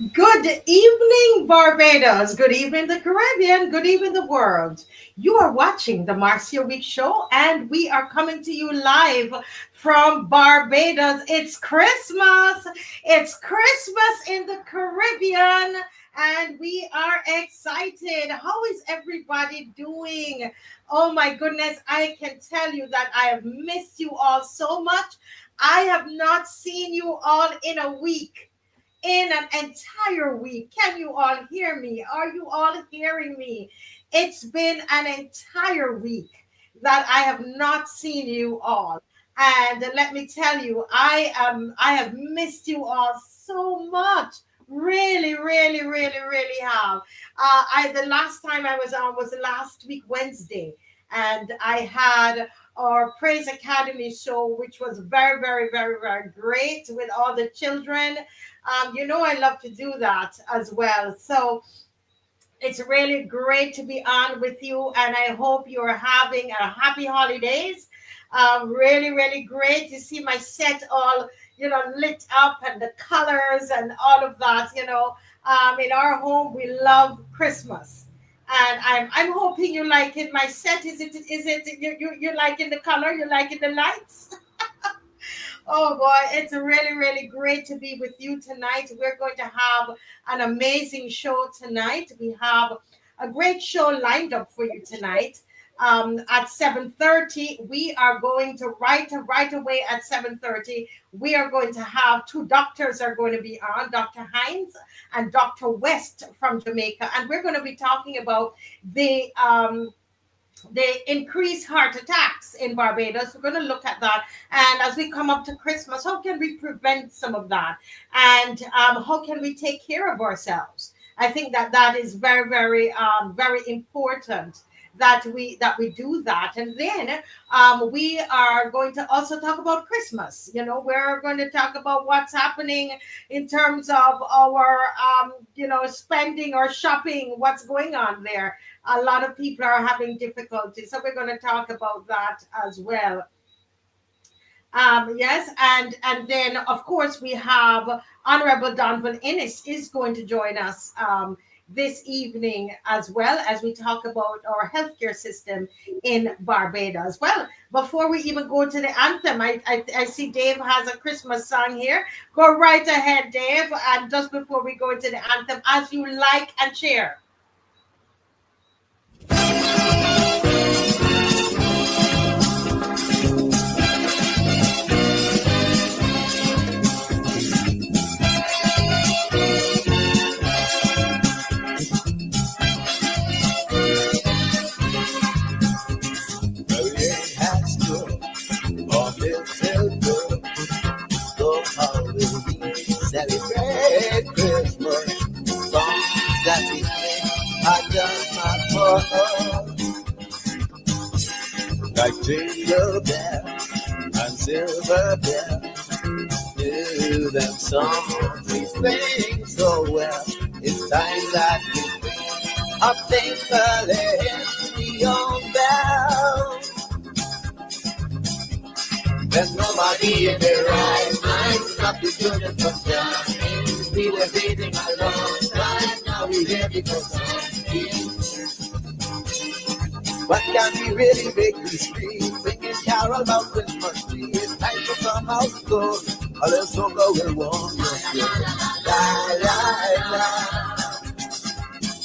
Good evening, Barbados. Good evening, the Caribbean. Good evening, the world. You are watching the Marcia Week Show, and we are coming to you live from Barbados. It's Christmas. It's Christmas in the Caribbean, and we are excited. How is everybody doing? Oh my goodness, I can tell you that I have missed you all so much. I have not seen you all in a week, in an entire week. Can you all hear me? Are you all hearing me? It's been an entire week that I have not seen you all. And let me tell you, I have missed you all so much. Really, really, really, really have. I The last time I was on was last week Wednesday, and I had our Praise Academy show, which was very, very, very, very great with all the children. I love to do that as well. So it's really great to be on with you, and I hope you're having a happy holidays. Really, really great to see my set all, lit up, and the colors and all of that. In our home, we love Christmas. And I'm hoping you like it. My set, is it you liking the color? You liking the lights? Oh boy, it's really, really great to be with you tonight. We're going to have an amazing show tonight. We have a great show lined up for you tonight. At 7:30, we are going to right away at 7:30. We are going to have two doctors are going to be on, Dr. HINDS and Dr. West from Jamaica, and we're going to be talking about the increased heart attacks in Barbados. We're going to look at that. And as we come up to Christmas, how can we prevent some of that? And how can we take care of ourselves? I think that is very, very, very important that we do that. And then we are going to also talk about Christmas. We're going to talk about what's happening in terms of our spending or shopping, what's going on there. A lot of people are having difficulty, so we're going to talk about that as well. Yes, and then of course we have Honorable Donville Innis is going to join us this evening, as well as we talk about our healthcare system in Barbados. Well, before we even go to the anthem, I see Dave has a Christmas song here. Go right ahead, Dave. And just before we go into the anthem, as you like and share. Celebrate Christmas, songs that we sing are just not for us. Like jingle bells and silver bells, hear them songs we sing so well. It's time that we bring our thankfulness beyond bells. There's nobody in their right mind. Stop the children from jumping. We were waiting a long time. Now we're here because of you. What can we really make this free? Singing carol about Christmas tree. It's time for some house gold. Or else so go will warm your skin. La la la.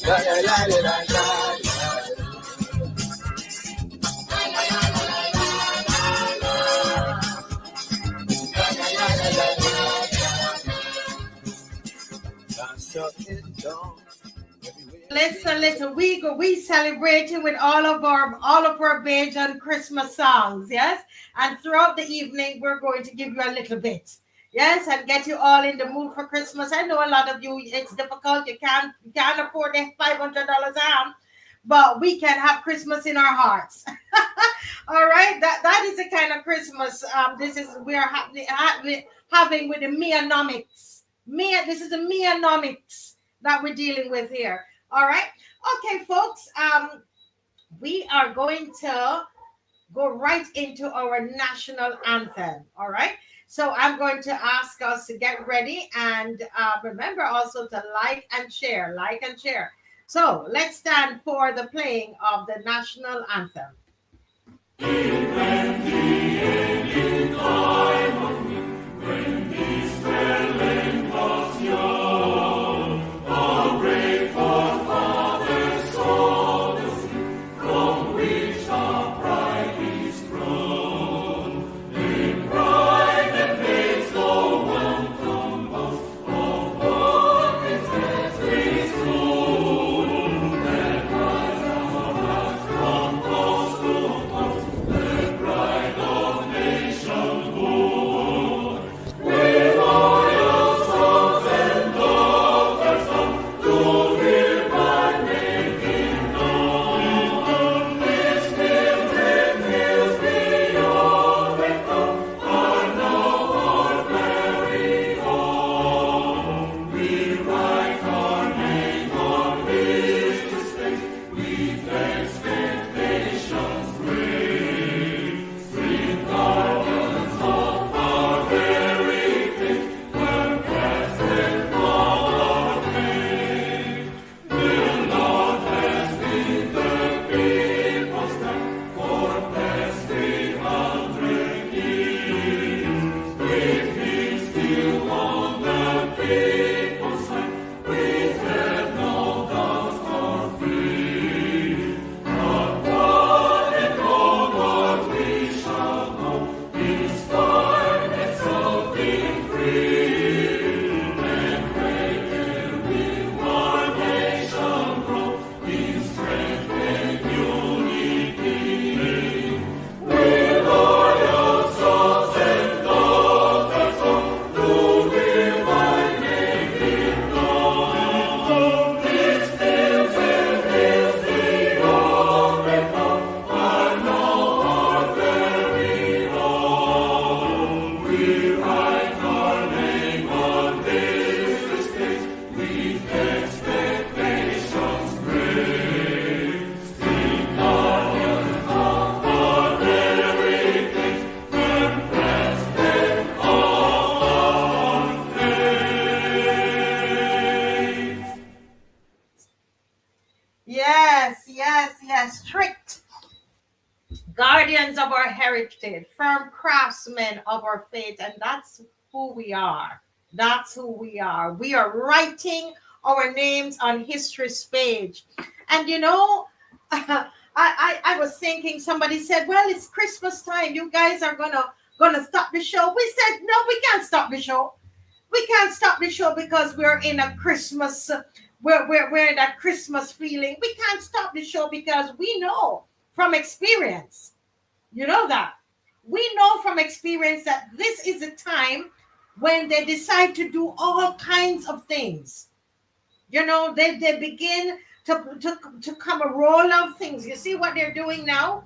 La la la la la la. Listen, we celebrating with all of our Bajan Christmas songs, yes. And throughout the evening, we're going to give you a little bit, yes, and get you all in the mood for Christmas. I know a lot of you, it's difficult. You can't afford the $500 arm, but we can have Christmas in our hearts. All right, that is the kind of Christmas this is we are having with the meonomics. This is the meonomics that we're dealing with here. All right. Okay, folks. We are going to go right into our national anthem. All right. So I'm going to ask us to get ready and remember also to like and share, like and share. So let's stand for the playing of the national anthem. Yes, strict guardians of our heritage, firm craftsmen of our faith, and that's who we are. That's who we are. We are writing our names on history's page. And I was thinking, somebody said, well, it's Christmas time. You guys are gonna stop the show. We said, no, we can't stop the show. We can't stop the show because we're in a Christmas, we're in that Christmas feeling. We can't stop the show because we know from experience, that. We know from experience that this is a time when they decide to do all kinds of things. They begin to come a roll of things. You see what they're doing now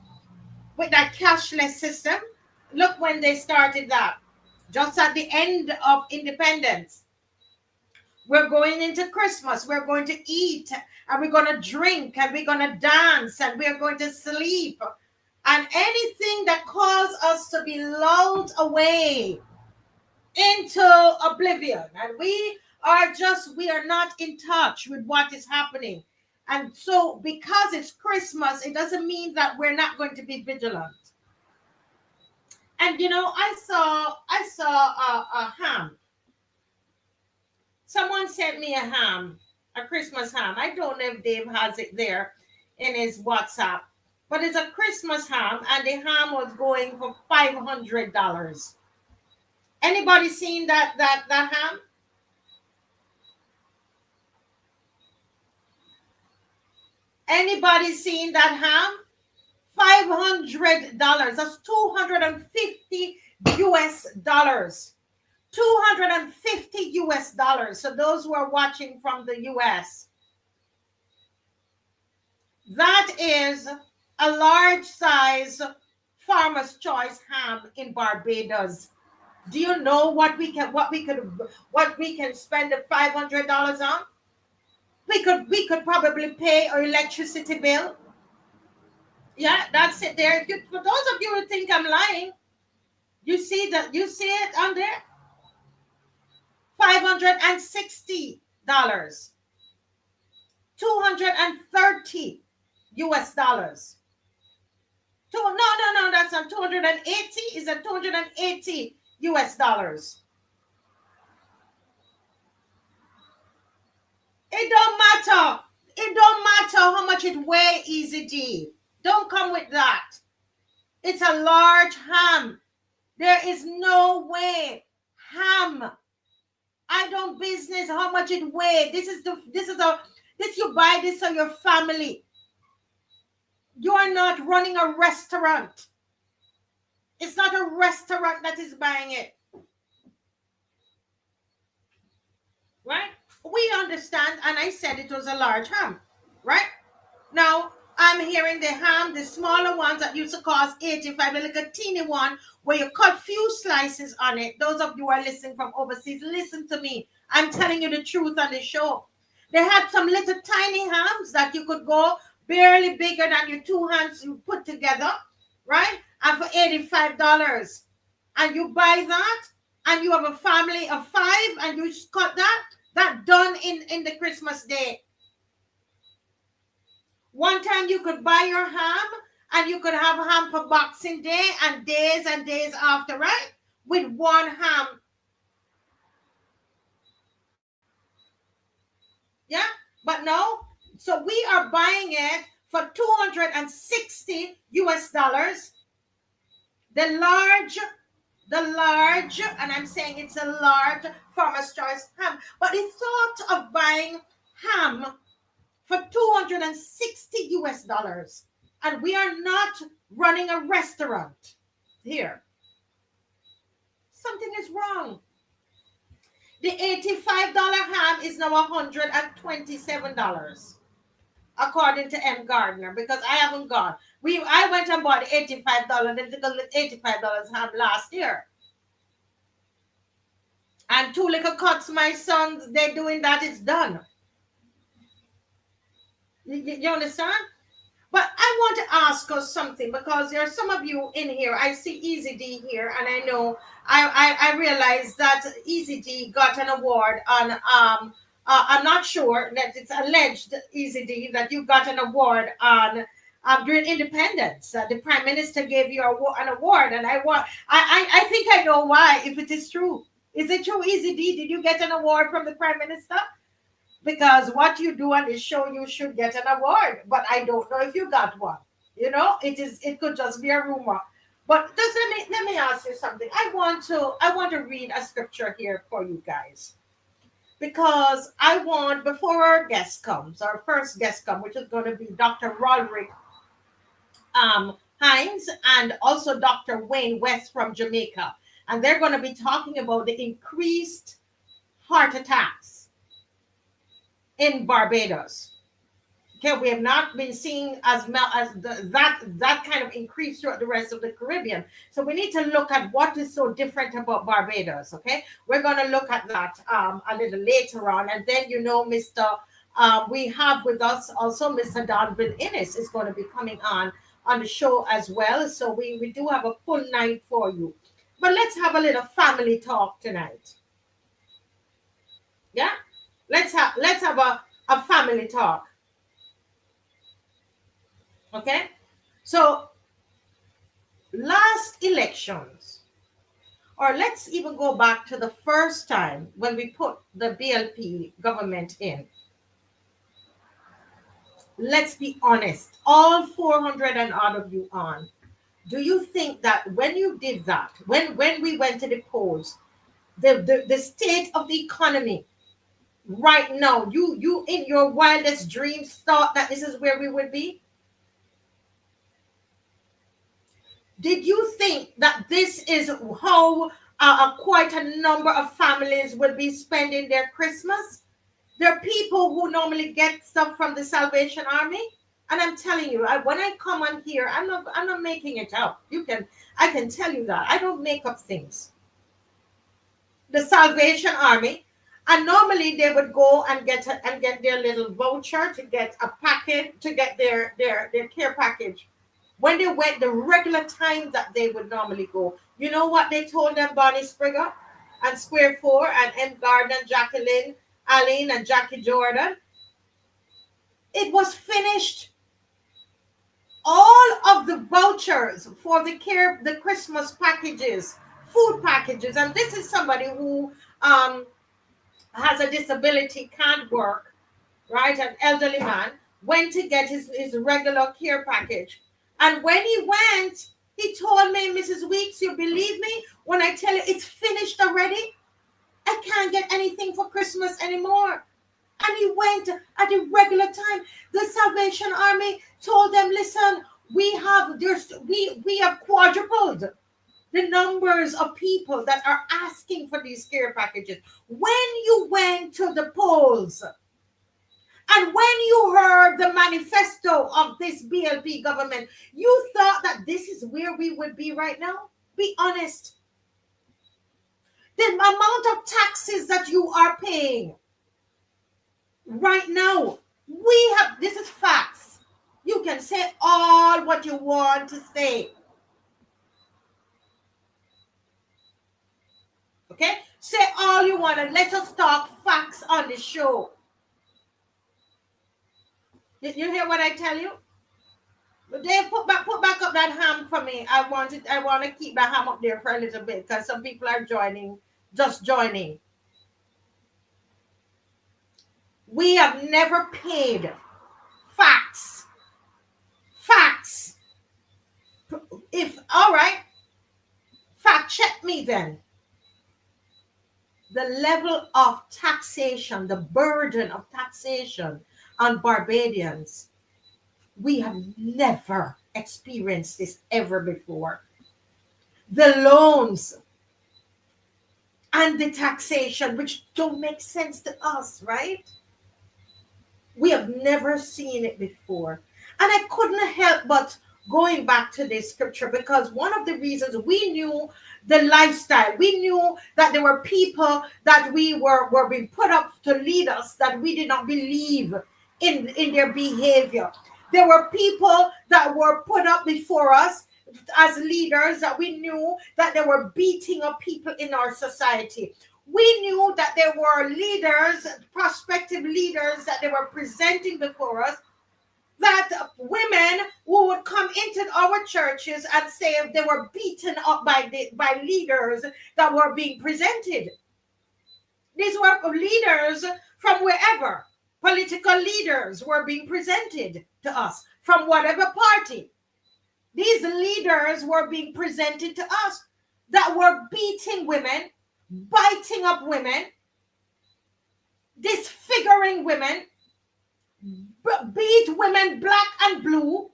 with that cashless system? Look when they started that. Just at the end of independence. We're going into Christmas. We're going to eat and we're going to drink and we're going to dance and we're going to sleep. And anything that caused us to be lulled away into oblivion. And we are not in touch with what is happening. And so because it's Christmas, it doesn't mean that we're not going to be vigilant. And I saw a ham. Someone sent me a ham, a Christmas ham. I don't know if Dave has it there in his WhatsApp, but it's a Christmas ham, and the ham was going for $500. Anybody seen that ham? Anybody seen that ham? $500. That's $250 US. $250 US. So those who are watching from the US, that is a large size Farmer's Choice ham in Barbados. Do you know what we can spend the $500 on? We could probably pay our electricity bill. Yeah, that's it there. For those of you who think I'm lying, You see that? You see it on there? $560, $230. No, that's not 280. Is it 280 US dollars? It don't matter. It don't matter how much it weigh, Easy D. Don't come with that. It's a large ham. There is no way. Ham. I don't business how much it weigh. This you buy this for your family. You are not running a restaurant. It's not a restaurant that is buying it. Right? We understand, and I said it was a large ham. Right? Now, I'm hearing the ham, the smaller ones that used to cost 85, the little teeny one where you cut few slices on it. Those of you who are listening from overseas, listen to me. I'm telling you the truth on the show. They had some little tiny hams that you could go barely bigger than your two hands you put together, right? And for $85. And you buy that, and you have a family of 5, and you cut that done in the Christmas day. One time you could buy your ham, and you could have ham for Boxing Day and days after, right? With one ham. Yeah, but no. So we are buying it for 260 US dollars. The large, and I'm saying it's a large Farmer's Choice ham. But the thought of buying ham for 260 US dollars, and we are not running a restaurant here. Something is wrong. The $85 ham is now $127, according to M. Gardner, because I haven't gone. I went and bought $85, the $85 ham last year. And 2 little cuts, my sons, they're doing that, it's done. You understand? But I want to ask us something, because there are some of you in here. I see Easy D here, and I know I realize that Easy D got an award on I'm not sure that it's alleged, Easy D, that you got an award on during independence. The Prime Minister gave you an award, and I think I know why, if it is true. Is it true, Easy D? Did you get an award from the Prime Minister? Because what you do on this show, you should get an award. But I don't know if you got one. You know, it could just be a rumor. But just let me ask you something. I want to read a scripture here for you guys. Because I want, before our guest comes, our first guest comes, which is going to be Dr. Roderick HINDS and also Dr. Wayne West from Jamaica. And they're going to be talking about the increased heart attacks in Barbados. Okay, we have not been seeing that kind of increase throughout the rest of the Caribbean. So we need to look at what is so different about Barbados. Okay, we're going to look at that a little later on, and then we have with us also Mr. Donville Innis is going to be coming on the show as well. So we do have a full night for you. But let's have a little family talk tonight. Yeah. Let's have a family talk. Okay? So last elections, or let's even go back to the first time when we put the BLP government in. Let's be honest, all 400 and odd of you on. Do you think that when you did that, when we went to the polls, the state of the economy right now, you in your wildest dreams thought that this is where we would be? Did you think that this is how quite a number of families will be spending their Christmas? There are people who normally get stuff from the Salvation Army, and I'm telling you, when I come on here, I'm not making it up. I can tell you that I don't make up things. The Salvation Army. And normally they would go and get their little voucher to get a package, to get their care package. when they went the regular time that they would normally go, you know what they told them, Bonnie Sprigger and Square 4 and M. Gardner, Jacqueline, Aline, and Jackie Jordan? It was finished. All of the vouchers for the Christmas packages, food packages, and this is somebody who has a disability, can't work, right? An elderly man went to get his regular care package. And when he went, he told me, Mrs. Weeks, you believe me when I tell you it's finished already? I can't get anything for Christmas anymore. And he went at the regular time. The Salvation Army told them, listen, we have quadrupled the numbers of people that are asking for these care packages. When you went to the polls and when you heard the manifesto of this BLP government, you thought that this is where we would be right now? Be honest. The amount of taxes that you are paying right now, this is facts. You can say all what you want to say. Okay? Say all you want and let us talk facts on the show. Did you hear what I tell you? Dave, put back up that ham for me. I want to keep that ham up there for a little bit because some people are just joining. We have never paid. Facts. All right, fact check me then. The level of taxation, the burden of taxation on Barbadians, we have never experienced this ever before. The loans and the taxation, which don't make sense to us, right? We have never seen it before. And I couldn't help but going back to this scripture because one of the reasons we knew the lifestyle, we knew that there were people that were being put up to lead us that we did not believe in their behavior. There were people that were put up before us as leaders that we knew that they were beating up people in our society. We knew that there were leaders, prospective leaders that they were presenting before us, that women who would come into our churches and say they were beaten up by leaders that were being presented. These were leaders from wherever. Political leaders were being presented to us from whatever party. These leaders were being presented to us that were beating women, biting up women, disfiguring women, beat women black and blue.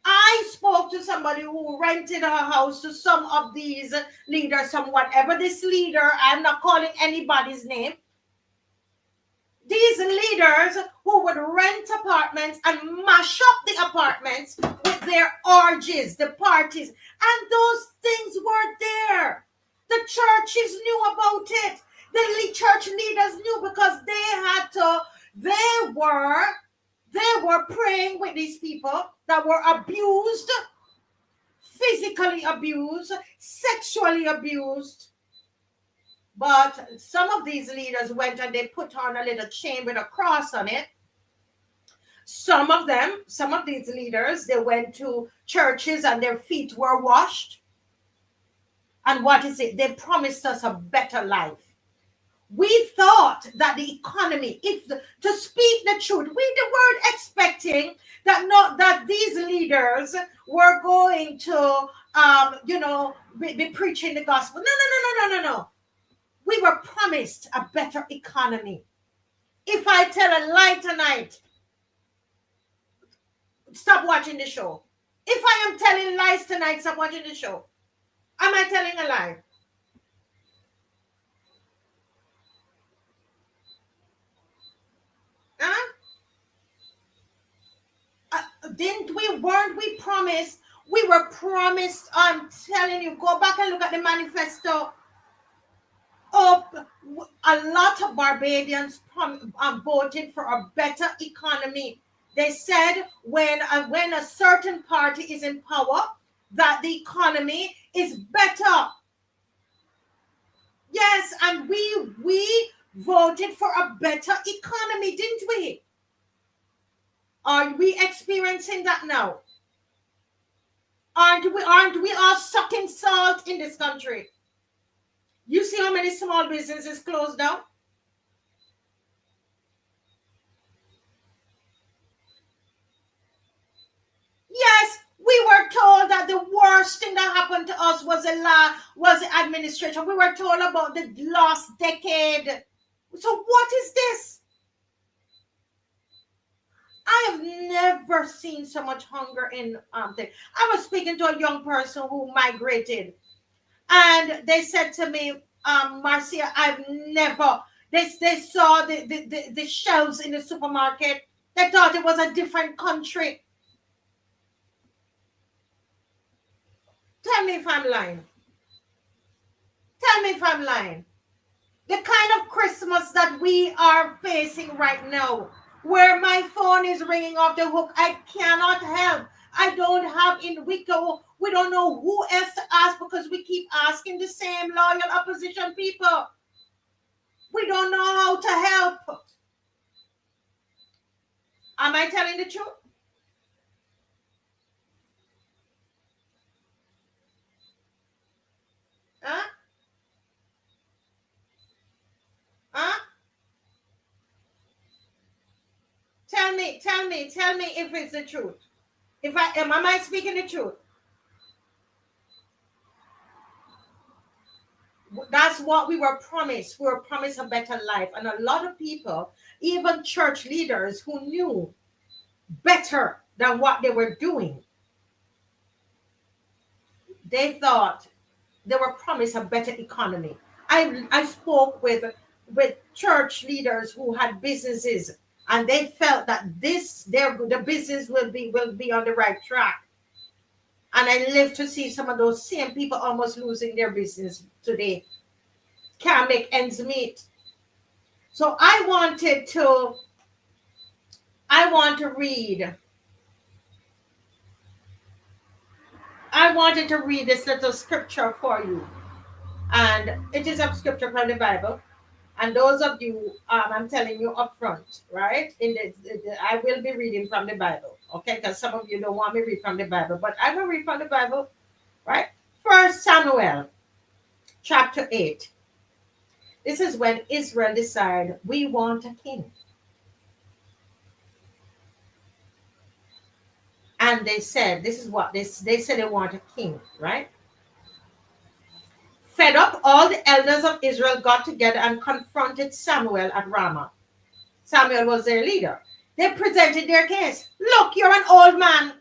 I spoke to somebody who rented her house to some of these leaders, some whatever this leader, I'm not calling anybody's name. These leaders who would rent apartments and mash up the apartments with their orgies, the parties, and those things were there. The churches knew about it. The church leaders knew because they were praying with these people that were abused, physically abused, sexually abused. But some of these leaders went and they put on a little chain with a cross on it. Some of these leaders, they went to churches and their feet were washed. And what is it? They promised us a better life. We thought that the economy, to speak the truth, we weren't expecting that these leaders were going to, be preaching the gospel. No. We were promised a better economy. If I tell a lie tonight, stop watching the show. If I am telling lies tonight, stop watching the show. Am I telling a lie? Huh? Weren't we promised? We were promised, I'm telling you, go back and look at the manifesto. A lot of Barbadians voted for a better economy They said when a certain party is in power, that the economy is better. Yes, and we voted for a better economy, didn't we? Are we experiencing that now? Aren't we all sucking salt in this country? You see how many small businesses closed down? Yes, we were told that the worst thing that happened to us was the administration. We were told about the last decade. So what is this? I have never seen so much hunger in thing. I was speaking to a young person who migrated, and they said to me, Marcia, I've never. They saw the shelves in the supermarket. They thought it was a different country. Tell me if I'm lying. Tell me if I'm lying. The kind of Christmas that we are facing right now, where my phone is ringing off the hook, I cannot help. I don't have we don't know who else to ask because we keep asking the same loyal opposition people. We don't know how to help. Am I telling the truth? Huh? Huh? Tell me if it's the truth. Am I speaking the truth? That's what we were promised. We were promised a better life. And a lot of people, even church leaders who knew better than what they were doing, they thought they were promised a better economy. I spoke with church leaders who had businesses, and they felt that the business will be on the right track. And I live to see some of those same people almost losing their business today. Can't make ends meet. So I want to read. I wanted to read this little scripture for you. And it is a scripture from the Bible. And those of you, I'm telling you up front, right? I will be reading from the Bible, okay? Because some of you don't want me to read from the Bible, but I will read from the Bible, right? First Samuel, chapter 8. This is when Israel decided, we want a king. And they said, this is what they said they want a king, right? Fed up, all the elders of Israel got together and confronted Samuel at Ramah. Samuel was their leader. They presented their case. Look, you're an old man,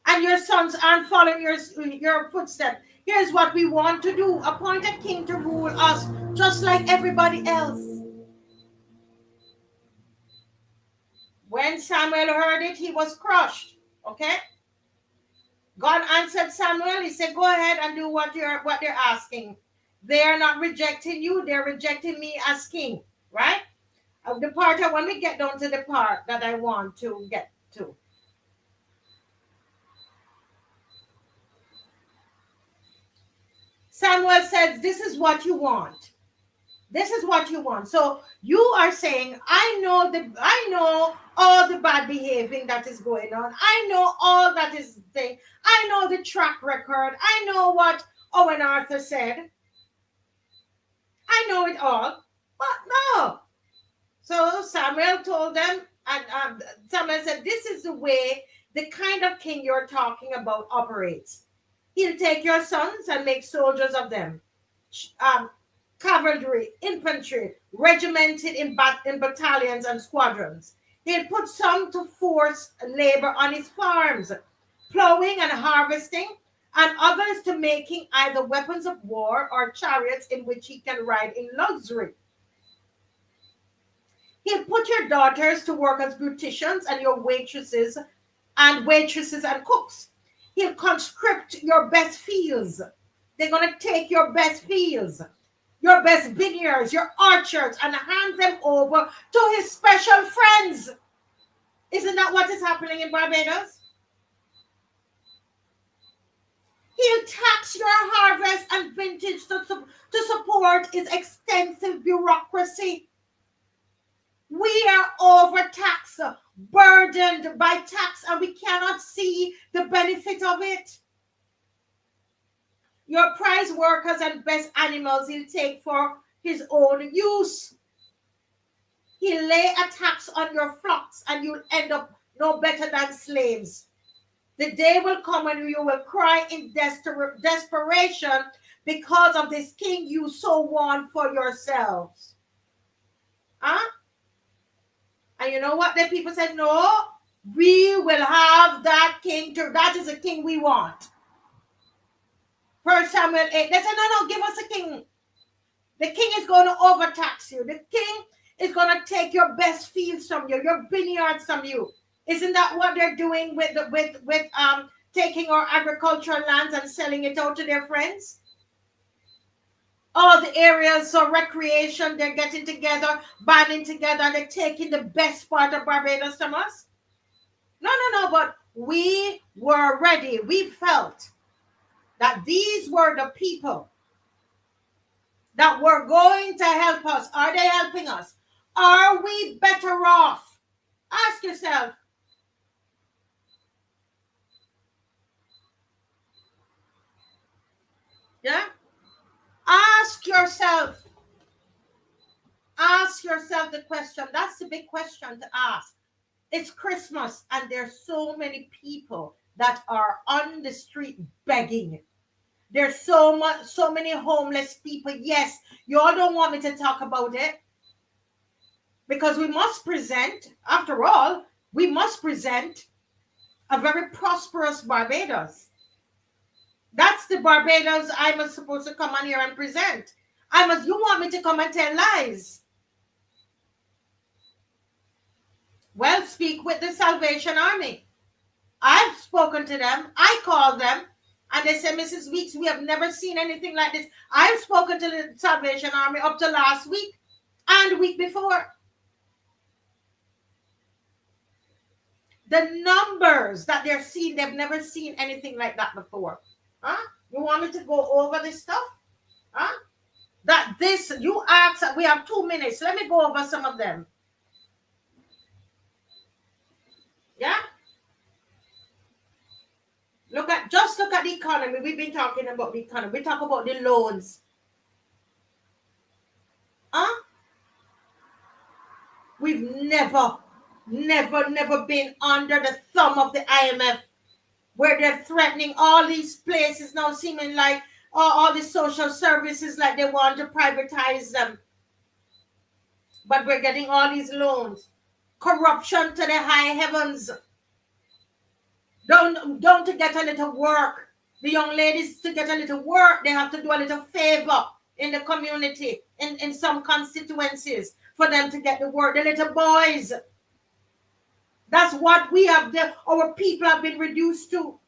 and your sons aren't following your footsteps. Here's what we want to do. Appoint a king to rule us, just like everybody else. When Samuel heard it, he was crushed. Okay? God answered Samuel. He said, go ahead and do what they're asking. They are not rejecting you. They're rejecting me as king. Right? The part when we get down to the part that I want to get to. Samuel says, this is what you want. This is what you want. So you are saying, I know all the bad behaving that is going on. I know all that is thing. I know the track record. I know what Owen Arthur said. I know it all. But no. So Samuel told them, and Samuel said, this is the way the kind of king you're talking about operates. He'll take your sons and make soldiers of them. Cavalry, infantry, regimented in battalions and squadrons. He'll put some to forced labor on his farms, plowing and harvesting, and others to making either weapons of war or chariots in which he can ride in luxury. He'll put your daughters to work as beauticians and your waitresses and cooks. He'll conscript your best fields. They're going to take your best fields, your best vineyards, your orchards, and hand them over to his special friends. Isn't that what is happening in Barbados? He'll tax your harvest and vintage to support his extensive bureaucracy. We are overtaxed, burdened by tax, and we cannot see the benefit of it. Your prize workers and best animals he'll take for his own use. He'll lay a tax on your flocks and you'll end up no better than slaves. The day will come when you will cry in desperation because of this king you so want for yourselves. Huh? And you know what? The people said, no, we will have that king. That is the king we want. 1 Samuel 8. They said, no, give us a king. The king is going to overtax you. The king is going to take your best fields from you, your vineyards from you. Isn't that what they're doing with taking our agricultural lands and selling it out to their friends? All the areas of recreation, they're getting together, banding together, they're taking the best part of Barbados from us. No, but we were ready. We felt that these were the people that were going to help us. Are they helping us? Are we better off? Ask yourself. Yeah? Ask yourself the question. That's the big question to ask. It's Christmas and there's so many people that are on the street begging. There's so many homeless people. Yes, you all don't want me to talk about it because we must present, after all, we must present a very prosperous Barbados. That's the Barbados I was supposed to come on here and present. You want me to come and tell lies? Well, speak with the Salvation Army. I've spoken to them. I called them. And they said, Mrs. Weeks, we have never seen anything like this. I've spoken to the Salvation Army up to last week and the week before. The numbers that they're seeing, they've never seen anything like that before. Huh? You want me to go over this stuff? Huh? You asked, we have 2 minutes. Let me go over some of them. Yeah? Just look at the economy. We've been talking about the economy. We talk about the loans. Huh? We've never been under the thumb of the IMF, where they're threatening all these places now, seeming like all the social services, like they want to privatize them. But we're getting all these loans. Corruption to the high heavens. Don't to get a little work. The young ladies, to get a little work, they have to do a little favor in the community, in some constituencies, for them to get the work. The little boys. That's what our people have been reduced to.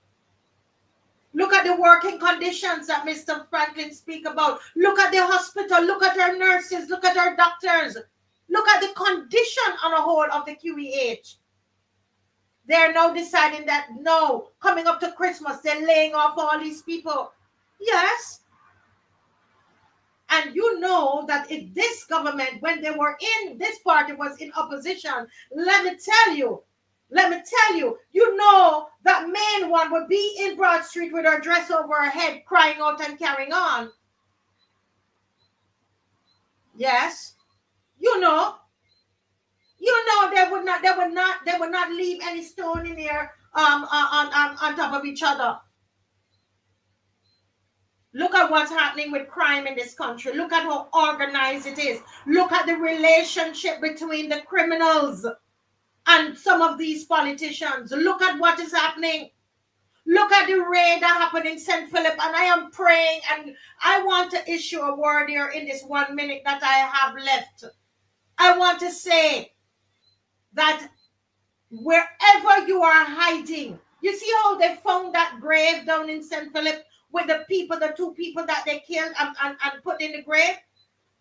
Look at the working conditions that Mr. Franklin speak about. Look at the hospital. Look at our nurses. Look at our doctors. Look at the condition on a whole of the QEH. They're now deciding that, no, coming up to Christmas, they're laying off all these people. Yes. And you know that if this government, when they were in, this party was in opposition, let me tell you, you know that main one would be in Broad Street with her dress over her head, crying out and carrying on. Yes. You know they would not leave any stone in there on top of each other. Look at what's happening with crime in this country. Look at how organized it is. Look at the relationship between the criminals and some of these politicians. Look at what is happening. Look at the raid that happened in St. Philip. And I am praying, and I want to issue a word here in this 1 minute that I have left. I want to say that wherever you are hiding, you see how they found that grave down in St. Philip with the 2 people that they killed and put in the grave?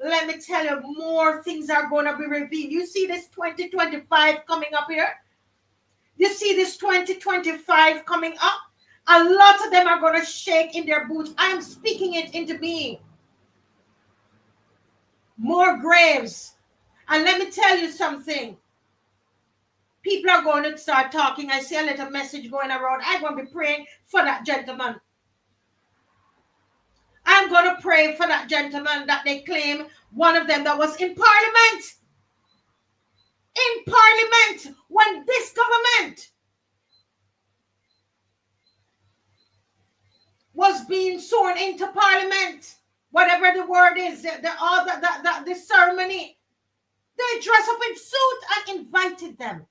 Let me tell you, more things are going to be revealed. You see this 2025 coming up here? You see this 2025 coming up? A lot of them are going to shake in their boots. I am speaking it into being. More graves. And let me tell you something. People are going to start talking. I see a little message going around. I'm going to be praying for that gentleman. I'm going to pray for that gentleman that they claim, one of them that was in parliament. In parliament, when this government was being sworn into parliament, whatever the word is, the ceremony, they dress up in suit and invited them.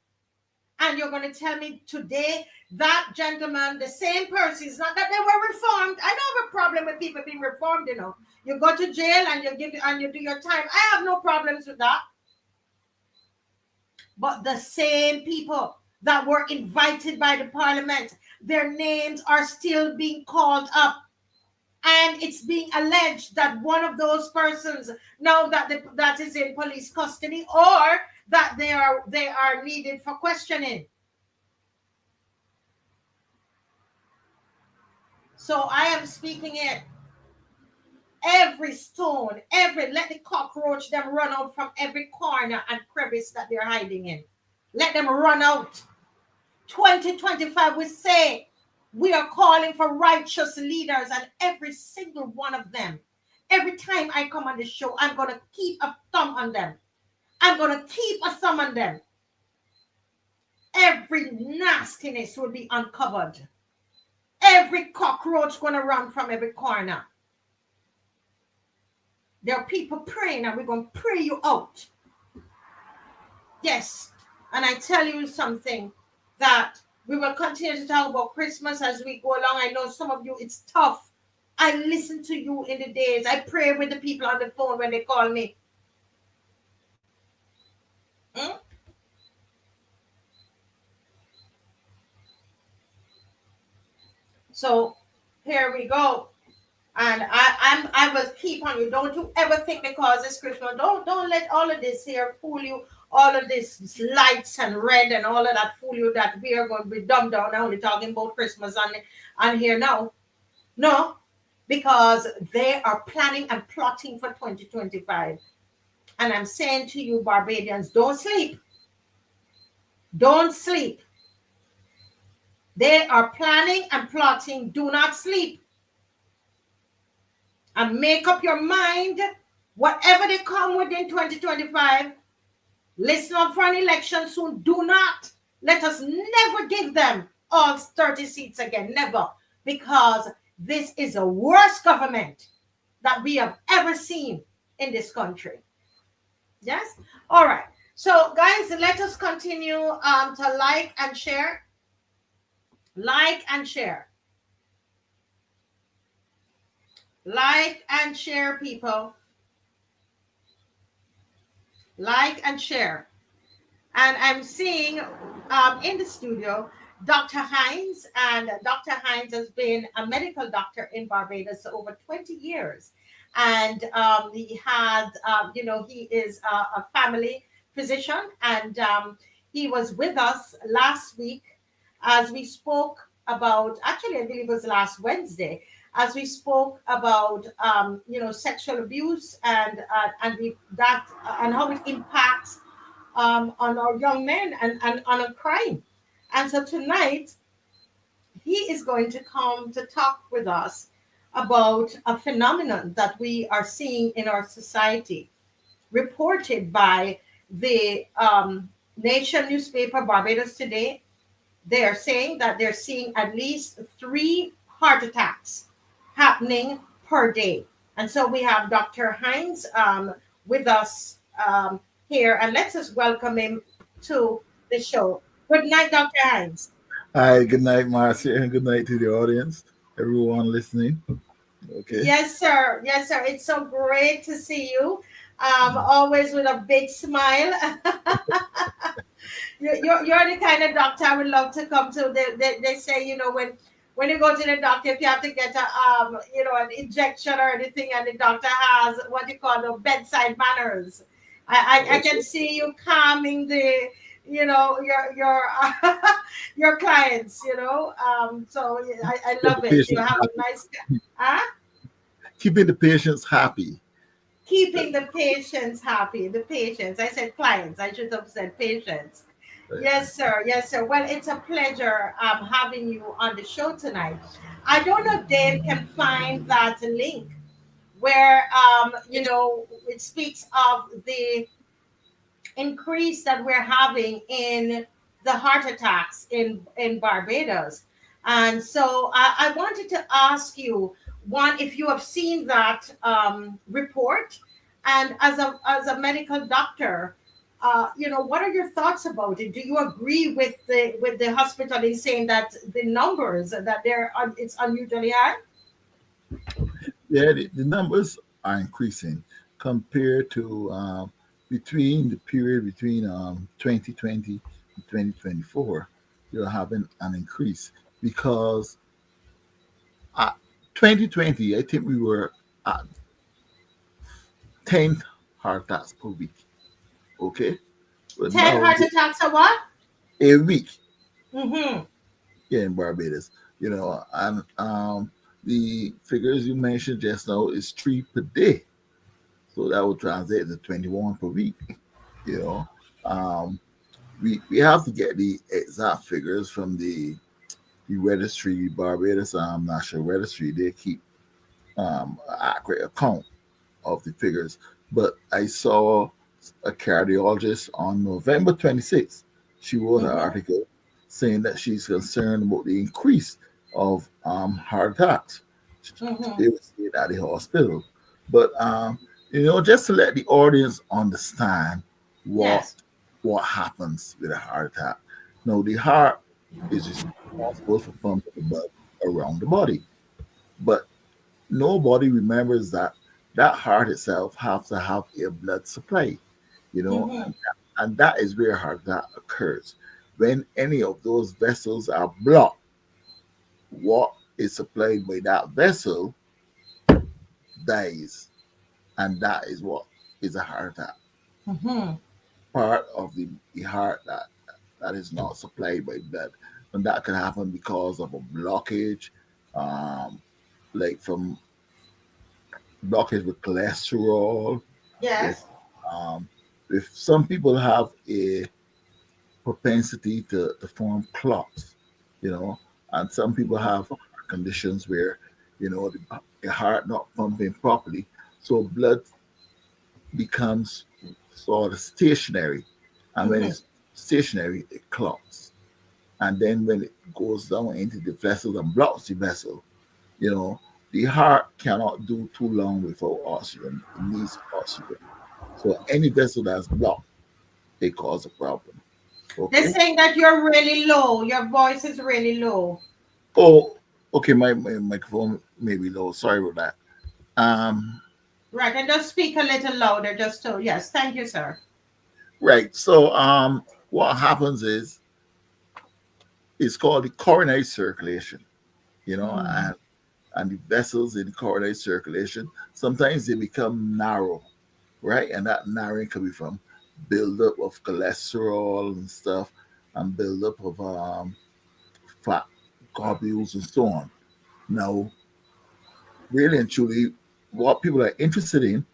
And you're going to tell me today that gentleman, the same person, it's not that they were reformed. I don't have a problem with people being reformed, you know. You go to jail and you do your time. I have no problems with that. But the same people that were invited by the parliament, their names are still being called up. And it's being alleged that one of those persons, now that is in police custody, or that they are needed for questioning. So I am speaking it. Every stone, let the cockroach them run out from every corner and crevice that they're hiding in. Let them run out. 2025, we say we are calling for righteous leaders, and every single one of them, every time I come on the show, I'm going to keep a thumb on them. I'm going to keep a thumb on them. Every nastiness will be uncovered. Every cockroach going to run from every corner. There are people praying, and we're going to pray you out. Yes. And I tell you something, that we will continue to talk about Christmas as we go along. I know some of you, it's tough. I listen to you in the days. I pray with the people on the phone when they call me. So here we go. And I will keep on you. Don't you ever think because it's Christmas. Don't let all of this here fool you. All of this lights and red and all of that fool you that we are going to be dumbed down only talking about Christmas on here now. No, because they are planning and plotting for 2025. And I'm saying to you, Barbadians, don't sleep. Don't sleep. They are planning and plotting. Do not sleep. And make up your mind, whatever they come with in 2025, listen up for an election soon. Do not let us never give them all 30 seats again. Never. Because this is the worst government that we have ever seen in this country. Yes? All right. So, guys, let us continue to like and share. Like and share. Like and share, people. Like and share. And I'm seeing in the studio Dr. HINDS, and Dr. HINDS has been a medical doctor in Barbados for over 20 years. And he had, he is a family physician, and he was with us last week as we spoke about, actually, I believe it was last Wednesday, as we spoke about, sexual abuse and how it impacts on our young men and on a crime. And so tonight, he is going to come to talk with us about a phenomenon that we are seeing in our society, reported by the Nation newspaper, Barbados Today. They are saying that they're seeing at least 3 heart attacks happening per day. And so we have Dr. HINDS with us here, and let's just welcome him to the show. Good night, Dr. HINDS. Hi, good night, Marcia, and good night to the audience, everyone listening. Okay. Yes, sir. Yes, sir. It's so great to see you. Always with a big smile. You're the kind of doctor I would love to come to. They say, when you go to the doctor, if you have to get an injection or anything, and the doctor has what you call the bedside manners. I can see you calming the your your clients. So I Keep the love it. You patients have a happy. nice. Huh? Keeping the patients happy. Keeping the patients happy. The patients. I said clients. I should have said patients. Yes, sir. Yes, sir. Well, it's a pleasure having you on the show tonight. I don't know if Dave can find that link where it speaks of the increase that we're having in the heart attacks in Barbados. And so I wanted to ask you, one, if you have seen that report, and as a medical doctor, what are your thoughts about it? Do you agree with the hospital in saying that the numbers that it's unusually high? Yeah, the numbers are increasing compared to between the period between 2020 and 2024. You're having an increase because 2020, I think we were at 10 heart attacks per week. Okay, but 10 now heart attacks or what? a week Mm-hmm. here in Barbados, and the figures you mentioned just now is three per day. So that would translate to 21 per week. You know, um, we have to get the exact figures from the registry, Barbados National Registry. They keep accurate account of the figures. But I saw a cardiologist on November 26th. She wrote an Mm-hmm. article saying that she's concerned about the increase of heart attacks. Mm-hmm. They were staying at the hospital. But just to let the audience understand what Yes. what happens with a heart attack. Now, the heart is responsible for pumping the blood around the body, but nobody remembers that that heart itself has to have a blood supply, Mm-hmm. and that is where heart attack occurs. When any of those vessels are blocked, what is supplied by that vessel dies, and that is what is a heart attack. Mm-hmm. Part of the heart that is not supplied by blood, and that can happen because of a blockage, um, like from blockage with cholesterol, with Yes. um, if some people have a propensity to form clots, you know, and some people have conditions where the heart not pumping properly, so blood becomes sort of stationary, and when Mm-hmm. it's stationary, it clots, and then when it goes down into the vessels and blocks the vessel, you know, the heart cannot do too long without oxygen. It needs oxygen. So any vessel that's blocked, it cause a problem. They're Okay. saying that you're really low. Your voice is really low. Oh, okay. My microphone may be low. Sorry about that. Um, Right. And just speak a little louder, just so. Yes. Thank you, sir. right. So, what happens is it's called the coronary circulation. You know, Mm. and the vessels in the coronary circulation sometimes they become narrow, right? And that narrowing can be from buildup of cholesterol and stuff, and buildup of fat globules and so on. Now, really and truly, what people are interested in,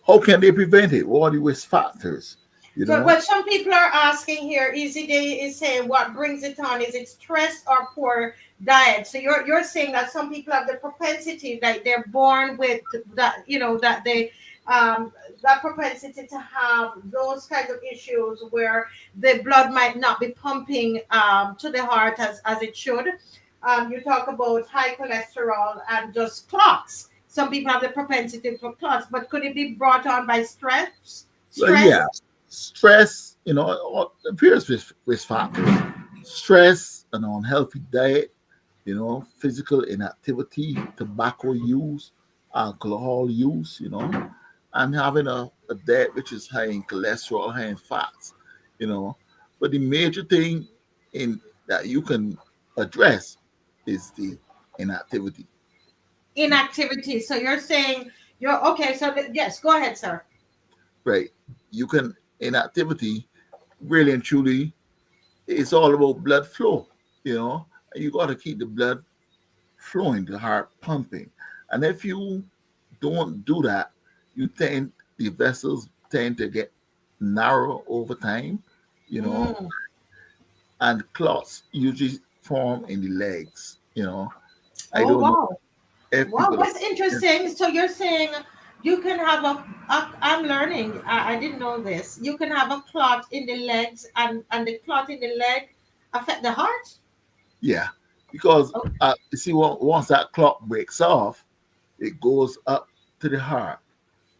how can they prevent it? What are the risk factors? You So, know, what some people are asking here, Easy Day is saying what brings it on? Is it stress or poor diet? So you're saying that some people have the propensity, like they're born with that, that they um that propensity to have those kinds of issues where the blood might not be pumping to the heart as it should. You talk about high cholesterol and just clots. Some people have the propensity for clots, but could it be brought on by stress? well, Stress. yeah, stress, appears risk factors. Stress, an unhealthy diet, physical inactivity, tobacco use, alcohol use, and having a diet which is high in cholesterol, high in fats, you know. But the major thing in that you can address is the inactivity, Inactivity. So you're saying you're okay. So yes, go ahead, sir. right? You can inactivity really and truly. it's all about blood flow, you know. And you got to keep the blood flowing, the heart pumping. And if you don't do that, you tend the vessels tend to get narrow over time, you know, Mm. and clots usually form in the legs, you know. I Oh, don't know wow. if Wow, people that's interesting. So you're saying you can have I'm learning. I didn't know this. You can have a clot in the legs, and the clot in the leg affect the heart? yeah, because Oh, you see, once that clot breaks off, it goes up to the heart,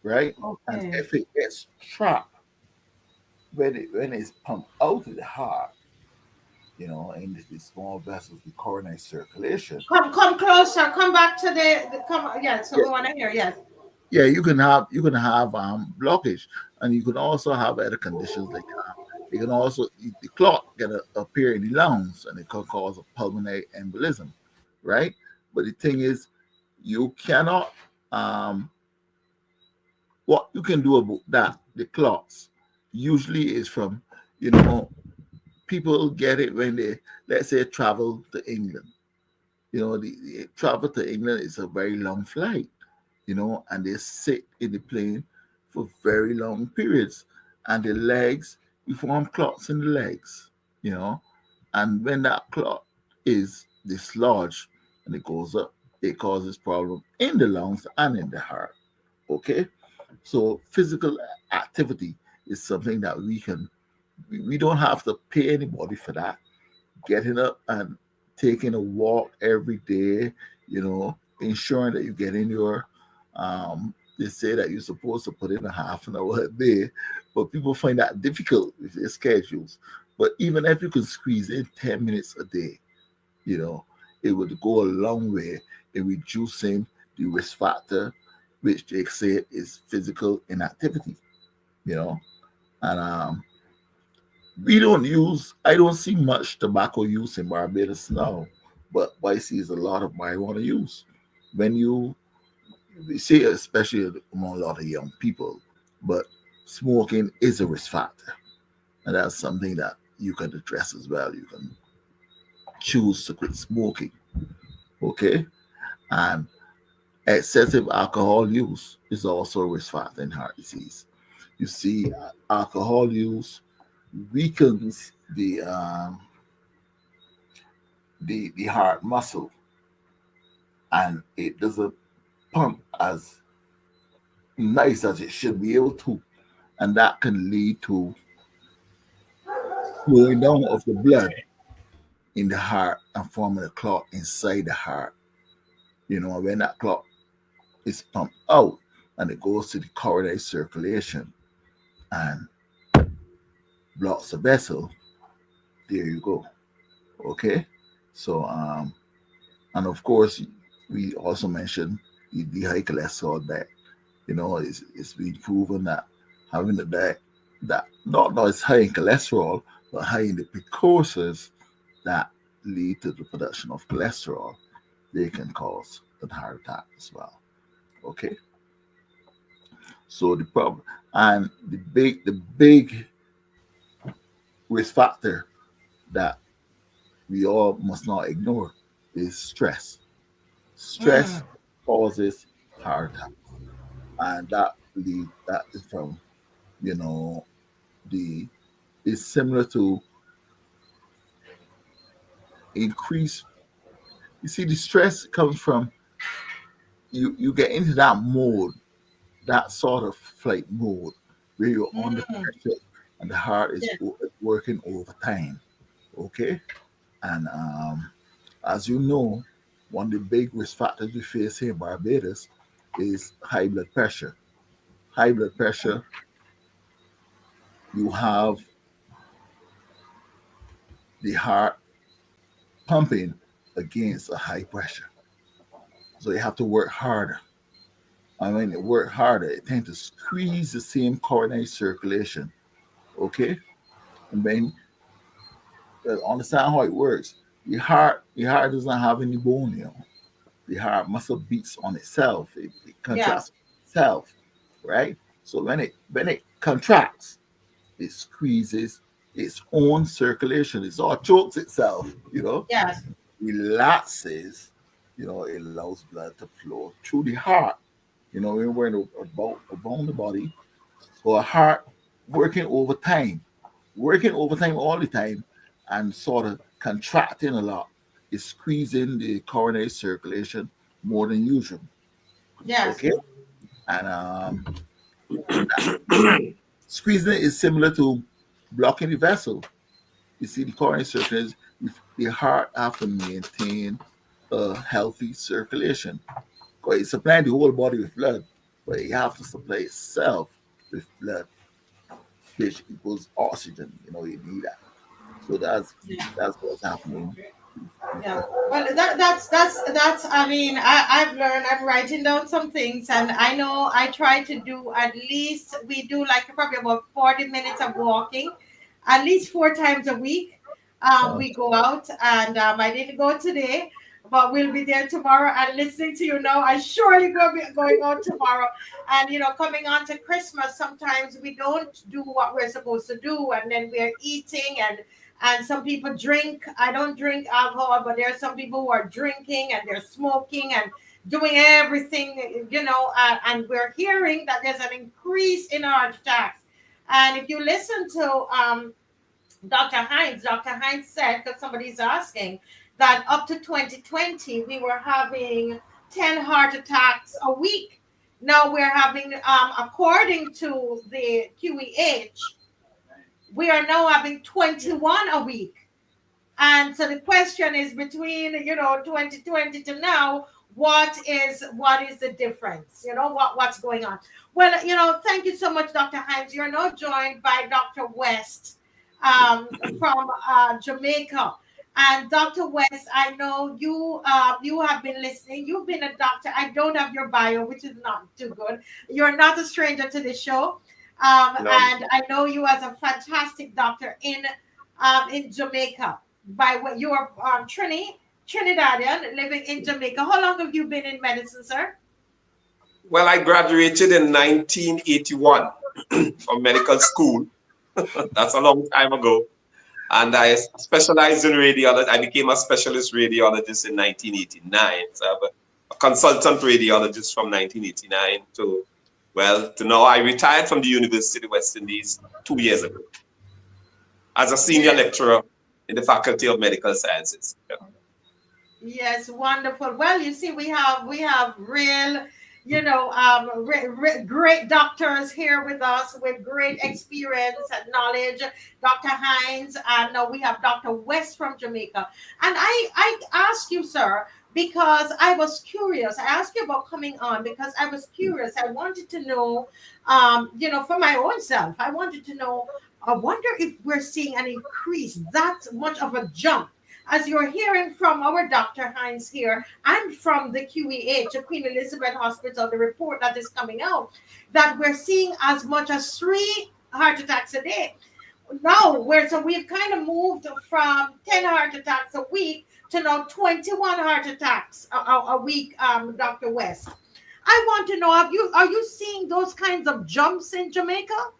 right? And okay. if it gets trapped when it's pumped out of the heart, you know, in the small vessels, the coronary circulation. Come closer. Come back to the come. Yeah, so Yeah, we want to hear. Yes. yeah, you can have blockage, and you can also have other conditions like you can also the clot can appear in the lungs, and it can cause a pulmonary embolism, right? But the thing is, you cannot what you can do about that, the clots, usually is from, you know, people get it when they, let's say, travel to England. You know, the travel to England is a very long flight, you know, and they sit in the plane for very long periods. And the legs, you form clots in the legs, you know, and when that clot is dislodged and it goes up, it causes problem in the lungs and in the heart. Okay, so physical activity is something that we don't have to pay anybody for that. Getting up and taking a walk every day, you know, ensuring that you get in your they say that you're supposed to put in a half an hour a day, but people find that difficult with their schedules. But even if you can squeeze in 10 minutes a day, you know, it would go a long way in reducing the risk factor, which they say is physical inactivity, you know. And I don't see much tobacco use in Barbados now, but what I see is a lot of marijuana use. When we see it, especially among a lot of young people, but smoking is a risk factor. And that's something that you can address as well. You can choose to quit smoking, okay? And excessive alcohol use is also a risk factor in heart disease. You see, alcohol use weakens the heart muscle, and it doesn't pump as nice as it should be able to, and that can lead to slowing down of the blood in the heart and forming a clot inside the heart. You know, when that clot is pumped out and it goes to the coronary circulation and blocks the vessel, there you go. Okay, so and of course we also mentioned the high cholesterol diet. You know, it's been proven that having a diet that not as high in cholesterol, but high in the precursors that lead to the production of cholesterol, they can cause a heart attack as well. Okay, so the problem and the big risk factor that we all must not ignore is stress. Stress Mm. causes heart attack, and that is from, you know, the is similar to increase. You see, the stress comes from you get into that mode, that sort of flight mode where you're under Mm. pressure and the heart is Yes. working overtime. Okay, and as you know, one of the big risk factors we face here in Barbados is high blood pressure. High blood pressure, you have the heart pumping against a high pressure, so you have to work harder. And when you work harder, it tends to squeeze the same coronary circulation. Okay, and then understand how it works. The heart doesn't have any bone, you know. The heart muscle beats on itself. It Yes. contracts itself, right? So when it contracts, it squeezes its own circulation. It's all chokes itself, Yes. relaxes, it allows blood to flow through the heart. When we're about the body, so a heart working overtime all the time, and sort of contracting a lot. Is squeezing the coronary circulation more than usual. Yes. Okay, and squeezing it is similar to blocking the vessel. You see, the coronary circulation, the heart have to maintain a healthy circulation. Because it supplies the whole body with blood, but it have to supply itself with blood, which equals oxygen. You need that. So that's what's happening. Yeah, well, that's. I mean, I've learned. I'm writing down some things, and I know I try to do at least. We do like probably about 40 minutes of walking, at least 4 times a week. Uh, We go out, and I didn't go today, but we'll be there tomorrow. And listening to you now, I surely will be going out tomorrow. And coming on to Christmas, sometimes we don't do what we're supposed to do, and then we're eating and some people drink. I don't drink alcohol, but there are some people who are drinking and they're smoking and doing everything, and we're hearing that there's an increase in heart attacks. And if you listen to Dr. Hines said, because somebody's asking, that up to 2020, we were having 10 heart attacks a week. Now we're having, according to the QEH, we are now having 21 a week. And so the question is between, 2020 to now, what is the difference? What's going on? Well, thank you so much, Dr. Hines. You're now joined by Dr. West from Jamaica. And Dr. West, I know you have been listening. You've been a doctor. I don't have your bio, which is not too good. You're not a stranger to the show. No. And I know you as a fantastic doctor in Jamaica. By what you are Trinidadian living in Jamaica. How long have you been in medicine, sir? Well, I graduated in 1981 from medical school. That's a long time ago. And I specialized in radiology. I became a specialist radiologist in 1989. So I'm a consultant radiologist from 1989 to now. I retired from the University of the West Indies 2 years ago as a senior lecturer in the Faculty of Medical Sciences. Yeah. Yes, wonderful. Well, you see, we have real, great doctors here with us with great experience and knowledge. Dr. Hines, and now we have Dr. West from Jamaica. And I ask you, sir, because I was curious. I asked you about coming on because I was curious. I wanted to know, for my own self, I wanted to know. I wonder if we're seeing an increase, that much of a jump, as you're hearing from our Dr. Hines here and from the QEH, the Queen Elizabeth Hospital, the report that is coming out, that we're seeing as much as 3 heart attacks a day. Now, we've kind of moved from 10 heart attacks a week to now 21 heart attacks a week, Dr. West. I want to know, are you seeing those kinds of jumps in Jamaica?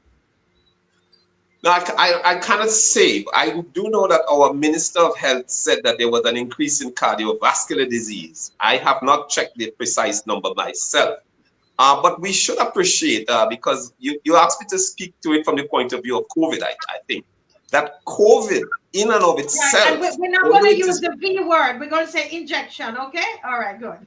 No, I cannot say. I do know that our Minister of Health said that there was an increase in cardiovascular disease. I have not checked the precise number myself. But we should appreciate, because you asked me to speak to it from the point of view of COVID, I think. That COVID in and of itself. Right, and we're not going to use the V word. We're going to say injection, okay? All right, good.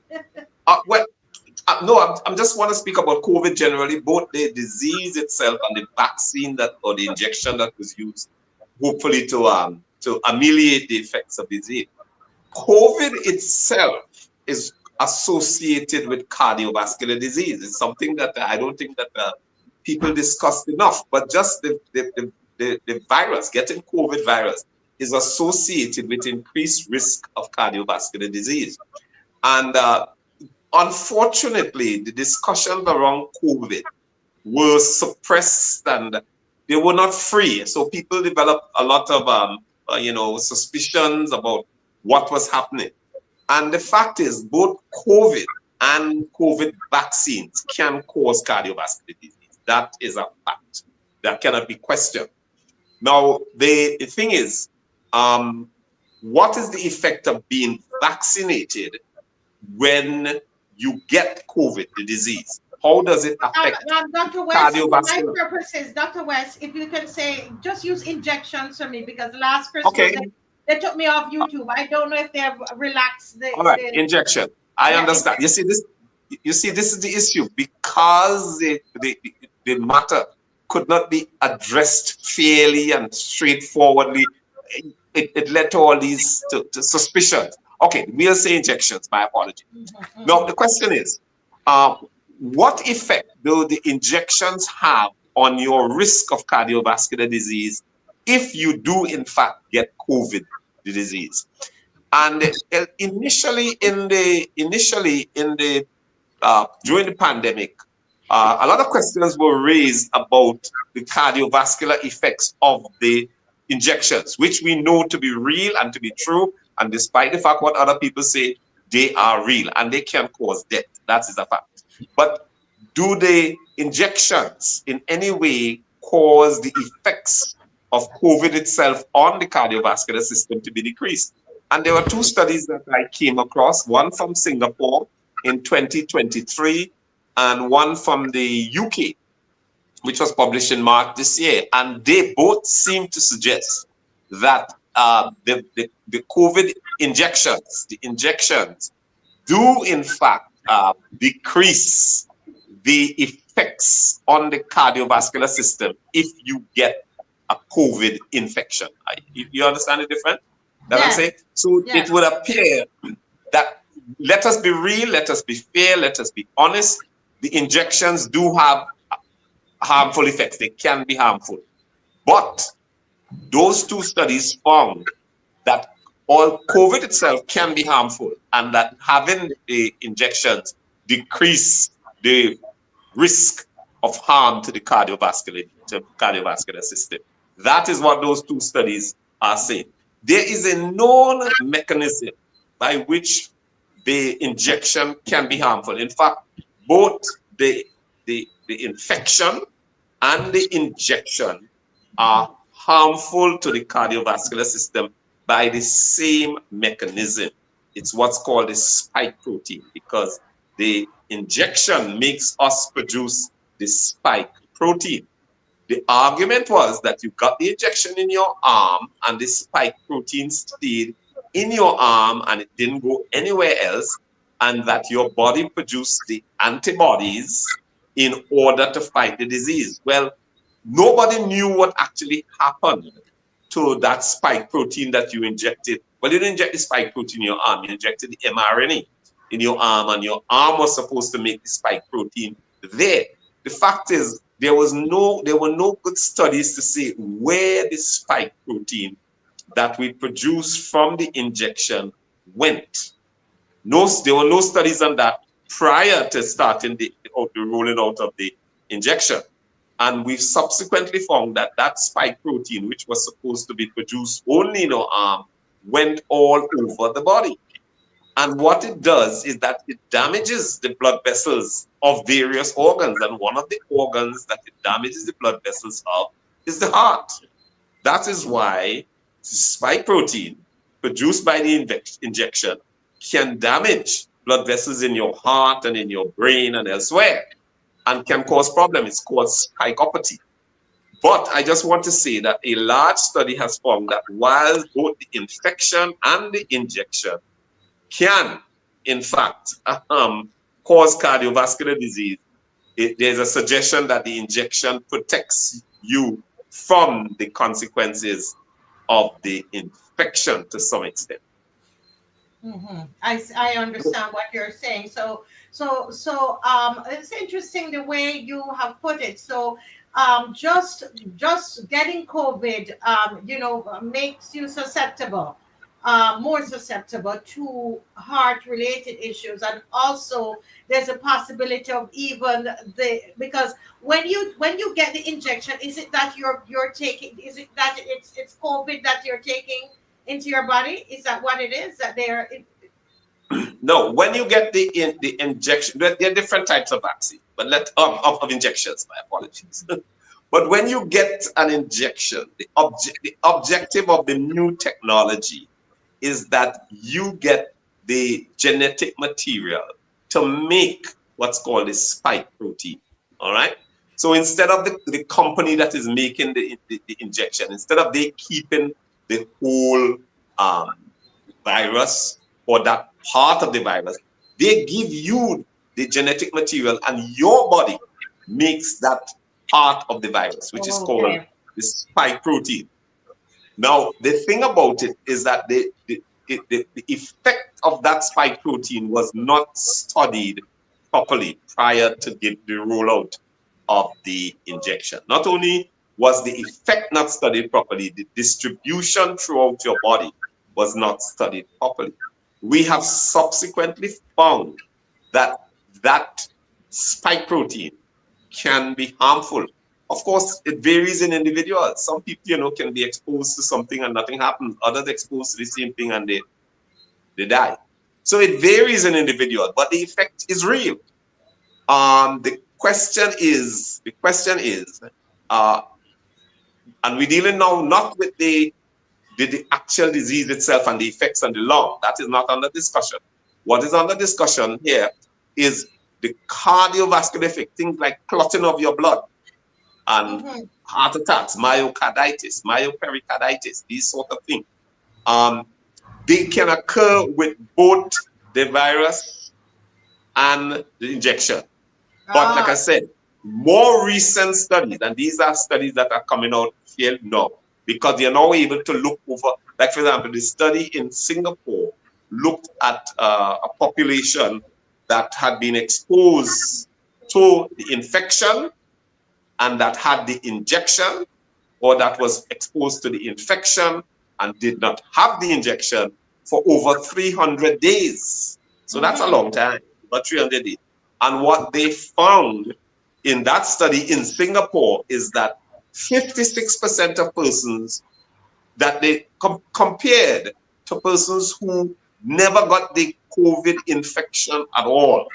No, I just want to speak about COVID generally, both the disease itself and the vaccine or the injection that was used, hopefully to ameliorate the effects of the disease. COVID itself is associated with cardiovascular disease. It's something that I don't think that people discussed enough, but just the virus, getting COVID virus, is associated with increased risk of cardiovascular disease. And unfortunately, the discussions around COVID were suppressed and they were not free. So people developed a lot of, suspicions about what was happening. And the fact is, both COVID and COVID vaccines can cause cardiovascular disease. That is a fact that cannot be questioned. Now, the thing is, what is the effect of being vaccinated when you get COVID, the disease? How does it affect Dr. West, for my cardiovascular? purposes, Dr. West, if you can say, just use injections for me, because last Christmas Okay, they took me off YouTube. I don't know if they have relaxed all right, the injection. I yeah, understand. You see this. You see, this is the issue because the matter could not be addressed fairly and straightforwardly. It led to all these to suspicions. Okay, we'll say injections. My apology. Now the question is, what effect do the injections have on your risk of cardiovascular disease if you do in fact get COVID, the disease? And initially in the during the pandemic, a lot of questions were raised about the cardiovascular effects of the injections, which we know to be real and to be true. And despite the fact what other people say, they are real and they can cause death. That is a fact. But do the injections in any way cause the effects of COVID itself on the cardiovascular system to be decreased? And there were two studies that I came across, one from Singapore in 2023 and one from the UK, which was published in March this year. And they both seem to suggest that the COVID injections, the injections do in fact decrease the effects on the cardiovascular system if you get a COVID infection. You understand the difference that I'm saying? So it would appear that, let us be real, let us be fair, let us be honest, the injections do have harmful effects. They can be harmful. But those two studies found that all COVID itself can be harmful and that having the injections decrease the risk of harm to the cardiovascular system. That is what those two studies are saying. There is a known mechanism by which the injection can be harmful. In fact, both the infection and the injection are harmful to the cardiovascular system by the same mechanism. It's what's called a spike protein, because the injection makes us produce the spike protein. The argument was that you got the injection in your arm and the spike protein stayed in your arm and it didn't go anywhere else, and that your body produced the antibodies in order to fight the disease. Well, nobody knew what actually happened to that spike protein that you injected. Well, you didn't inject the spike protein in your arm, you injected the mRNA in your arm, and your arm was supposed to make the spike protein there. The fact is, there were no good studies to say where the spike protein that we produced from the injection went. There were no studies on that prior to starting the rolling out of the injection. And we've subsequently found that that spike protein, which was supposed to be produced only in our arm, went all over the body. And what it does is that it damages the blood vessels of various organs. And one of the organs that it damages the blood vessels of is the heart. That is why spike protein produced by the injection can damage blood vessels in your heart and in your brain and elsewhere, and can cause problems. It's called spikopathy. But I just want to say that a large study has found that while both the infection and the injection can, in fact, cause cardiovascular disease, there's a suggestion that the injection protects you from the consequences of the infection to some extent. I understand what you're saying. So it's interesting the way you have put it. So just getting COVID, makes you susceptible, more susceptible to heart-related issues, and also there's a possibility of even because when you get the injection, is it that you're taking? Is it that it's COVID that you're taking into your body? Is that what it is? That they're No, when you get the injection, there are different types of vaccine, but of injections. My apologies. But when you get an injection, the objective of the new technology is that you get the genetic material to make what's called a spike protein. All right. So instead of the company that is making the injection, instead of they keeping the whole virus or that part of the virus, they give you the genetic material and your body makes that part of the virus, which is called the spike protein. Now, the thing about it is that the effect of that spike protein was not studied properly prior to the rollout of the injection. Not only was the effect not studied properly, the distribution throughout your body was not studied properly. We have subsequently found that that spike protein can be harmful. Of course, it varies in individuals. Some people, can be exposed to something and nothing happens. Others exposed to the same thing and they die. So it varies in individuals, but the effect is real. The question is, and we're dealing now not with the actual disease itself and the effects on the lung. That is not under discussion. What is under discussion here is the cardiovascular effect, things like clotting of your blood and heart attacks, myocarditis, myopericarditis, these sort of things. They can occur with both the virus and the injection. But like I said, more recent studies, and these are studies that are coming out here now, because they are now able to look over, like for example, the study in Singapore looked at a population that had been exposed to the infection and that had the injection, or that was exposed to the infection and did not have the injection for over 300 days. So that's a long time, about 300 days. And what they found in that study in Singapore is that 56% of persons that they compared to persons who never got the COVID infection at all.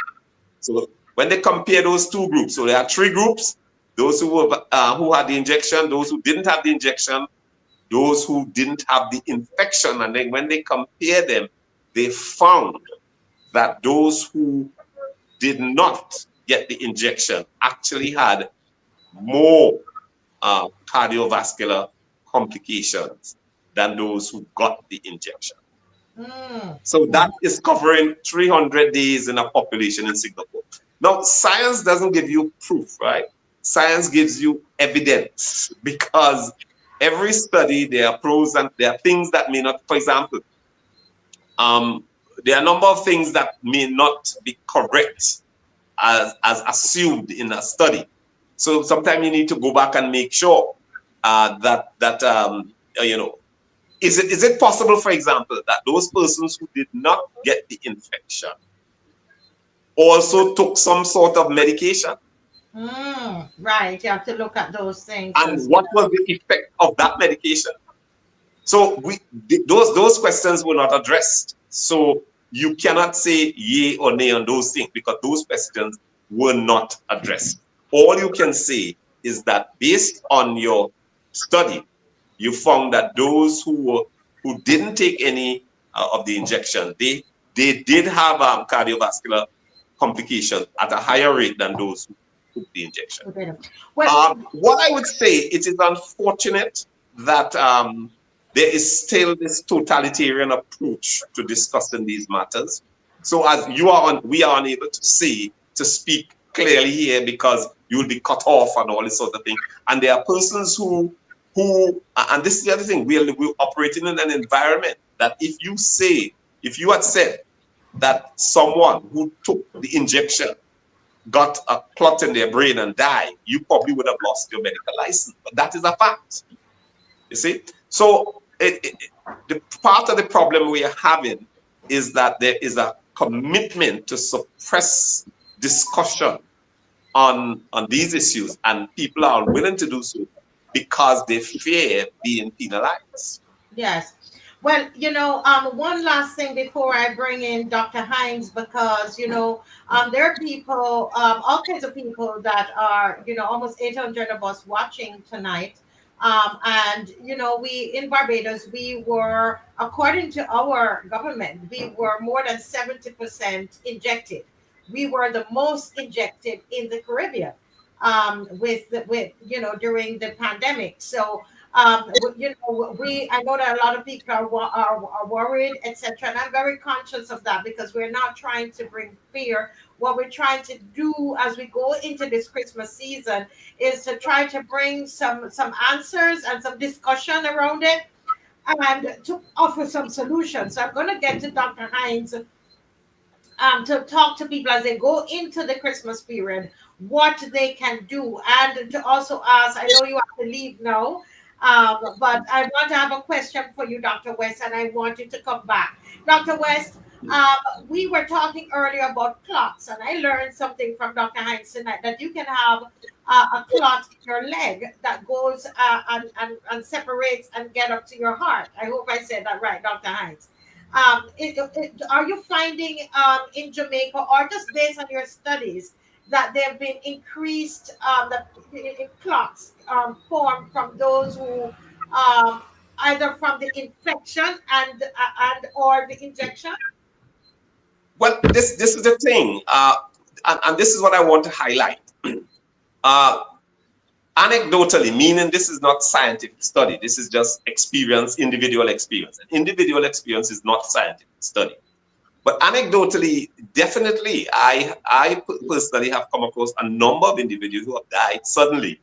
So when they compare those two groups, so there are three groups: those who had the injection, those who didn't have the injection, those who didn't have the infection. And then when they compare them, they found that those who did not get the injection actually had more cardiovascular complications than those who got the injection. So that is covering 300 days in a population in Singapore. Now, science doesn't give you proof, right? Science gives you evidence, because every study, there are pros and there are things that may not, for example, there are a number of things that may not be correct as assumed in a study. So sometimes you need to go back and make sure is it possible, for example, that those persons who did not get the infection also took some sort of medication? Right, you have to look at those things. And what was the effect of that medication? So those questions were not addressed. So you cannot say yay or nay on those things, because those questions were not addressed. All you can say is that based on your study, you found that those who didn't take any of the injection, they did have cardiovascular complications at a higher rate than those who took the injection. Well, what I would say, it is unfortunate that there is still this totalitarian approach to discussing these matters. So as we are unable to speak clearly here, because you will be cut off and all this sort of thing. And there are persons who, and this is the other thing, we're operating in an environment that if you had said that someone who took the injection got a clot in their brain and died, you probably would have lost your medical license. But that is a fact. You see? So the part of the problem we are having is that there is a commitment to suppress discussion on these issues, and people are unwilling to do so because they fear being penalized. Yes. Well, one last thing before I bring in Dr. Hines, because there are people, all kinds of people that are, almost 800 of us watching tonight. And we in Barbados, we were, according to our government, we were more than 70% injected. We were the most injected in the Caribbean, during the pandemic. So I know that a lot of people are worried, etc. And I'm very conscious of that, because we're not trying to bring fear. What we're trying to do as we go into this Christmas season is to try to bring some answers and some discussion around it, and to offer some solutions. So I'm going to get to Dr. Hines, to talk to people as they go into the Christmas period, what they can do, and to also ask. I know you have to leave now, but I want to have a question for you, Dr. West, and I want you to come back. Dr. West, we were talking earlier about clots, and I learned something from Dr. Hines tonight, that you can have a clot in your leg that goes and separates and get up to your heart. I hope I said that right, Dr. Hines. Are you finding in Jamaica, or just based on your studies, that there have been increased clots formed from those who, either from the infection and or the injection? Well, this is the thing, and this is what I want to highlight. Uh, Anecdotally, meaning this is not scientific study. This is just experience, individual experience. And individual experience is not scientific study. But anecdotally, definitely, I personally have come across a number of individuals who have died suddenly.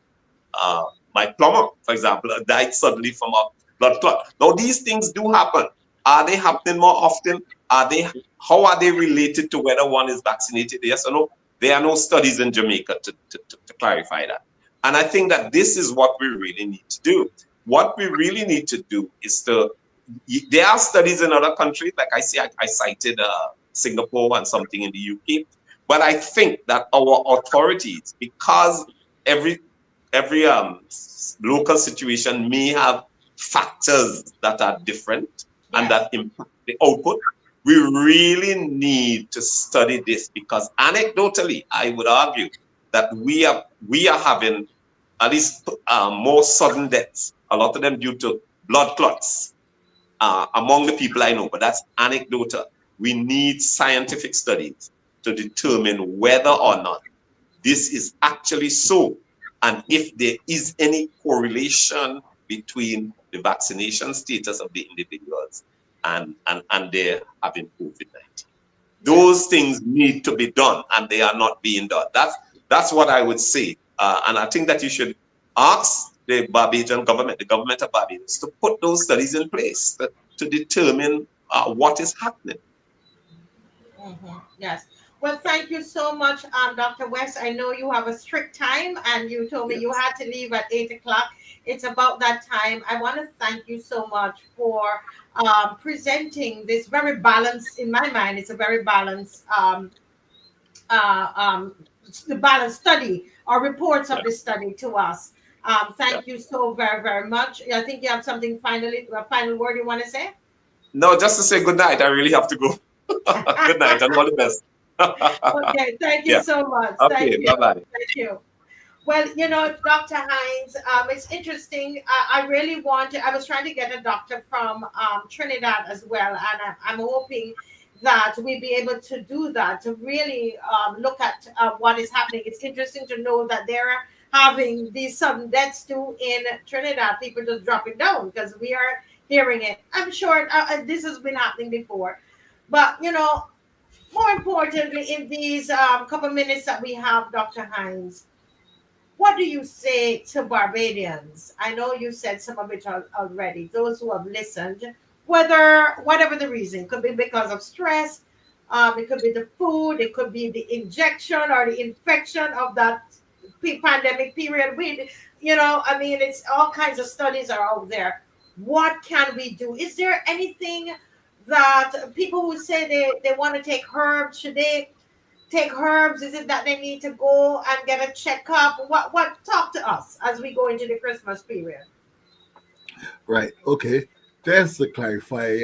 My plumber, for example, died suddenly from a blood clot. Now, these things do happen. Are they happening more often? How are they related to whether one is vaccinated? Yes or no? There are no studies in Jamaica to clarify that. And I think that this is what we really need to do. What we really need to do is there are studies in other countries, like I cited Singapore and something in the UK. But I think that our authorities, because every local situation may have factors that are different and that impact the output, we really need to study this, because anecdotally, I would argue that we are having at least more sudden deaths, a lot of them due to blood clots among the people I know, but that's anecdotal. We need scientific studies to determine whether or not this is actually so, and if there is any correlation between the vaccination status of the individuals and their having COVID-19. Those things need to be done, and they are not being done. That's what I would say. And I think that you should ask the Barbadian government, the government of Barbados, to put those studies in place to determine what is happening. Mm-hmm. Yes. Well, thank you so much, Dr. West. I know you have a strict time, and you told me you had to leave at 8 o'clock. It's about that time. I want to thank you so much for presenting this very balanced, in my mind, it's a very balanced, the balanced study or reports of the study to us. Thank you so very, very much. I think you have something a final word you want to say? No, just to say good night. I really have to go. Good night and all the best. Okay, thank you so much. Okay, thank you. bye-bye. Thank you. Well, Dr. Hines, it's interesting. I really I was trying to get a doctor from Trinidad as well, and I'm hoping that we'll be able to do that, to really look at what is happening. It's interesting to know that they're having these sudden deaths too in Trinidad, people just dropping down, because we are hearing it. I'm sure this has been happening before. But, more importantly, in these couple minutes that we have, Dr. Hines, what do you say to Barbadians? I know you said some of it already, those who have listened, whatever the reason, could be because of stress, it could be the food, it could be the injection or the infection of that pandemic period. It's all kinds of studies are out there. What can we do? Is there anything that people who say they want to take herbs, should they take herbs? Is it that they need to go and get a checkup? What talk to us as we go into the Christmas period? Right. Okay. Just to clarify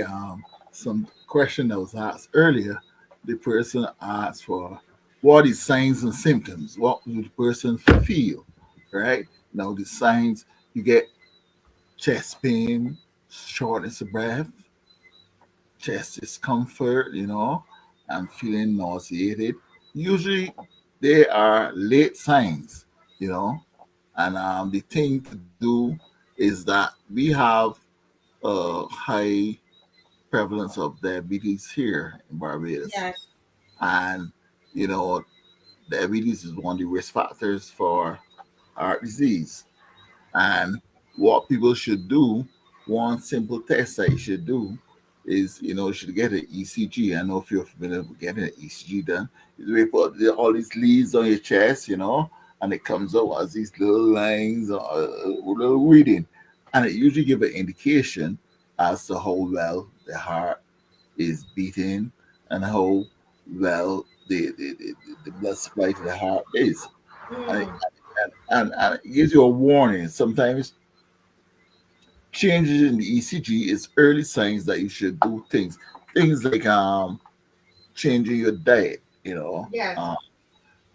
some question that was asked earlier, the person asked for what is signs and symptoms? What would the person feel? Right? Now the signs you get chest pain, shortness of breath, chest discomfort, and feeling nauseated. Usually they are late signs, you know. And the thing to do is that we have a high prevalence of diabetes here in Barbados. Yes. And, you know, diabetes is one of the risk factors for heart disease. And what people should do, one simple test that you should do is, you should get an ECG. I know if you're familiar with getting an ECG done, is we put all these leads on your chest, and it comes out as these little lines or little reading. And it usually give an indication as to how well the heart is beating and how well the blood supply to the heart is. And it, Mm. and it gives you a warning. Sometimes changes in the ECG is early signs that you should do things like changing your diet. Yes.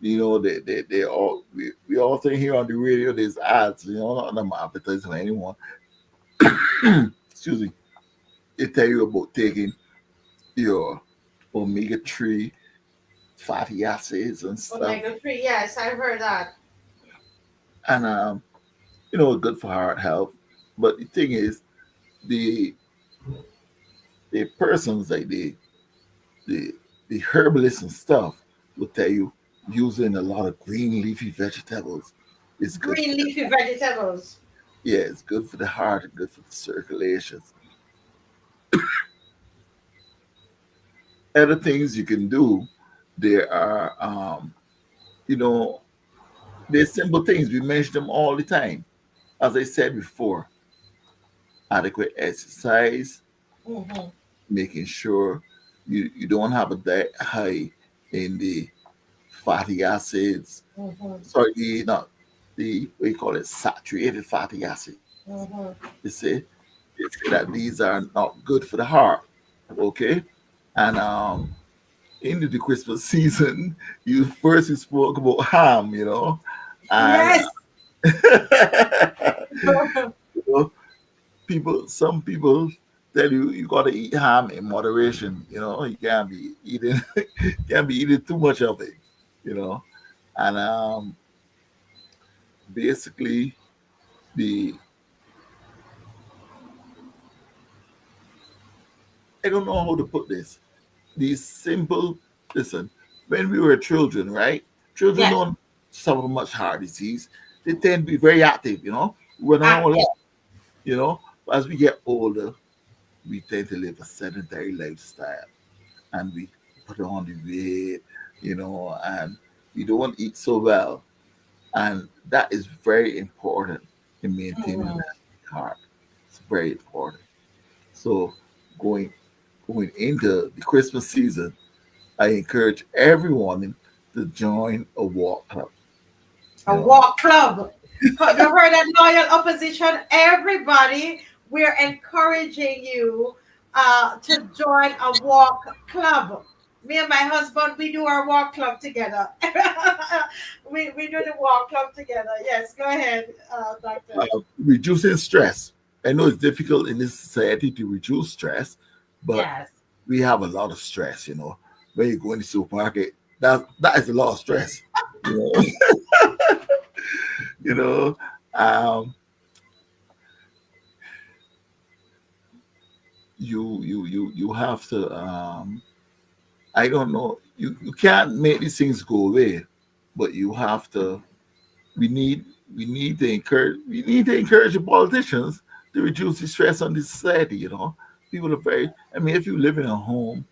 They all we often hear on the radio. There's ads. Not them advertising anyone. Excuse me. They tell you about taking your omega 3 fatty acids and stuff, Omega 3. Yes, I've heard that. and good for heart health. But the thing is, the the persons like the the herbalists and stuff will tell you using a lot of green leafy vegetables is good for Green the leafy vegetables. yeah, it's good for the heart and good for the circulation. Other things you can do, there are you know, there's simple things. We mention them all the time. As I said before, adequate exercise, Mm-hmm. making sure you don't have a diet high in the fatty acids. Mm-hmm. Sorry, not the what you call it, saturated fatty acid. Mm-hmm. They say that these are not good for the heart. Okay, and into the Christmas season, you spoke about ham, and Yes. you know, some people tell you got to eat ham in moderation. You can't be eating too much of it. You know, and basically the I don't know how to put this. These simple listen. When we were children, right? Children Yes. don't suffer much heart disease. They tend to be very active. Run around a Active. lot. As we get older, we tend to live a sedentary lifestyle, and we put on the weight, and we don't eat so well, and that is very important in maintaining Mm. that heart. It's very important. So going going into the Christmas season, I encourage everyone to join a walk club. A You know, walk club. You heard that, loyal opposition? Everybody, we're encouraging you to join a walk club. Me and my husband, we do our walk club together. we do the walk club together. Yes, go ahead, doctor. reducing stress. I know it's difficult in this society to reduce stress, but Yes. we have a lot of stress. When you go in the supermarket, that is a lot of stress. You know, you know. Um, you have to. I don't know. You can't make these things go away, but you have to. We need we need to encourage the politicians to reduce the stress on the society. People are very. I mean, if you live in a home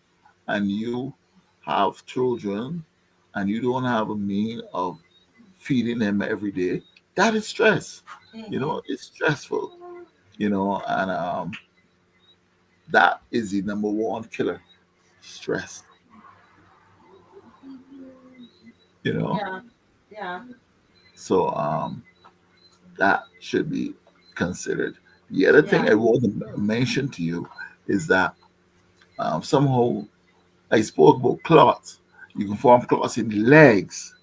and you have children and you don't have a mean of feeding them every day, that is stress. Hmm. It's stressful. And that is the number one killer, stress. You know, Yeah. Yeah. so that should be considered. The other thing Yeah. I want to mention to you is that somehow I spoke about clots. You can form clots in the legs,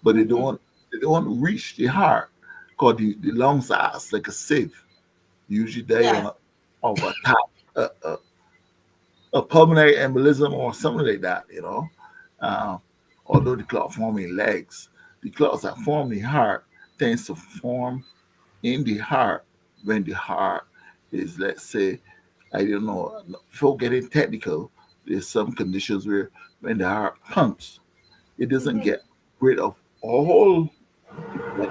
but Hmm. they don't reach the heart because the lungs are like a sieve. Usually they Yes. on of a top a pulmonary embolism or something like that, you know. Uh, Although the clot form in legs, the clots that form in the heart tends to form in the heart when the heart is, let's say, I don't know, before getting technical, there's some conditions where when the heart pumps, it doesn't Hmm. get rid of all the blood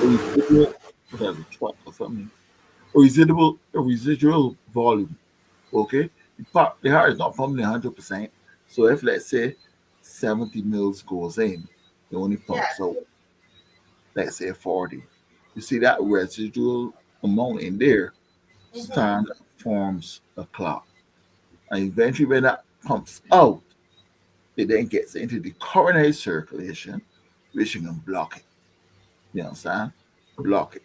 residual, whatever, twat or something, or residual volume. Okay, the heart is not pumping 100%. So if let's say 70 mils goes in, it only pumps Yes. out, let's say 40. You see that residual amount in there Hmm. stand forms a clot. And eventually when that pumps out, it then gets into the coronary circulation, which you can block it. You understand? Block it.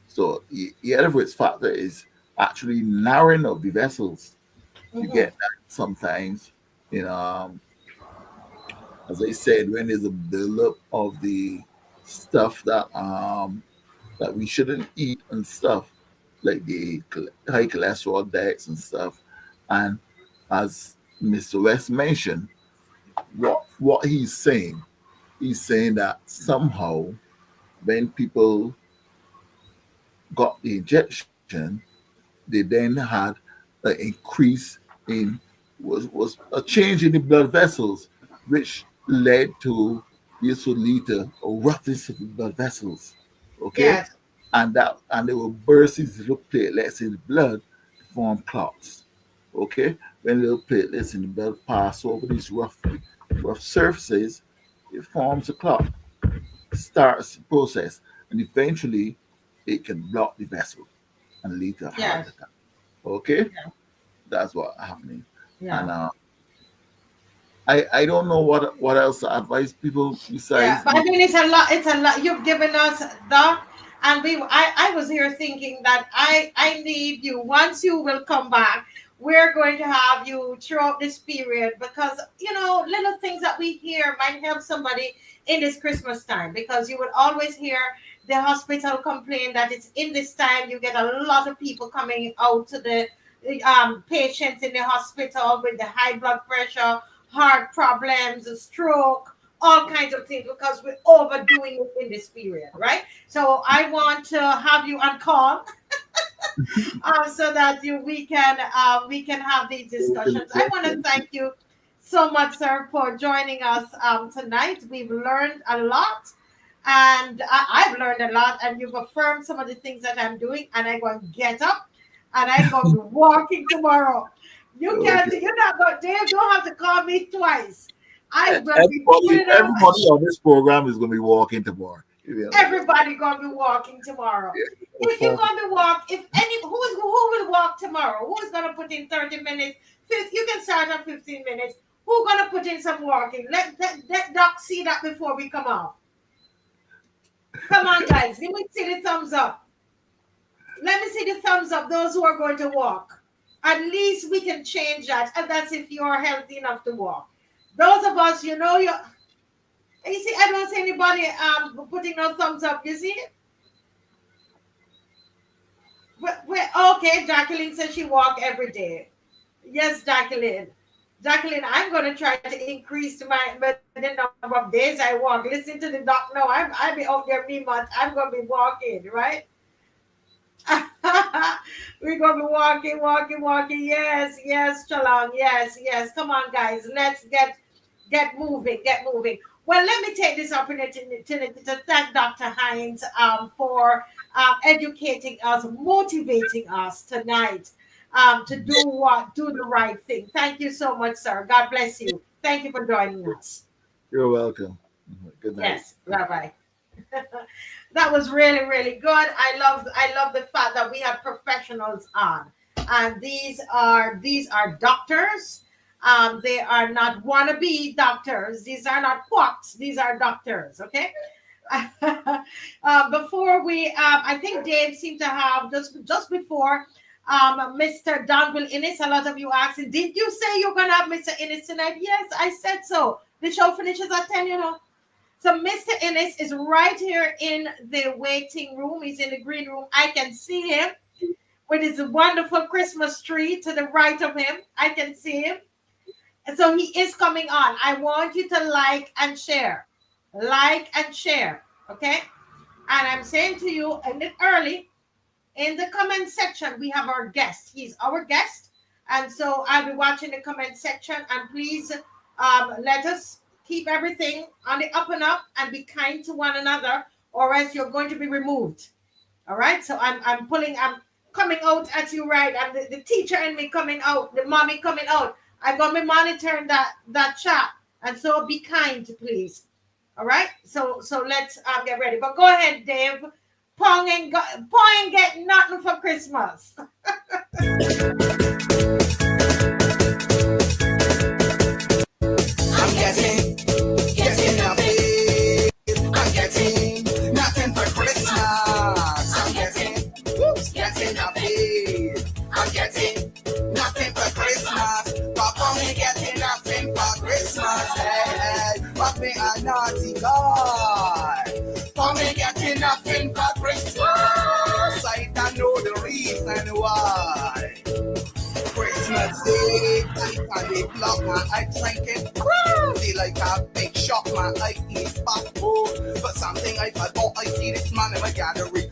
So the other risk factor is actually narrowing of the vessels. You Hmm. get that sometimes in as I said, when there's a buildup of the stuff that we shouldn't eat and stuff, like the high cholesterol diets and stuff. And as Mr. West mentioned, what he's saying that somehow when people got the injection, they then had an increase in was a change in the blood vessels, which led to this would lead to a roughness of the blood vessels. Okay, Yes. and they will burst these little platelets in the blood to form clots. Okay, when little platelets in the blood pass over these rough surfaces, it forms a clot, starts the process, and eventually it can block the vessel and lead to a heart Yes. attack. Okay, Yeah. that's what happening. Yeah. And I don't know what else to advise people Yeah, besides but I mean, it's a lot. It's a lot you've given us, Doc, and we. I was here thinking that I need you. Once you will come back, we're going to have you throughout this period because little things that we hear might help somebody in this Christmas time. Because you would always hear the hospital complain that it's in this time you get a lot of people coming out to the patients in the hospital with the high blood pressure, heart problems, stroke, all kinds of things because we're overdoing it in this period, right? So I want to have you on call so that we can have these discussions. I want to thank you so much, sir, for joining us tonight. We've learned a lot. And I've learned a lot, and you've affirmed some of the things that I'm doing, and I'm going to get up and I'm going to be walking tomorrow. You can't, okay. you're not going, Dave, don't have to call me twice. I'm going to be Everybody pulling out. everybody on this program is gonna be walking tomorrow. You know, Everybody gonna be walking tomorrow. yeah, If you're gonna be walk, if any who will walk tomorrow? Who is gonna put in 30 minutes? You can start at 15 minutes. Who gonna put in some walking? Let Doc see that before we come off. Come on, guys. Let me see the thumbs up. Let me see the thumbs up. Those who are going to walk. At least we can change that, and that's if you are healthy enough to walk. Those of us, you see, I don't see anybody putting no thumbs up. You see? Okay, Jacqueline says she walk every day. Yes, Jacqueline. Jacqueline, I'm going to try to increase the number of days I walk. Listen to the doc. No, I be out there me month. I'm going to be walking, right? We're going to be walking, walking, walking. Yes, yes, Chalong. Yes, yes. Come on, guys. Let's get moving, get moving. Well, let me take this opportunity to thank Dr. Hines for educating us, motivating us tonight to do the right thing. Thank you so much, sir. God bless you. Thank you for joining us. you're welcome. Good night. Yes, bye bye. That was really really good. I love the fact that we have professionals on, and these are doctors. They are not wannabe doctors. These are not quacks. These are doctors. Okay. Before we, I think Dave seemed to have just before Mr. Donville Innis. A lot of you asking, did you say you're gonna have Mr. Innis tonight? Yes, I said so. The show finishes at 10, you know. So Mr. Innis is right here in the waiting room. He's in the green room. I can see him with his wonderful Christmas tree to the right of him. I can see him. And so he is coming on. I want you to like and share. Like and share. Okay? And I'm saying to you, and then early in the comment section, we have our guest. He's our guest. And so I'll be watching the comment section. And please let us keep everything on the up and up and be kind to one another, or else you're going to be removed. All right? So I'm coming out at you, right? I'm the teacher in me coming out, the mommy coming out. I'm going to be monitoring that chat. And so be kind, please. All right? So let's get ready. But go ahead, Dave. Pong ain't get nothing for Christmas. I'm getting nothing. I'm getting nothing for Christmas. I'm getting nothing. I'm getting nothing for Christmas. Papa me getting nothing for Christmas. Hey, but me a naughty guy. Papa me getting nothing for Christmas. I don't know the reason why. Christmas Day, I they block my eye drinking crazy like a big shot. My eye is fast food, but something I forgot. I see this man in my gallery.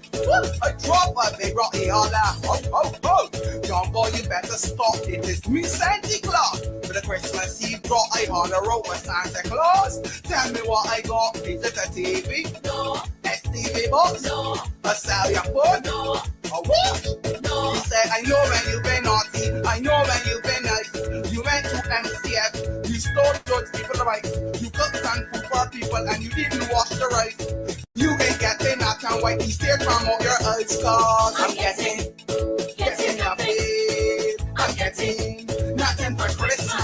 I drop a big rocky holla. Oh, young boy, you better stop. It is me, Santa Claus. For the Christmas Eve brought I on a road with Santa Claus. Tell me what I got. Is it a TV? No. STV box? No. A stallion food? No. A what? No. He said, I know when you've been naughty. I know when you've been nice. You went to MCF. You stole drugs, people rights. You cooked some food for people and you didn't wash the rice. You ain't getting that and white. These tears from out your eyes. Cause I'm getting nothing. I'm getting nothing for Christmas.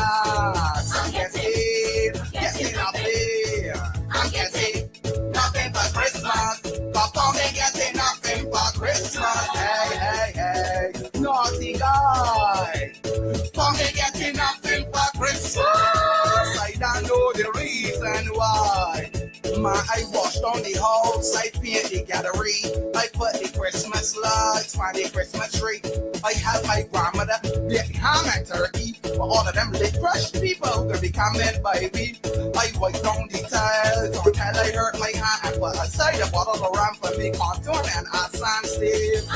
I'm getting nothing. I'm getting nothing for Christmas. Papa me getting nothing for Christmas. Hey, naughty guy. Papa me getting nothing for Christmas. I don't know the reason why. I washed on the house, I paint the gallery, I put the Christmas lights on the Christmas tree. I have my grandmother bake ham and turkey for all of them lit fresh people to be coming by me. I wipe down the tiles until I hurt my hand and put aside a bottle of rum for me cartoon and a sand stick.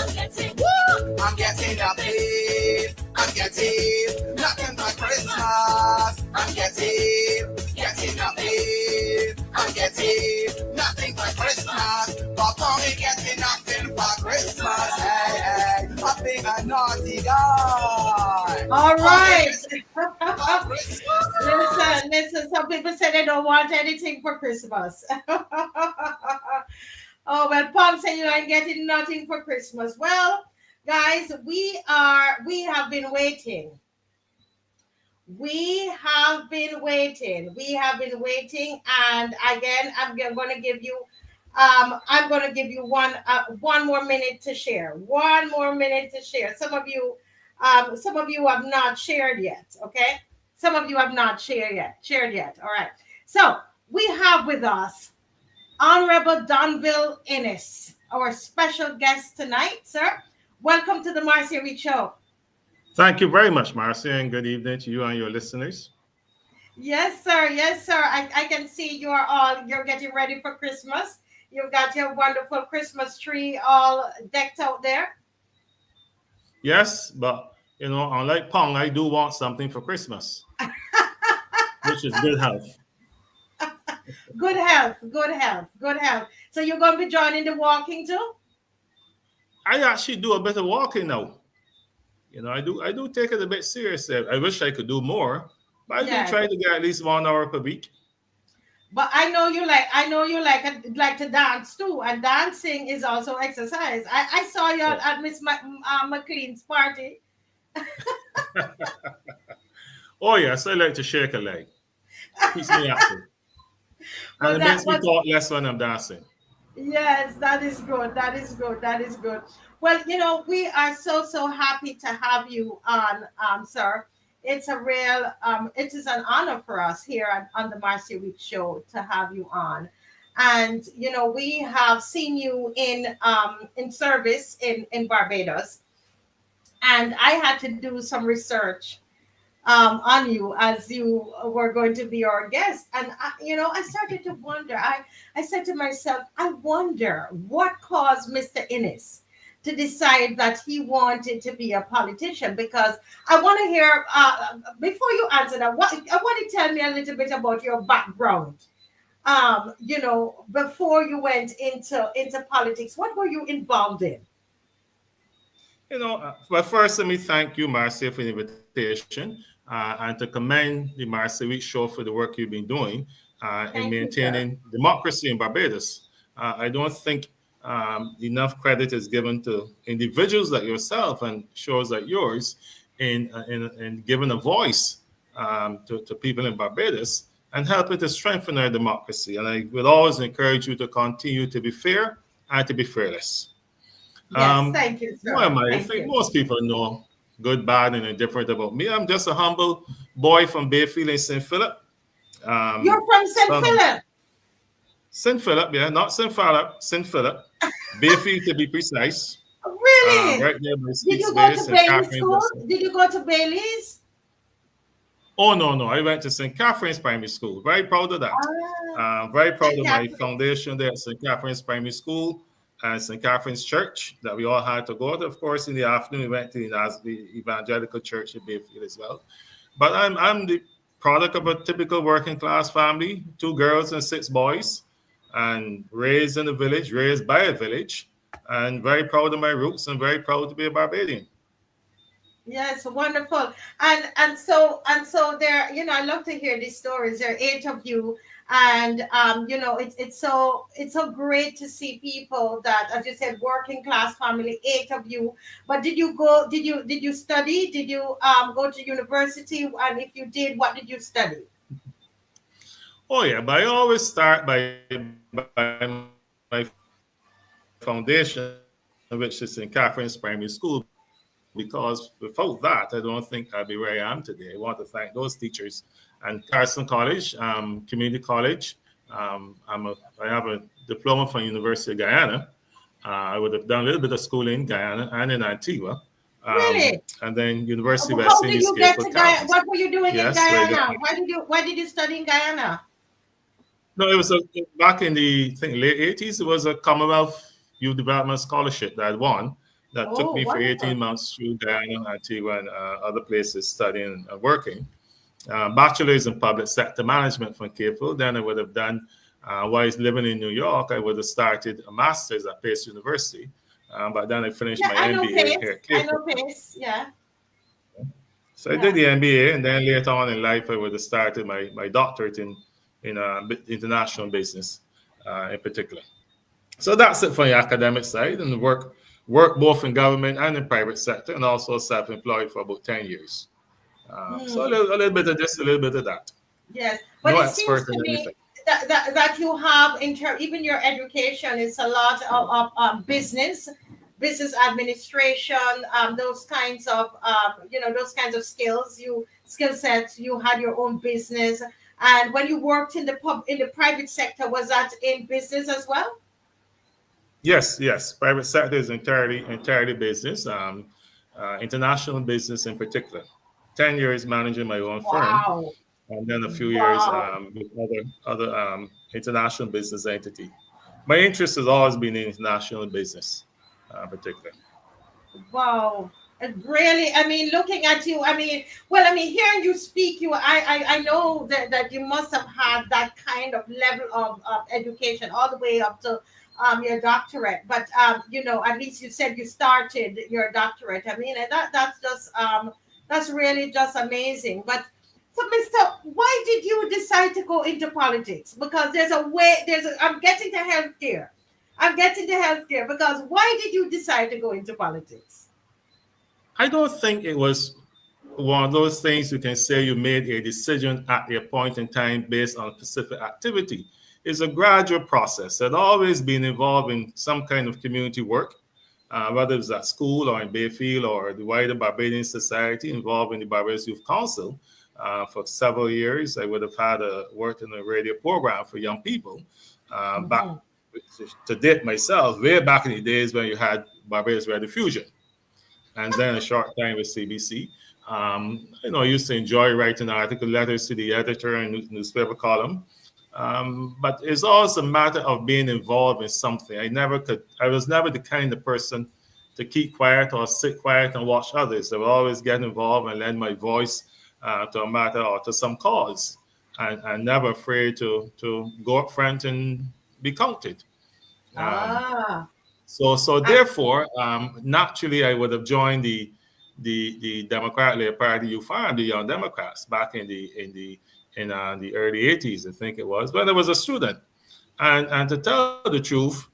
I'm getting nothing. I'm getting nothing for Christmas. I'm getting nothing. I'm getting nothing for Christmas. Papa me getting nothing for Christmas. Hey, I'm being a naughty guy. All right. Listen. Some people say they don't want anything for Christmas. Oh, well, Pong said you ain't getting nothing for Christmas. Well, guys, we have been waiting. We have been waiting, and again, I'm going to give you one more minute to share. One more minute to share. Some of you have not shared yet. Okay, some of you have not shared yet. All right. So we have with us Honorable Donville Innis, our special guest tonight, sir. Welcome to the Marcia Reed Show. Thank you very much, Marcia, and good evening to you and your listeners. Yes, sir. I can see you're getting ready for Christmas. You've got your wonderful Christmas tree all decked out there. Yes, but unlike Pong, I do want something for Christmas, which is good health. Good health. So you're going to be joining the walking too? I actually do a bit of walking now. I do take it a bit seriously. I wish I could do more, but I do try to get at least 1 hour per week. But I know you like to dance too, and dancing is also exercise. I saw you at Miss McLean's party. Oh yes, I like to shake a leg. Keeps me active. And it makes me talk less when I'm dancing. Yes, that is good. That is good. That is good. Well, we are so happy to have you on, sir. It's a real, it is an honor for us here on the Marcia Week show to have you on. And we have seen you in service in Barbados, and I had to do some research on you as you were going to be our guest. And I started to wonder. I said to myself, I wonder what caused Mr. Innis to decide that he wanted to be a politician. Because I want to hear, before you answer that, I want to tell me a little bit about your background. Before you went into politics, what were you involved in? Well, first, let me thank you, Marcia, for the invitation and to commend the Marcia Week Show for the work you've been doing in Thank you, sir. maintaining democracy in Barbados. I don't think enough credit is given to individuals like yourself and shows like yours in giving a voice to people in Barbados and helping to strengthen our democracy. And I will always encourage you to continue to be fair and to be fearless. Yes, thank you, Who am sir. I? I Thank think you. most people know good, bad, and indifferent about me. I'm just a humble boy from Bayfield in St. Philip. You're from St. Son of Philip. St. Philip, yeah, not St. Philip, St. Philip. Bayfield to be precise. Really? Right near my Did Speaks you go Bay, to St. Bailey Catherine's. School? Did you go to Bailey's? Oh, no, no. I went to St. Catherine's Primary School. Very proud of that. Very proud St. of my Catherine's. foundation there at St. Catherine's Primary School and St. Catherine's Church that we all had to go to. Of course, in the afternoon, we went to the Evangelical Church in Bayfield as well. But I'm the product of a typical working class family, 2 girls and 6 boys, and raised in a village, raised by a village, and very proud of my roots and very proud to be a Barbadian. Yes, wonderful. And so there, I love to hear these stories. There are 8 of you, and it's so great to see people that, as you said, working class family, 8 of you. But did you study? Did you go to university? And if you did, what did you study? Oh yeah, but I always start by my foundation, which is in Catherine's Primary School, because without that, I don't think I'd be where I am today. I want to thank those teachers and Carson College, Community College. I have a diploma from University of Guyana. I would have done a little bit of schooling in Guyana and in Antigua, Really? and then University of West How Indies did you Cape get Coast to Guyana? campus. What were you doing in Yes, where Guyana? Why did you study in Guyana? no, it was back in the late 80s. It was a Commonwealth Youth Development Scholarship that I won. That took Oh, me for 18 wonderful. months through Guyana, Antigua, and other places studying and working. Bachelor's in public sector management from Cape Coast. Then I would have done, while I was living in New York, I would have started a master's at Pace University. But then I finished Yeah, my I know MBA Pace. here at I Cape know Coast. Pace. Yeah, So I did yeah. the MBA, and then later on in life, I would have started my doctorate in international business, in particular. So that's it for the academic side, and work both in government and in private sector, and also self-employed for about 10 years. So Hmm. a little bit of this, a little bit of that. Yes, but No it seems expert to in me anything. that you have even your education is a lot of business administration, those kinds of skill sets. You had your own business, and when you worked in the private sector, was that in business as well? Yes, yes. Private sector is entirely business, international business in particular. 10 years managing my own firm, Wow, and then a few years wow. with other international business entity. My interest has always been in international business, particularly. Wow. Really, I mean, looking at you, I mean, well, I mean, hearing you speak, I know that you must have had that kind of level of education all the way up to your doctorate. But at least you said you started your doctorate. I mean, and that's really just amazing. But so, Mister, why did you decide to go into politics? Because I'm getting to healthcare. I'm getting to healthcare because why did you decide to go into politics? I don't think it was one of those things you can say you made a decision at a point in time based on specific activity. is a gradual process. I'd always been involved in some kind of community work, whether it's at school or in Bayfield or the wider Barbadian society, involved in the Barbados Youth Council for several years. I would have had worked in a radio program for young people back to date myself, way back in the days when you had Barbados Radio Fusion, and then a short time with CBC. I used to enjoy writing article letters to the editor and newspaper column. But it's always a matter of being involved in something. I was never the kind of person to keep quiet or sit quiet and watch others. I would always get involved and lend my voice to a matter or to some cause, and never afraid to go up front and be counted. So therefore, naturally, I would have joined the Democratic Labour Party Youth Forum, the Young Democrats, back in the early 80s, I think it was, when I was a student. And to tell the truth,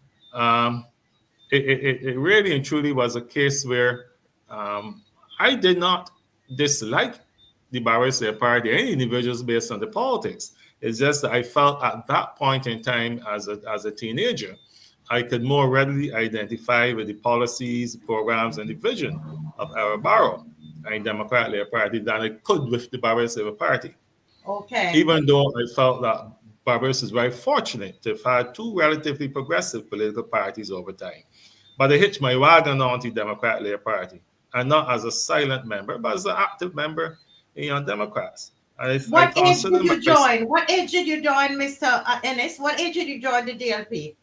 it really and truly was a case where I did not dislike the Barbados Labour Party, any individuals based on the politics. It's just that I felt at that point in time as a teenager, I could more readily identify with the policies, programs, and the vision of our Barrow and Democratic Labour Party than I could with the Barbados Labour Party. Okay. Even though I felt that Barbados is very fortunate to have had two relatively progressive political parties over time. But I hitched my wagon on to the Democratic Labour Party, and not as a silent member, but as an active member in Young Democrats. What age did you join? What age did you join, Mr. Innis? What age did you join the DLP?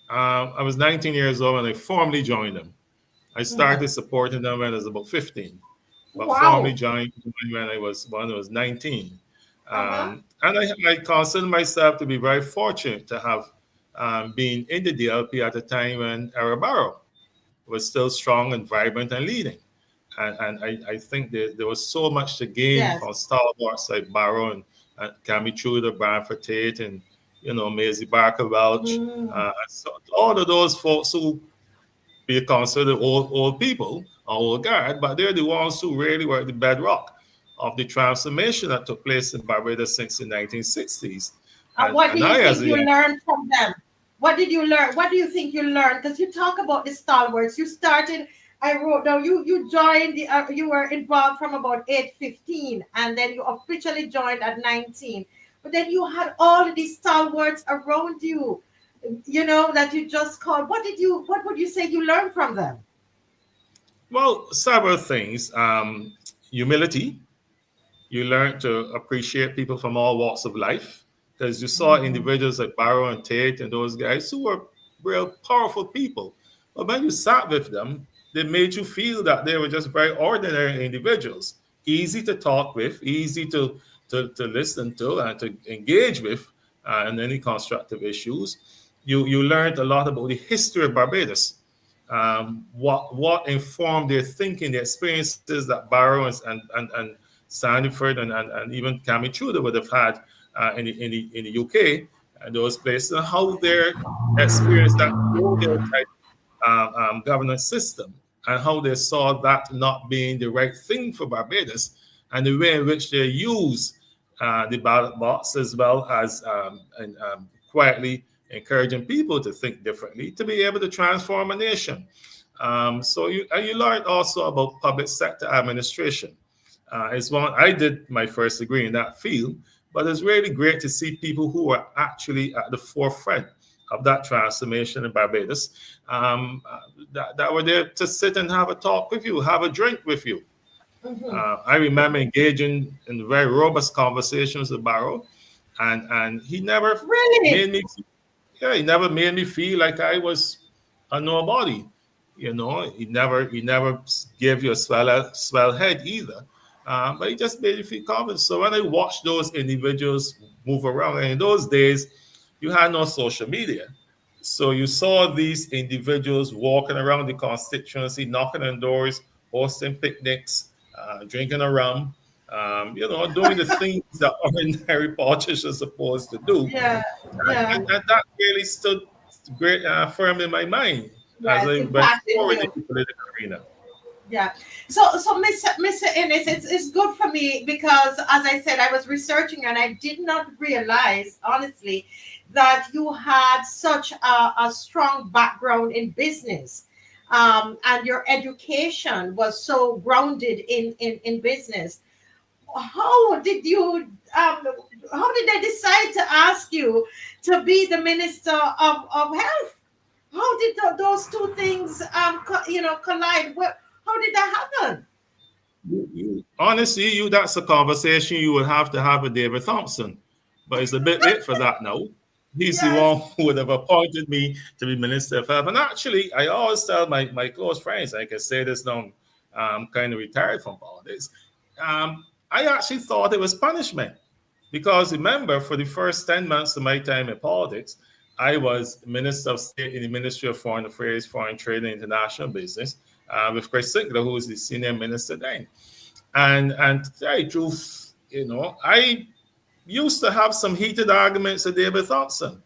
I was 19 years old when I formally joined them. I started supporting them when I was about 15, but formally joined when I was 19. And I consider myself to be very fortunate to have been in the DLP at a time when our Barrow was still strong and vibrant and leading. And I think there was so much to gain from stalwarts like Barrow and Cammy Truder, Branford Tate, and Maisie Barker Welch. So all of those folks who be considered old people or old guard, but they're the ones who really were the bedrock of the transformation that took place in Barbados since the 1960s. And what do you think you learned from them? What did you learn? What do you think you learned? Because you talk about the stalwarts. You started, I wrote down, you joined, you were involved from about 8-15, and then you officially joined at 19. But then you had all of these stalwarts around you, that you just called. What would you say you learned from them? Well, several things. Humility. You learn to appreciate people from all walks of life, because you saw individuals like Barrow and Tate and those guys who were real powerful people. But when you sat with them, they made you feel that they were just very ordinary individuals, easy to talk with, easy to listen to and to engage with in any constructive issues. You learned a lot about the history of Barbados, what informed their thinking, the experiences that Barrow and Sandyford and even Cammy Truder would have had in the UK and those places, and how their experience that type governance system, and how they saw that not being the right thing for Barbados, and the way in which they use the ballot box, as well as quietly encouraging people to think differently to be able to transform a nation. So you learned also about public sector administration. I did my first degree in that field, but it's really great to see people who are actually at the forefront of that transformation in Barbados, that were there to sit and have a talk with you, have a drink with you. I remember engaging in very robust conversations with Barrow, and he never made me. He never made me feel like I was a nobody. He never gave you a swell head either. But he just made you feel confident. So when I watched those individuals move around, and in those days, you had no social media. So you saw these individuals walking around the constituency, knocking on doors, hosting picnics, drinking a rum, doing the things that ordinary politicians are supposed to do. And that really stood great firm in my mind as I went forward in the political arena. Yeah. So Mr. Innis, it's good for me because, as I said, I was researching and I did not realize, honestly, that you had such a strong background in business, and your education was so grounded in business. How did you? How did they decide to ask you to be the minister of health? How did those two things, collide? How did that happen? Honestly, that's a conversation you would have to have with David Thompson, but it's a bit late for that now. He's the Yes. one who would have appointed me to be Minister of Health. And actually, I always tell my close friends, I can say this now, I'm kind of retired from politics. I actually thought it was punishment because remember, for the first 10 months of my time in politics, I was Minister of State in the Ministry of Foreign Affairs, Foreign Trade, and International Business with Chris Sickler, who was the senior minister then. And to tell you the truth, I used to have some heated arguments with David Thompson.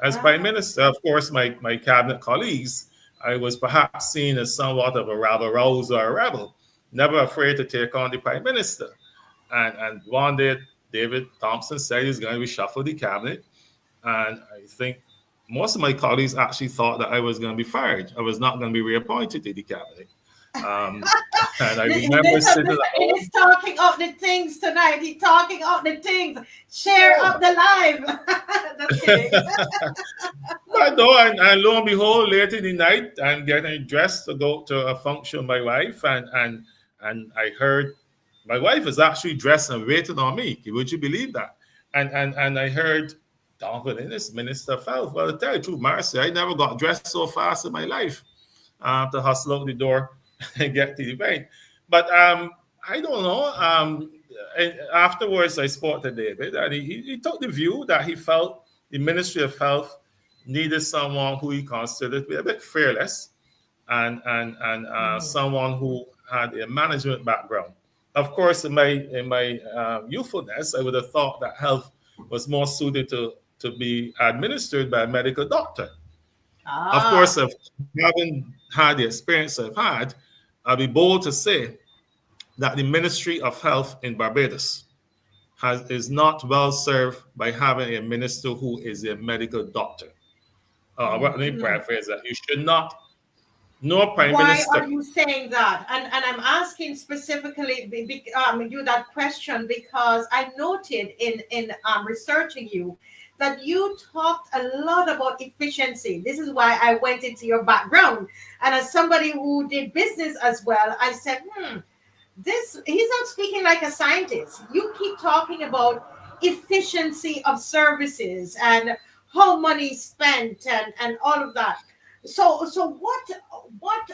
As Prime Minister, of course, my cabinet colleagues, I was perhaps seen as somewhat of a rabble-rouser or a rebel, never afraid to take on the Prime Minister. And one day, David Thompson said he's going to reshuffle the cabinet. And I think most of my colleagues actually thought that I was going to be fired. I was not going to be reappointed to the cabinet. And I remember sitting at home. He's talking out the things tonight. He's talking out the things. Share up the live. That's kidding. But no, and lo and behold, later in the night, I'm getting dressed to go to a function with my wife, and I heard my wife is actually dressed and waiting on me. Would you believe that? And I heard Donville Innis, Minister of Health. Well, to tell you the truth, Marcy, I never got dressed so fast in my life to hustle out the door and get to the event. But I don't know. And afterwards, I spoke to David, and he took the view that he felt the Ministry of Health needed someone who he considered to be a bit fearless and someone who had a management background. Of course, in my youthfulness, I would have thought that health was more suited to be administered by a medical doctor. Of course, if having had the experience I've had, I'll be bold to say that the Ministry of Health in Barbados is not well served by having a minister who is a medical doctor. Let me paraphrase that. You should not, no Prime Minister. Why are you saying that? And I'm asking specifically you that question because I noted in researching you that you talked a lot about efficiency. This is why I went into your background. And as somebody who did business as well, I said, he's not speaking like a scientist. You keep talking about efficiency of services and how money is spent and all of that. So what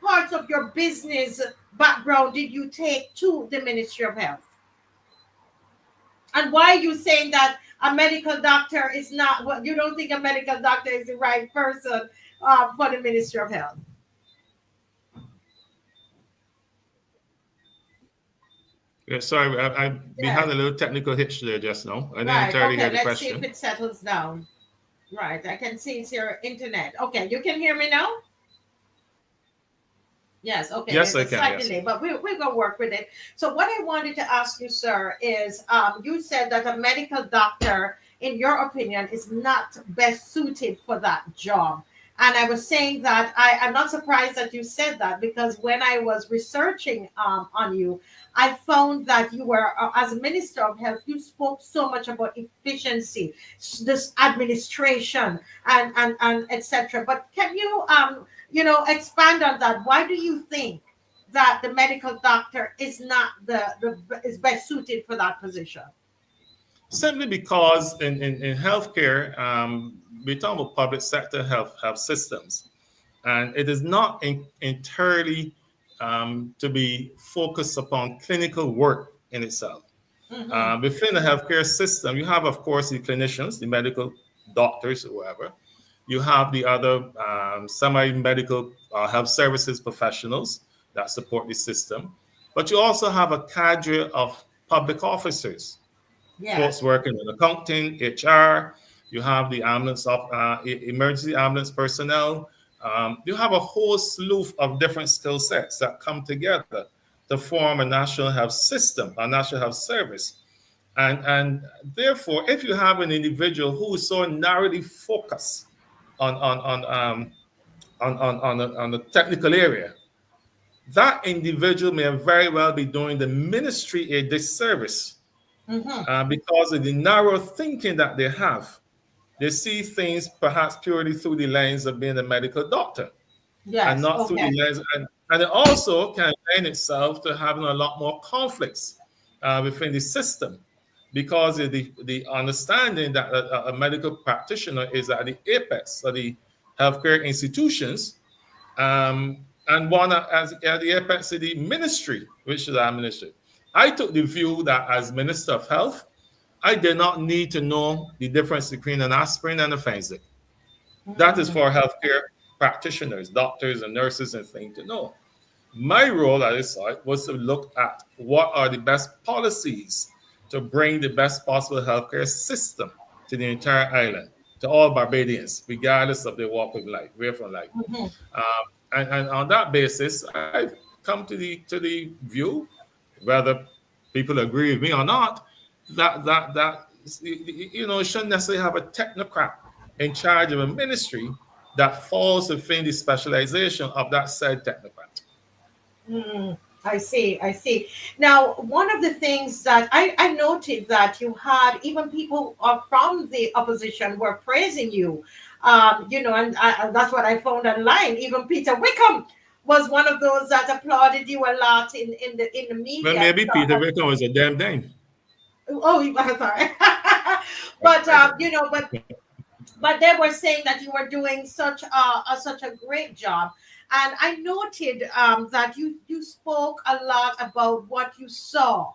parts of your business background did you take to the Ministry of Health? And why are you saying that a medical doctor is not what you don't think a medical doctor is the right person for the Ministry of Health? Yeah, sorry, we had a little technical hitch there just now. I didn't entirely hear the let's question. see if it settles down. Right, I can see it's your internet. Okay, you can hear me now? Yes, okay. Yes, I can. Yes. Delay, but we're going to work with it. So what I wanted to ask you, sir, is you said that a medical doctor, in your opinion, is not best suited for that job. And I was saying that I'm not surprised that you said that because when I was researching on you, I found that you were, as a Minister of Health, you spoke so much about efficiency, this administration, and etc. But can you, expand on that? Why do you think that the medical doctor is not is best suited for that position? Simply because in healthcare, we talk about public sector health systems, and it is not entirely to be focused upon clinical work in itself. Within the healthcare system, you have, of course, the clinicians, the medical doctors, whoever. You have the other semi-medical health services professionals that support the system. But you also have a cadre of public officers, folks working in accounting, HR. You have the ambulance emergency ambulance personnel, you have a whole slew of different skill sets that come together to form a national health system, a national health service. And therefore, if you have an individual who is so narrowly focused on the technical area, that individual may very well be doing the ministry a disservice because of the narrow thinking that they have. They see things perhaps purely through the lens of being a medical doctor and Yes. not through Okay. the lens. And it also can lend itself to having a lot more conflicts within the system because of the understanding that a medical practitioner is at the apex of the healthcare institutions and one at the apex of the ministry, which is our ministry. I took the view that as Minister of Health, I did not need to know the difference between an aspirin and a Fensic. That is for healthcare practitioners, doctors and nurses and things to know. My role, as I saw it, was to look at what are the best policies to bring the best possible healthcare system to the entire island, to all Barbadians, regardless of their walk of life, way from life. And on that basis, I've come to the view, whether people agree with me or not, that shouldn't necessarily have a technocrat in charge of a ministry that falls within the specialization of that said technocrat. I see. I see. Now, one of the things that I noted that you had even people from the opposition were praising you, and that's what I found online. Even Peter Wickham was one of those that applauded you a lot in the media. Well, maybe Peter Wickham was a damn thing. Oh, sorry. But but they were saying that you were doing such a great job, and I noted that you spoke a lot about what you saw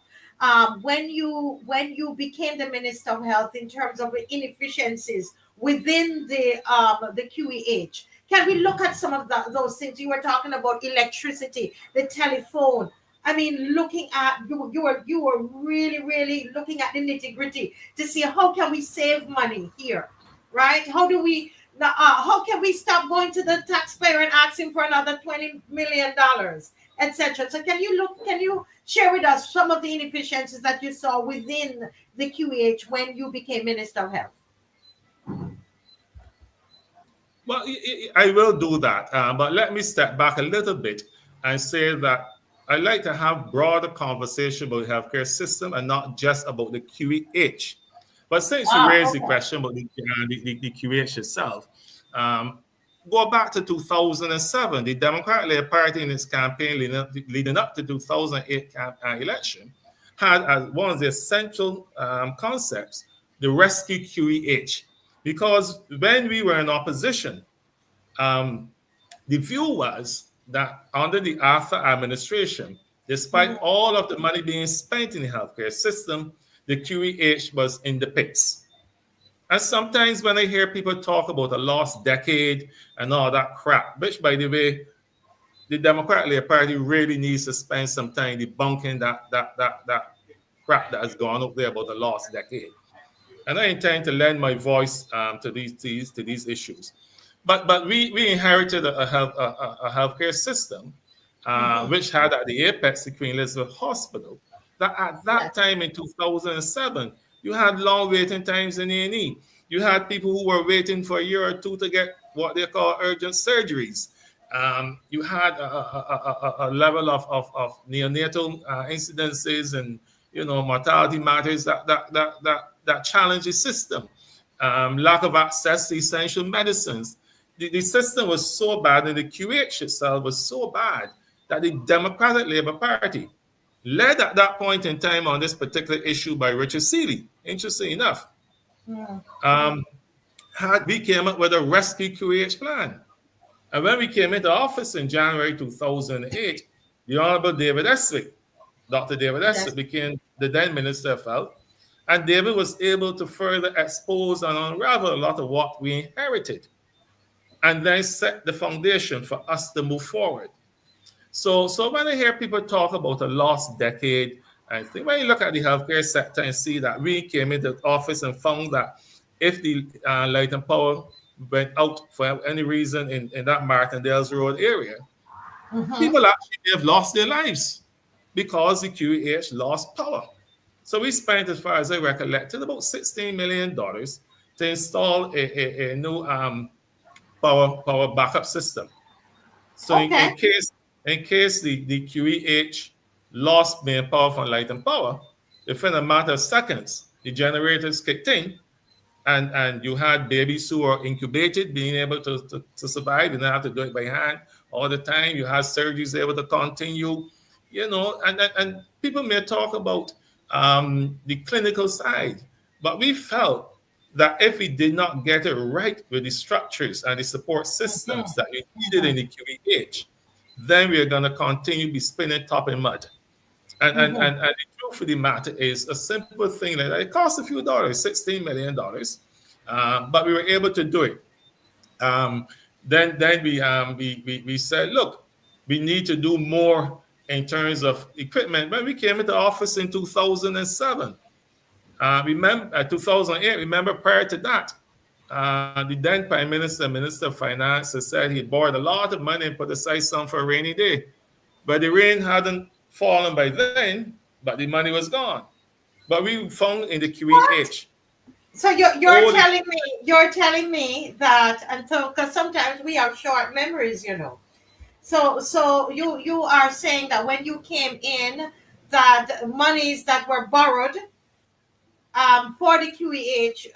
when you became the Minister of Health in terms of inefficiencies within the QEH. Can we look at some of those things you were talking about? Electricity, the telephone. I mean, looking at you were really looking at the nitty gritty to see how can we save money here, right? How can we stop going to the taxpayer and asking for another $20 million, etc. So can you share with us some of the inefficiencies that you saw within the QEH when you became Minister of Health? Well, I will do that, but let me step back a little bit and say that I like to have broader conversation about the healthcare system and not just about the QEH. But since you raised the question about the QEH itself, go back to 2007. The Democratic Party in its campaign leading up to 2008 election had as one of their central concepts the rescue QEH. Because when we were in opposition, the view was that under the Arthur administration, despite all of the money being spent in the healthcare system, the QEH was in the pits. And sometimes when I hear people talk about a lost decade and all that crap, which, by the way, the Democratic Party really needs to spend some time debunking that crap that has gone up there about the lost decade. And I intend to lend my voice to these issues. But we inherited a healthcare system which had at the apex the Queen Elizabeth Hospital. That at that time in 2007, you had long waiting times in A&E. You had people who were waiting for a year or two to get what they call urgent surgeries. You had a level of neonatal incidences and mortality matters that challenge the system. Lack of access to essential medicines. The system was so bad, and the QH itself was so bad that the Democratic Labour Party, led at that point in time on this particular issue by Richard Seeley, interesting enough, we came up with a rescue QH plan. And when we came into office in January 2008, the Honorable David Eswick, Dr. David Eswick, became the then Minister of Health. And David was able to further expose and unravel a lot of what we inherited, and then set the foundation for us to move forward. So when I hear people talk about a lost decade, I think when you look at the healthcare sector and see that we came into office and found that if the Light and Power went out for any reason in that Martindale's Road area, Mm-hmm. people actually have lost their lives because the QEH lost power. So we spent, as far as I recollected, about $16 million to install a new power backup system. So Okay. in case the QEH lost main power from light and power, within a matter of seconds, the generators kicked in, and you had babies who were incubated, being able to survive. You didn't have to do it by hand all the time. You had surgeries able to continue, and people may talk about the clinical side, but we felt that if we did not get it right with the structures and the support systems that we needed in the QEH, then we are going to continue to be spinning top in mud. And the truth of the matter is a simple thing like that. It cost a few dollars, $16 million, but we were able to do it. Then we said, look, we need to do more in terms of equipment. When we came into office in 2007, remember 2008. Remember prior to that, the then Prime Minister, Minister of Finance, said he borrowed a lot of money and put aside some for a rainy day, but the rain hadn't fallen by then, but the money was gone. But we found in the QEH. So you're telling me that, and so because sometimes we have short memories, So you are saying that when you came in, that monies that were borrowed for the QEH,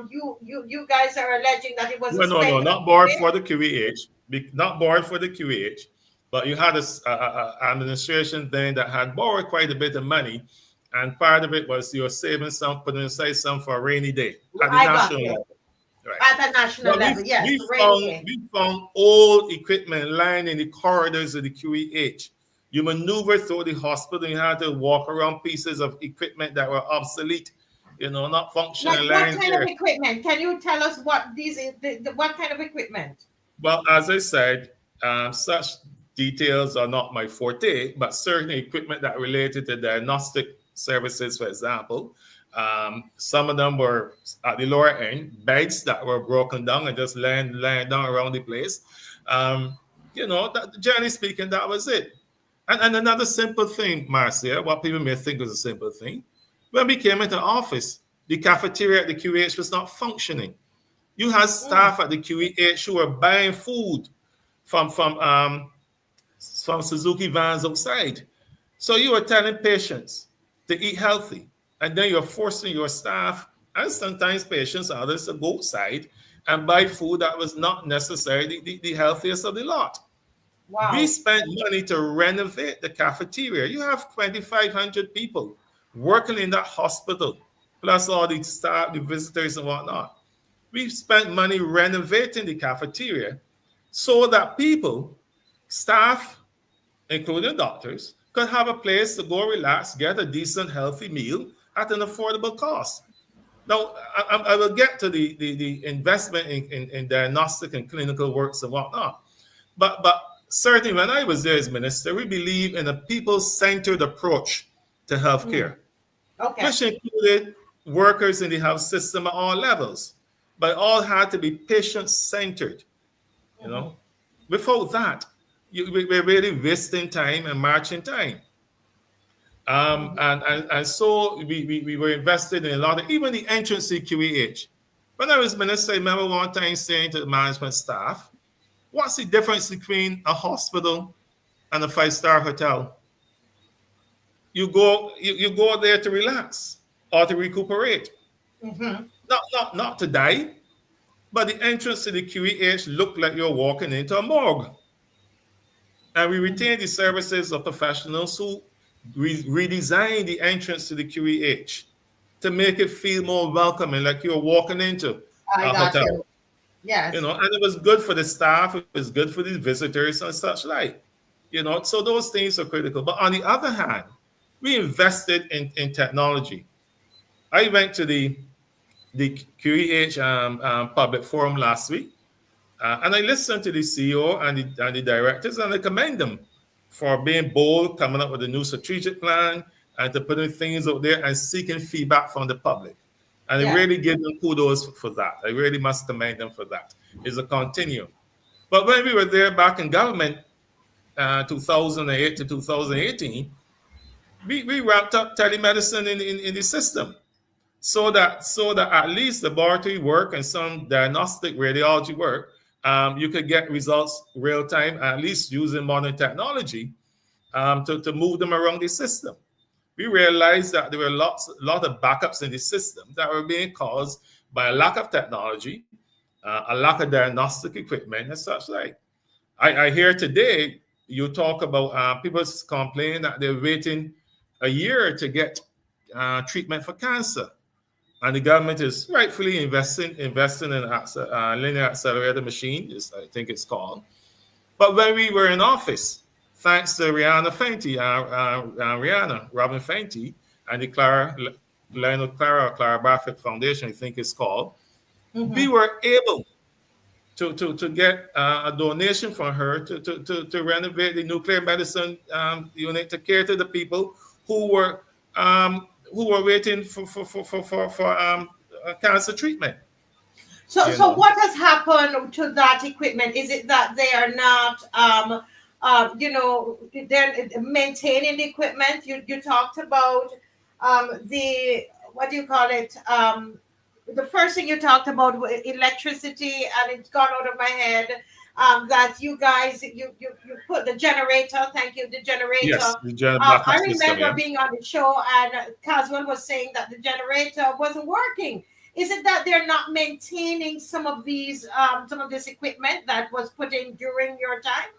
you guys are alleging that it was No, not borrowed for the QEH, not borrowed for the QEH, but you had a administration then that had borrowed quite a bit of money, and part of it was you're saving some, putting aside some for a rainy day at the national level. Right. At the national level, yes. We found old equipment lying in the corridors of the QEH. You maneuver through the hospital, you had to walk around pieces of equipment that were obsolete, not functional. Like what kind of equipment? Can you tell us what what kind of equipment? Well, as I said, such details are not my forte, but certain equipment that related to diagnostic services, for example. Some of them were at the lower end, beds that were broken down and just laying down around the place. Generally speaking, that was it. And another simple thing, Marcia, what people may think is a simple thing. When we came into office, the cafeteria at the QEH was not functioning. You had staff at the QEH who were buying food from Suzuki vans outside. So you were telling patients to eat healthy, and then you're forcing your staff and sometimes patients, others, to go outside and buy food that was not necessarily the healthiest of the lot. Wow. We spent money to renovate the cafeteria. You have 2,500 people working in that hospital, plus all the staff, the visitors and whatnot. We spent money renovating the cafeteria so that people, staff, including doctors, could have a place to go relax, get a decent, healthy meal at an affordable cost. Now, I will get to the investment in diagnostic and clinical works and whatnot. But certainly when I was there as minister, we believe in a people-centered approach to healthcare, which included workers in the health system at all levels, but all had to be patient-centered. Without that, we're really wasting time and marching time. And so we were invested in a lot of, even the entrance to QEH. When I was minister, I remember one time saying to the management staff, what's the difference between a hospital and a 5-star hotel? You go there to relax or to recuperate. Not to die, but the entrance to the QEH looked like you're walking into a morgue. And we retained the services of professionals who redesigned the entrance to the QEH to make it feel more welcoming, like you're walking into a hotel. Yes. And it was good for the staff, it was good for the visitors and such like. So those things are critical. But on the other hand, we invested in technology. I went to the QEH public forum last week, and I listened to the CEO and the directors, and I commend them for being bold, coming up with a new strategic plan, and to putting things out there and seeking feedback from the public. And I Yeah. really give them kudos for that. I really must commend them for that. It's a continuum. But when we were there back in government, 2008 to 2018, we ramped up telemedicine in the system so that at least laboratory work and some diagnostic radiology work, you could get results real time, at least using modern technology to move them around the system. We realized that there were lot of backups in the system that were being caused by a lack of technology, a lack of diagnostic equipment, and such like. I hear today you talk about people complain that they're waiting a year to get treatment for cancer, and the government is rightfully investing in linear accelerator machine, I think it's called. But when we were in office, thanks to Robin Fenty, and the Clara Barfitt Foundation, I think it's called, we were able to get a donation from her to renovate the nuclear medicine unit to care to the people who were waiting for cancer treatment. So what has happened to that equipment? Is it that they are not, they're maintaining the equipment? You talked about the, what do you call it? The first thing you talked about was electricity, and it's gone out of my head. That you guys, you put the generator. Thank you, the generator. Yes, the I remember being on the show, and Caswell was saying that the generator wasn't working. Is it that they're not maintaining some of this equipment that was put in during your time?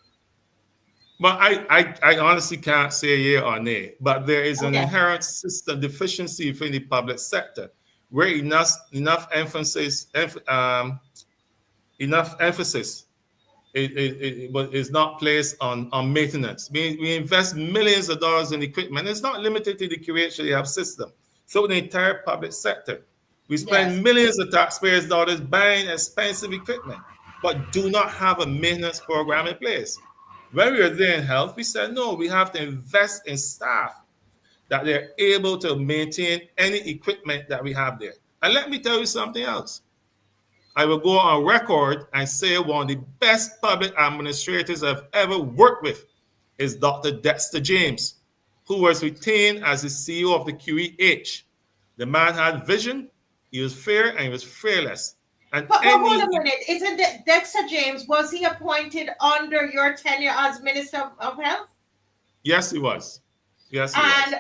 Well, I honestly can't say yeah or nay, but there is an inherent system deficiency within the public sector where enough emphasis is not placed on maintenance. We invest millions of dollars in equipment. It's not limited to the QHAF system. So the entire public sector, we spend millions of taxpayers' dollars buying expensive equipment, but do not have a maintenance program in place. When we were there in health, we said, no, we have to invest in staff that they're able to maintain any equipment that we have there. And let me tell you something else. I will go on record and say one of the best public administrators I've ever worked with is Dr. Dexter James, who was retained as the CEO of the QEH. The man had vision, he was fair, and he was fearless. And but hold a minute, isn't it Dexter James, was he appointed under your tenure as Minister of Health? Yes, he was. Yes, he was.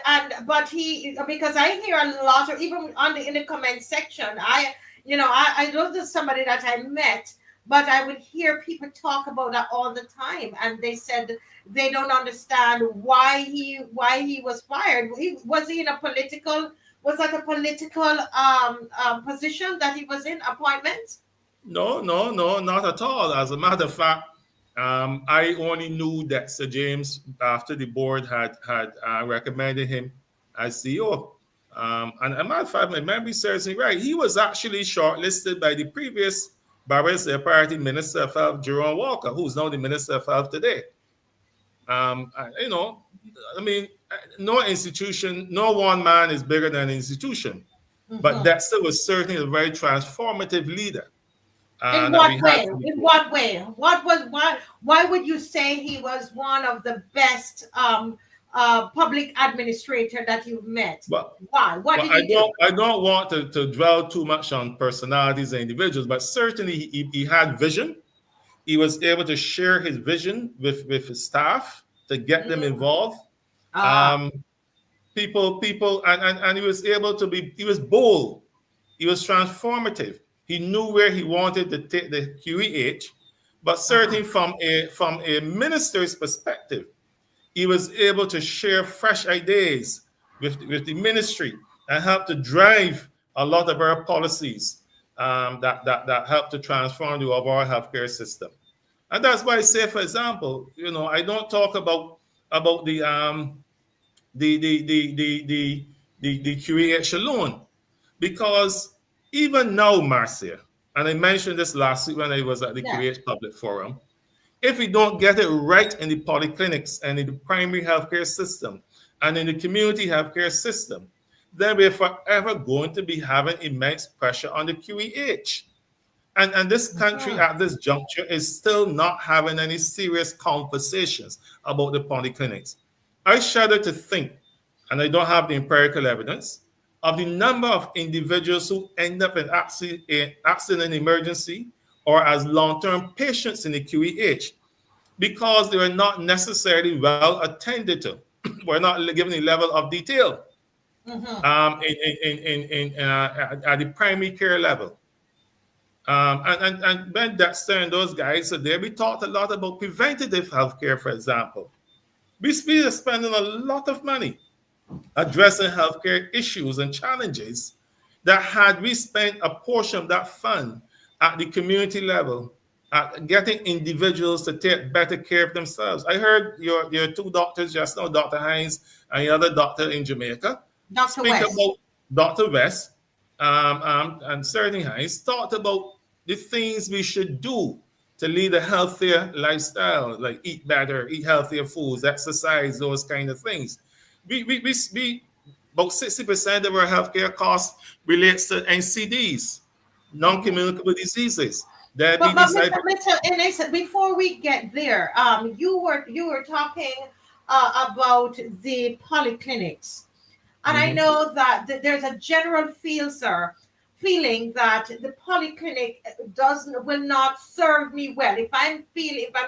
But he, because I hear a lot of, even in the comment section, I know somebody that I met, but I would hear people talk about that all the time, and they said they don't understand why he was fired. Was he in a political? Was that a political position that he was in, appointment? No, not at all. As a matter of fact, I only knew that Sir James after the board had recommended him as CEO. And a matter of fact, my memory serves me right. He was actually shortlisted by the previous Barbados Party Minister of Health, Jerome Walker, who's now the Minister of Health today. No institution, no one man is bigger than an institution. But Dexter was certainly a very transformative leader. In what way? In what way? Why would you say he was one of the best public administrator that you've met? Why? What did he do? I don't want to dwell too much on personalities and individuals, but certainly he had vision. He was able to share his vision with his staff to get them involved. People, and he was able to he was bold. He was transformative. He knew where he wanted to take the QEH, but certainly from a minister's perspective, he was able to share fresh ideas with the ministry and help to drive a lot of our policies that help to transform the overall healthcare system. And that's why I say, for example, I don't talk about the QEH alone, because even now, Marcia, and I mentioned this last week when I was at the QEH Public Forum, if we don't get it right in the polyclinics and in the primary healthcare system and in the community healthcare system, then we're forever going to be having immense pressure on the QEH. And this country Mhm. at this juncture is still not having any serious conversations about the polyclinics. I shudder to think, and I don't have the empirical evidence, of the number of individuals who end up in accident emergency or as long-term patients in the QEH because they are not necessarily well attended to. We're not given the level of detail Mhm. at the primary care level. And Ben Dexter and those guys, so there we talked a lot about preventative healthcare, for example. We are spending a lot of money addressing healthcare issues and challenges that had we spent a portion of that fund at the community level, at getting individuals to take better care of themselves. I heard your two doctors just now, Dr. Hines and the other doctor in Jamaica, Dr. speak West. about Dr. West and Sterling Hines talked about the things we should do to lead a healthier lifestyle, like eat better, eat healthier foods, exercise, those kind of things. We about 60% of our healthcare costs relates to NCDs, Mhm. non-communicable diseases, But diabetes, Mr. Innis, before we get there, you were talking about the polyclinics. And I Mhm. know that there's a general feeling that the polyclinic doesn't will not serve me well. If I'm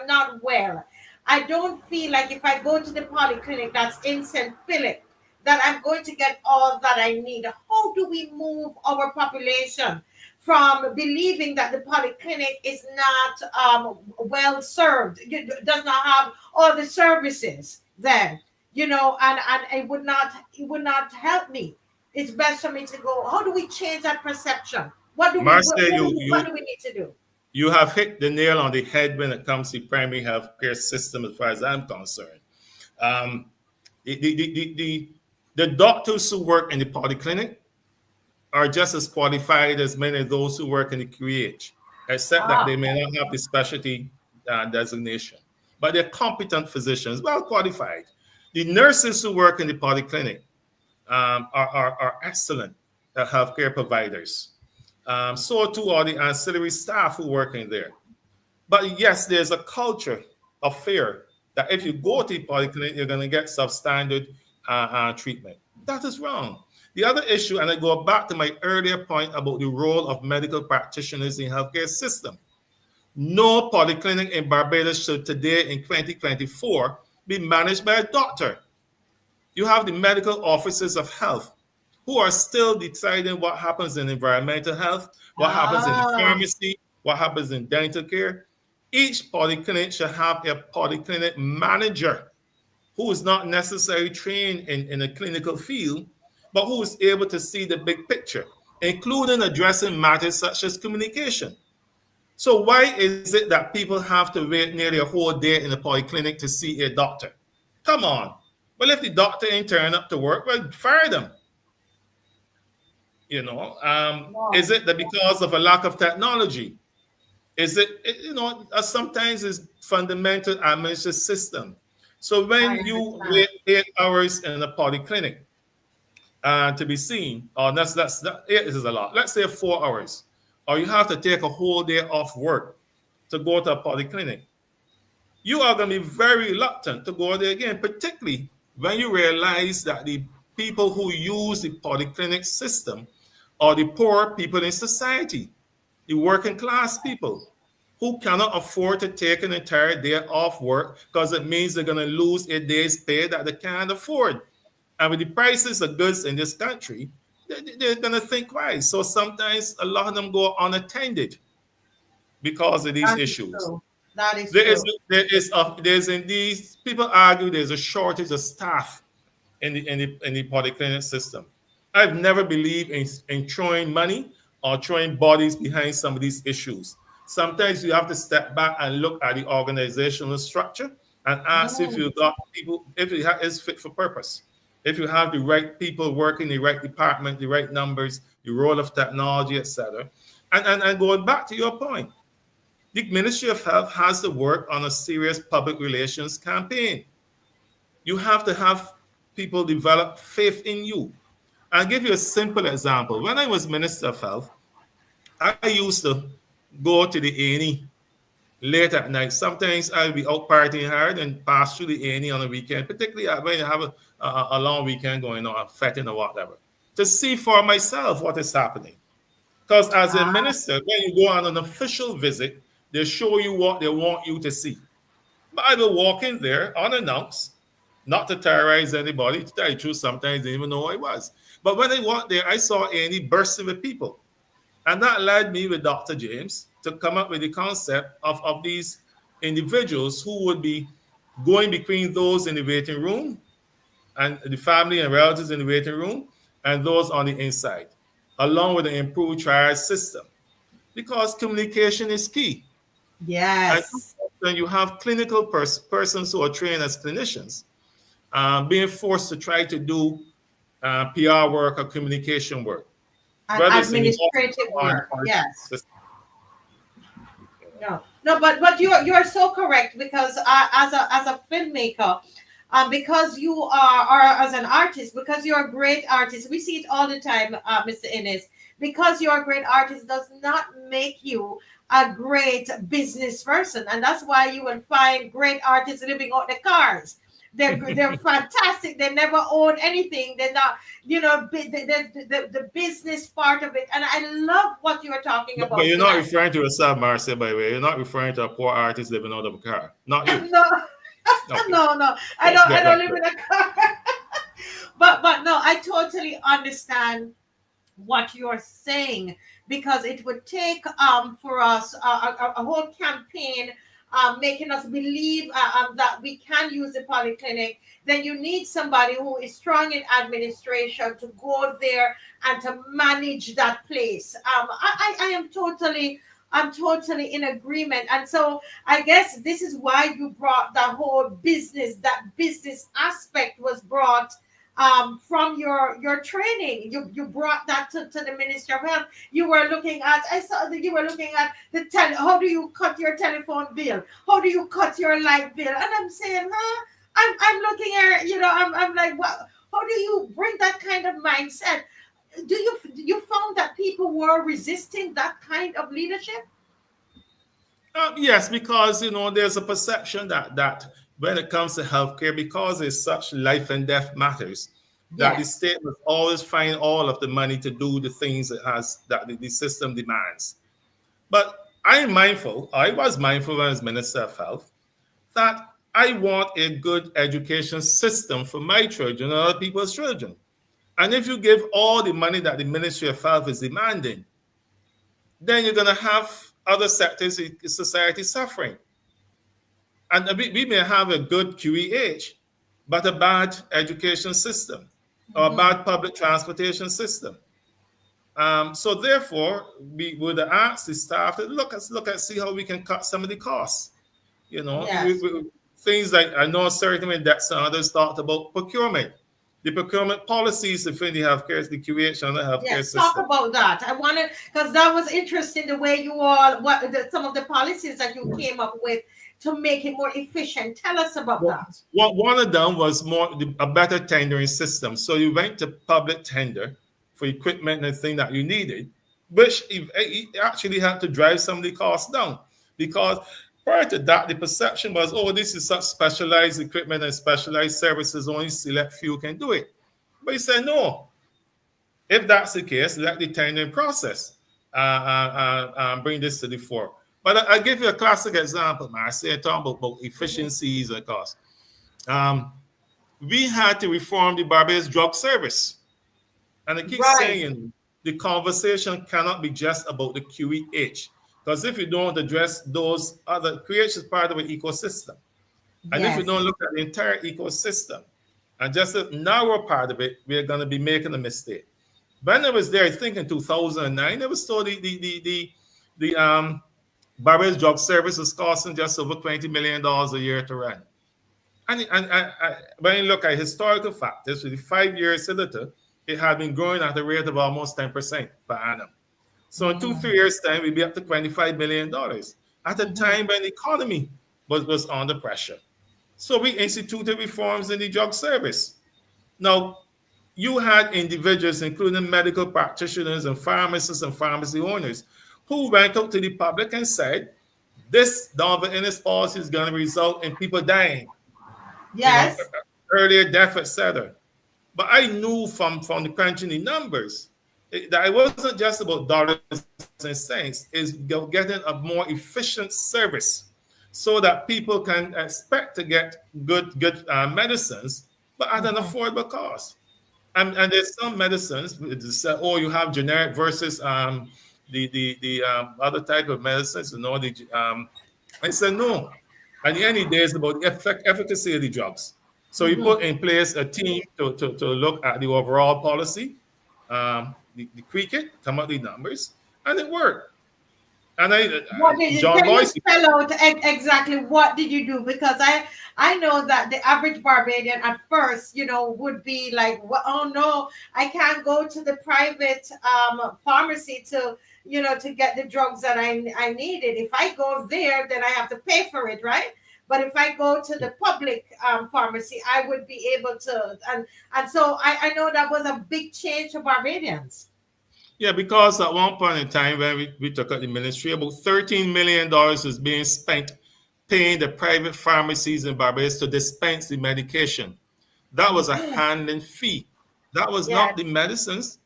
not well, I don't feel like if I go to the polyclinic that's in St. Philip that I'm going to get all that I need. How do we move our population from believing that the polyclinic is not well served, does not have all the services then? And it would not help me. It's best for me to go. How do we change that perception? what do we what, Marcia, what, you do, what you do we need to do? you have hit the nail on the head when it comes to primary healthcare system, as far as I'm concerned. Um, the, the, the, the, the the doctors who work in the polyclinic are just as qualified as many of those who work in the QEH, except that they Ah, may not have the specialty designation. But they're competent physicians, well qualified. The nurses who work in the polyclinic are excellent healthcare providers. So too are the ancillary staff who work in there. But yes, there's a culture of fear that if you go to the polyclinic, you're going to get substandard treatment. That is wrong. The other issue, and I go back to my earlier point about the role of medical practitioners in healthcare system. No polyclinic in Barbados should today in 2024 be managed by a doctor. You have the medical officers of health who are still deciding what happens in environmental health, what happens in the ah, pharmacy, what happens in dental care. Each polyclinic should have a polyclinic manager who is not necessarily trained in a clinical field, but who is able to see the big picture, including addressing matters such as communication. So why is it that people have to wait nearly a whole day in a polyclinic to see a doctor? Come on. Well, if the doctor ain't turning up to work, well, fire them. Is wow. it that because of a lack of technology? Is sometimes it's fundamental administrative system. So I when you understand. wait 8 hours in a polyclinic to be seen, or eight is a lot. Let's say 4 hours, or you have to take a whole day off work to go to a polyclinic. You are going to be very reluctant to go there again, particularly when you realize that the people who use the polyclinic system are the poor people in society, the working class people who cannot afford to take an entire day off work because it means they're going to lose a day's pay that they can't afford. And with the prices of goods in this country, they're going to think twice. So sometimes a lot of them go unattended because of these That is issues. true. That is There is true. there's indeed people argue there's a shortage of staff in the polyclinic system. I've never believed in throwing money or throwing bodies behind some of these issues. Sometimes you have to step back and look at the organizational structure and ask if Mm, you got people, if it is fit for purpose, if you have the right people working the right department, the right numbers, the role of technology, etc. And going back to your point, the Ministry of Health has to work on a serious public relations campaign. You have to have people develop faith in you. I'll give you a simple example. When I was Minister of Health, I used to go to the A&E late at night. Sometimes I'll be out partying hard and pass through the A&E on a weekend, particularly when you have a long weekend going on, a fetting or whatever, to see for myself what is happening. Because as a minister, when you go on an official visit, they show you what they want you to see. But I will walk in there unannounced, not to terrorize anybody. To tell you the truth, sometimes they didn't even know who I was. But when I walked there, I saw A&E bursting with people. And that led me with Dr. James to come up with the concept of these individuals who would be going between those in the waiting room and the family and relatives in the waiting room and those on the inside, along with an improved triage system. Because communication is key. Yes. And then you have clinical persons who are trained as clinicians being forced to try to do PR work or communication work. And administrative work, yes. No, but you are so correct, because as a filmmaker, because you are, or as an artist, because you're a great artist, we see it all the time, Mr. Innis. Because you're a great artist does not make you a great business person, and that's why you will find great artists living out the cars. They're fantastic. They never own anything. They're not, the business part of it. And I love what you are talking about. But you're not referring to yourself, Marcia, by the way. You're not referring to a poor artist living out of a car. Not you. No, okay. no. I don't live in a car. but no, I totally understand what you're saying, because it would take for us a whole campaign making us believe that we can use the polyclinic. Then you need somebody who is strong in administration to go there and to manage that place. I'm totally in agreement. And so I guess this is why you brought that whole business, that business aspect was brought from your training. You brought that to the Ministry of Health. You were looking at, I saw that you were looking at how do you cut your telephone bill? How do you cut your light bill? And I'm saying, I'm looking at, I'm like, what? How do you bring that kind of mindset? Do you found that people were resisting that kind of leadership? Yes, because there's a perception that when it comes to healthcare, because it's such life and death matters, that the state must always find all of the money to do the things that the system demands. But I was mindful when I was Minister of Health, that I want a good education system for my children and other people's children. And if you give all the money that the Ministry of Health is demanding, then you're going to have other sectors in society suffering. And we may have a good QEH, but a bad education system or a bad public transportation system. So therefore, we would ask the staff to see how we can cut some of the costs. Things like, I know certainly that's others talked about procurement. The procurement policies within the healthcare, the QEH and the healthcare system. Talk about that. I wanted, because that was interesting, the way you all, some of the policies that you came up with to make it more efficient. Tell us about that. One of them was a better tendering system. So you went to public tender for equipment and things that you needed, which actually had to drive some of the costs down. Because prior to that, the perception was, this is such specialized equipment and specialized services, only select few can do it. But he said, no. If that's the case, let the tendering process bring this to the fore. But I'll give you a classic example, man. I say talking about efficiencies and costs. We had to reform the Barbados drug service. And I keep saying the conversation cannot be just about the QEH. Because if you don't address those other, QEH is part of an ecosystem. And if you don't look at the entire ecosystem and just a narrow part of it, we're going to be making a mistake. When I was there, I think in 2009, it was told the Barbados drug service is costing just over $20 million a year to run. And when you look at historical factors, for the 5 years senator, it had been growing at a rate of almost 10% per annum. So in 2-3 years' time, we'll be up to $25 million at a time when the economy was under pressure. So we instituted reforms in the drug service. Now, you had individuals, including medical practitioners and pharmacists and pharmacy owners, who went out to the public and said, this Donville Innis policy is going to result in people dying, Yes. earlier death, etc. But I knew from the crunching the numbers that it wasn't just about dollars and cents, it's getting a more efficient service so that people can expect to get good medicines, but at an affordable cost. And there's some medicines, oh, you have generic versus the other type of medicines, I said no. At the end of the day, it's about the efficacy of the drugs. So we put in place a team to look at the overall policy, the cricket, come up with the numbers, and it worked. And what did you, John can Boyce, you spell out exactly what did you do? Because I know that the average Barbadian at first, would be like, oh no, I can't go to the private pharmacy to get the drugs that I needed. If I go there, then I have to pay for it, right? But if I go to the public pharmacy, I would be able to. And so I know that was a big change for Barbadians. Yeah, because at one point in time when we took out the ministry, about $13 million was being spent paying the private pharmacies in Barbados to dispense the medication. That was a handling fee. That was not the medicines.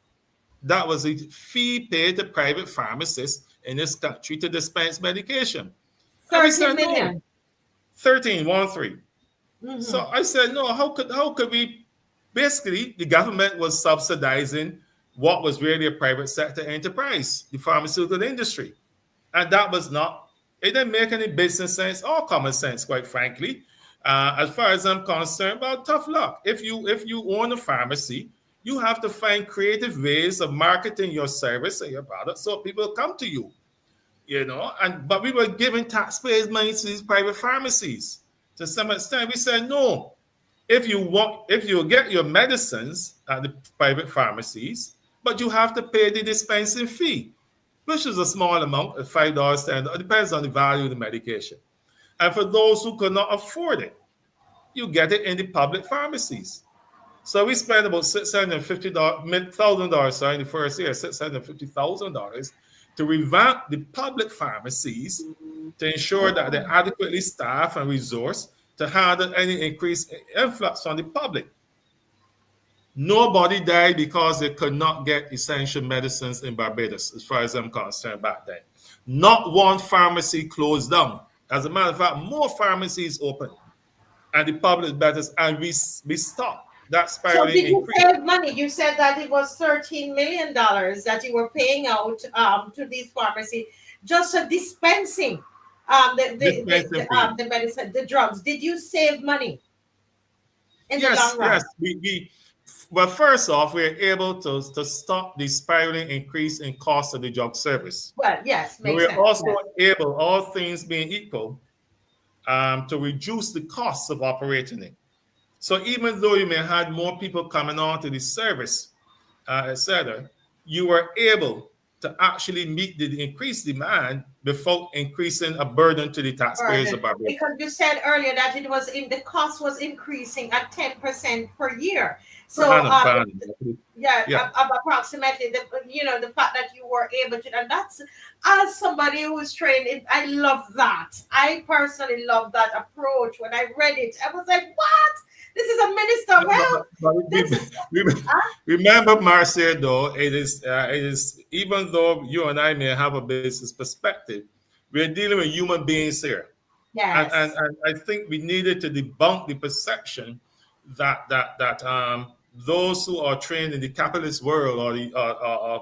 That was a fee paid to private pharmacists in this country to dispense medication. 13 million. No. 13, 1-3. So I said, no, how could we, basically the government was subsidizing what was really a private sector enterprise, the pharmaceutical industry. And that was not, it didn't make any business sense or common sense, quite frankly. As far as I'm concerned, well, tough luck. If you own a pharmacy, you have to find creative ways of marketing your service or your product so people come to you. But we were giving taxpayers money to these private pharmacies. To some extent, we said, no, if you get your medicines at the private pharmacies, but you have to pay the dispensing fee, which is a small amount, $5, $10. It depends on the value of the medication. And for those who could not afford it, you get it in the public pharmacies. So we spent about $650,000 in the first year, $650,000 to revamp the public pharmacies to ensure that they're adequately staffed and resourced to handle any increased influx from the public. Nobody died because they could not get essential medicines in Barbados, as far as I'm concerned back then. Not one pharmacy closed down. As a matter of fact, more pharmacies opened, and the public better, and we stopped that spiraling increase. So did you save money? You said that it was $13 million that you were paying out to these pharmacies just for dispensing the medicine, the drugs. Did you save money in the long run? Yes. Well, first off, we're able to stop the spiraling increase in cost of the drug service. Well, yes, but we're also able, all things being equal, to reduce the costs of operating it. So even though you may have had more people coming on to the service, etc., you were able to actually meet the increased demand without increasing a burden to the taxpayers of Barbados. Because you said earlier that the cost was increasing at 10% per year. So approximately the fact that you were able to, and that's, as somebody who is trained, I love that. I personally love that approach. When I read it, I was like, what? This is a minister of health. Remember, Marcia, though, it is even though you and I may have a business perspective, we're dealing with human beings here. Yes. And I think we needed to debunk the perception that those who are trained in the capitalist world or the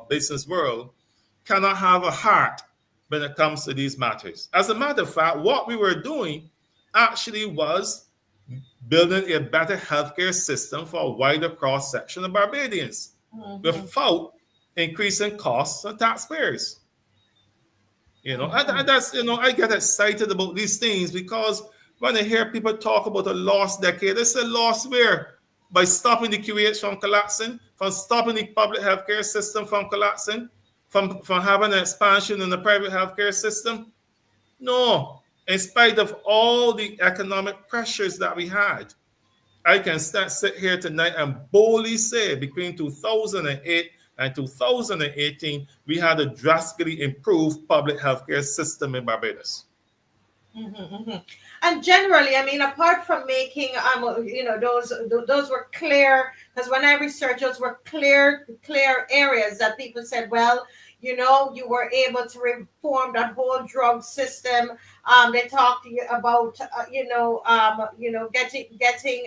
business world cannot have a heart when it comes to these matters. As a matter of fact, what we were doing actually was building a better healthcare system for a wider cross-section of Barbadians without increasing costs on taxpayers. And that's, I get excited about these things because when I hear people talk about a lost decade, it's a lost where? By stopping the QH from collapsing, from stopping the public healthcare system from collapsing, from having an expansion in the private healthcare system? No. In spite of all the economic pressures that we had, I can sit here tonight and boldly say between 2008 and 2018, we had a drastically improved public healthcare system in Barbados. And generally, I mean, apart from making, those were clear, because when I researched, those were clear areas that people said, well, you were able to reform that whole drug system. They talked to you about, getting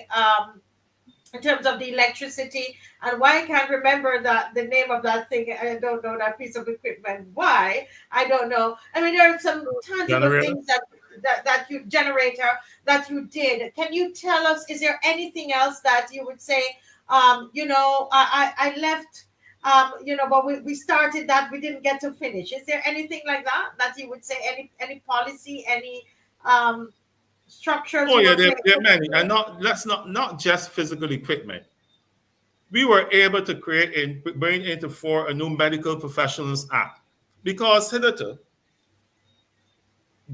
in terms of the electricity, and why I can't remember the name of that thing. I don't know that piece of equipment. Why? I don't know. I mean, there are some tangible things that you generator that you did. Can you tell us, is there anything else that you would say, I left, but we started that, we didn't get to finish? Is there anything like that you would say, any policy, any structures? Oh yeah, there are many, and not just physical equipment. We were able to create and bring into force a new Medical Professionals Act, because hitherto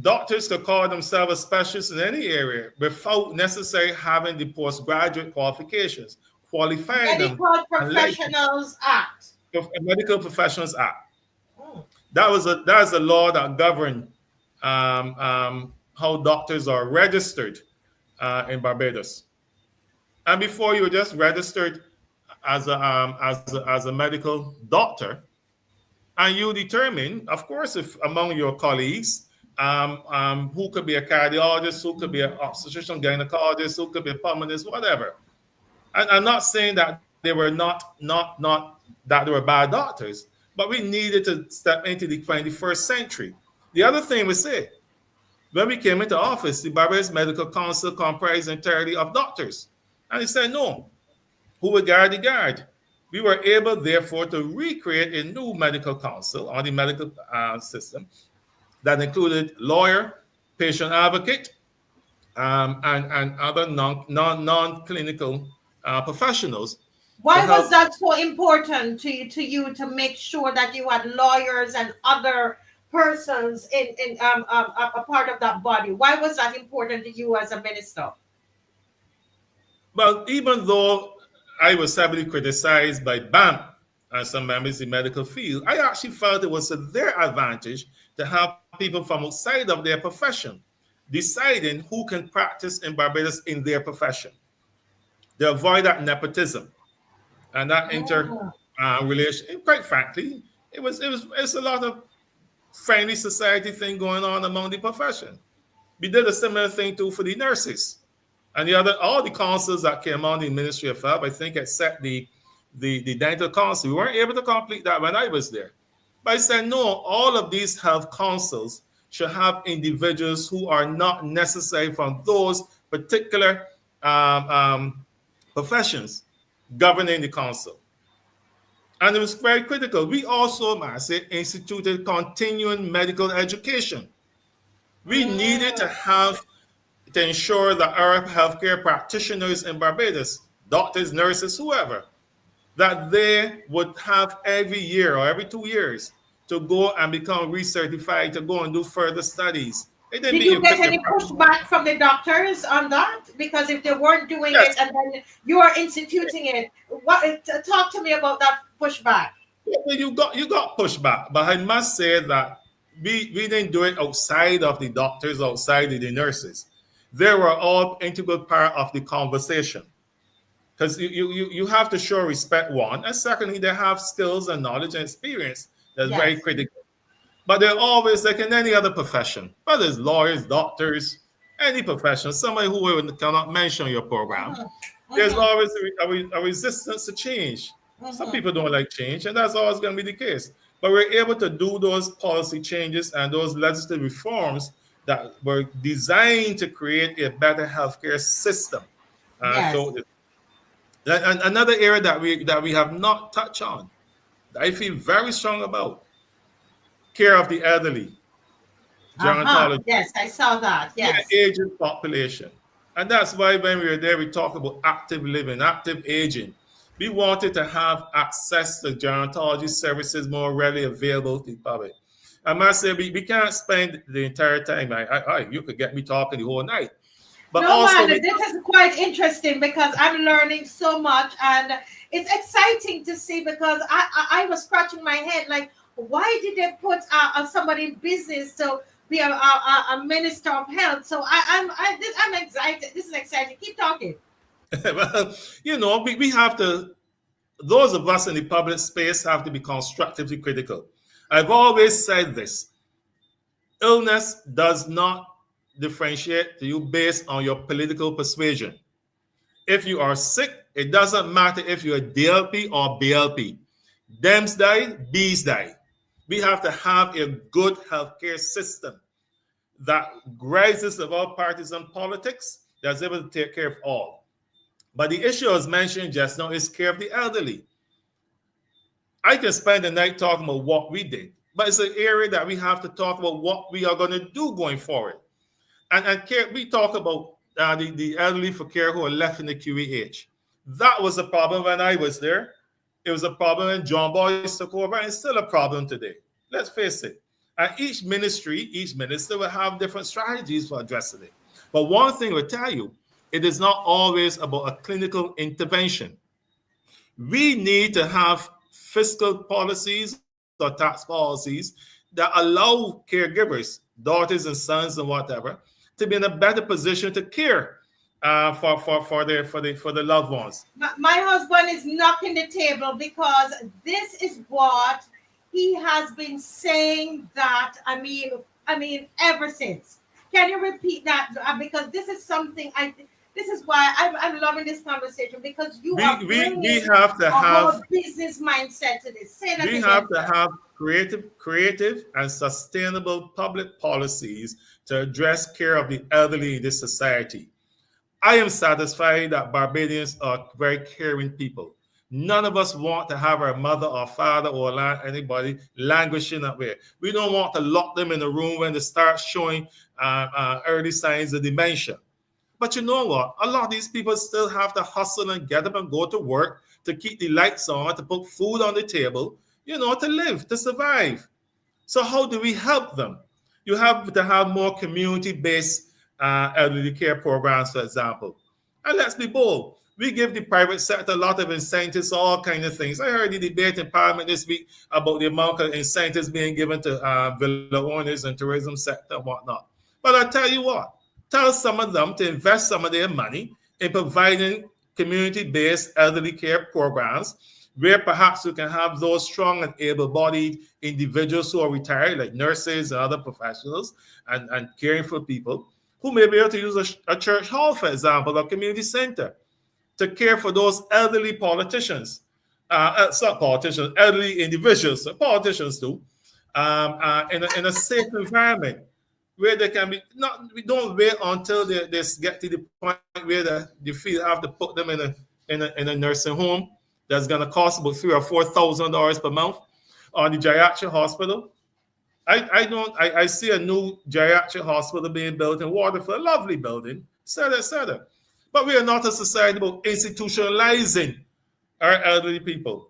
doctors could call themselves a specialist in any area without necessarily having the postgraduate qualifications, qualifying them. Medical Professionals Act. Medical Professionals Act. That is a law that governed how doctors are registered in Barbados. And before, you were just registered as a medical doctor, and you determine, of course, if among your colleagues, who could be a cardiologist, who could be an obstetrician gynecologist, who could be a pulmonist, whatever. And I'm not saying that they were not that they were bad doctors, but we needed to step into the 21st century. The other thing we say, when we came into office, the Barbados Medical Council comprised entirely of doctors. And he said, no, who would guard the guard? We were able, therefore, to recreate a new medical council on the medical system that included lawyer, patient advocate, and other non-clinical professionals. Why was that so important to you to make sure that you had lawyers and other persons in a part of that body? Why was that important to you as a minister? Well, even though I was heavily criticized by BAM and some members in the medical field, I actually felt it was to their advantage to have people from outside of their profession deciding who can practice in Barbados in their profession. They avoid that nepotism and that relation. Quite frankly, it's a lot of friendly society thing going on among the profession. We did a similar thing too for the nurses and all the councils that came on the Ministry of Health. I think except the dental council, we weren't able to complete that when I was there. But I said, no, all of these health councils should have individuals who are not necessary from those particular professions governing the council. And it was very critical. We also, instituted continuing medical education. We needed to ensure that our healthcare practitioners in Barbados, doctors, nurses, whoever, that they would have every year or every 2 years to go and become recertified, to go and do further studies. Did you get any pushback from the doctors on that? Because if they weren't doing it and then you are instituting it, talk to me about that pushback. Yeah, you got pushback, but I must say that we didn't do it outside of the doctors, outside of the nurses. They were all integral part of the conversation. Because you have to show respect, one, and secondly, they have skills and knowledge and experience that's very critical. But they're always like in any other profession, whether it's lawyers, doctors, any profession, somebody who cannot mention your program, there's always a resistance to change. Some people don't like change, and that's always going to be the case. But we're able to do those policy changes and those legislative reforms that were designed to create a better healthcare system. So and another area that we have not touched on, that I feel very strong about, care of the elderly, gerontology. Yes, I saw that. Yes, aging population, and that's why when we were there, we talked about active living, active aging. We wanted to have access to gerontology services more readily available to the public. I must say, we can't spend the entire time. You could get me talking the whole night. But No, also, man, this is quite interesting because I'm learning so much, and it's exciting to see because I was scratching my head like, why did they put somebody in business to be a minister of health? So I'm excited. This is exciting. Keep talking. well, we have to, those of us in the public space have to be constructively critical. I've always said this: illness does not differentiate to you based on your political persuasion. If you are sick, it doesn't matter if you're DLP or BLP. Dems die, bees die. We have to have a good healthcare system that rises above partisan politics, that's able to take care of all. But the issue I was mentioning just now is care of the elderly. I can spend the night talking about what we did, but it's an area that we have to talk about what we are going to do going forward. And care, we talk about the elderly for care who are left in the QEH. That was a problem when I was there. It was a problem when John Boyce took over, and it's still a problem today. Let's face it. And each ministry, each minister will have different strategies for addressing it. But one thing I will tell you, it is not always about a clinical intervention. We need to have fiscal policies or tax policies that allow caregivers, daughters and sons and whatever, to be in a better position to care for the loved ones. My husband is knocking the table because this is what he has been saying that I mean ever since. Can you repeat that? Because this is something this is why I'm loving this conversation, because we have to have business mindset to this. Say that we again, have to have creative and sustainable public policies to address care of the elderly in this society. I am satisfied that Barbadians are very caring people. None of us want to have our mother or father or anybody languishing that way. We don't want to lock them in a room when they start showing early signs of dementia. But you know what? A lot of these people still have to hustle and get up and go to work to keep the lights on, to put food on the table, to live, to survive. So how do we help them? You have to have more community-based elderly care programs, for example. And let's be bold. We give the private sector a lot of incentives, all kinds of things. I heard the debate in Parliament this week about the amount of incentives being given to villa owners and tourism sector and whatnot. But I tell you what, tell some of them to invest some of their money in providing community-based elderly care programs where perhaps you can have those strong and able-bodied individuals who are retired, like nurses and other professionals, and caring for people who may be able to use a church hall, for example, or community center to care for those elderly politicians, elderly individuals, politicians too, in a safe environment where they can be, we don't wait until they get to the point where they feel have to put them in a nursing home that's going to cost about $3,000 or $4,000 per month, or the geriatric hospital. I see a new geriatric hospital being built in Waterford, a lovely building, etc., etc. But we are not a society about institutionalizing our elderly people.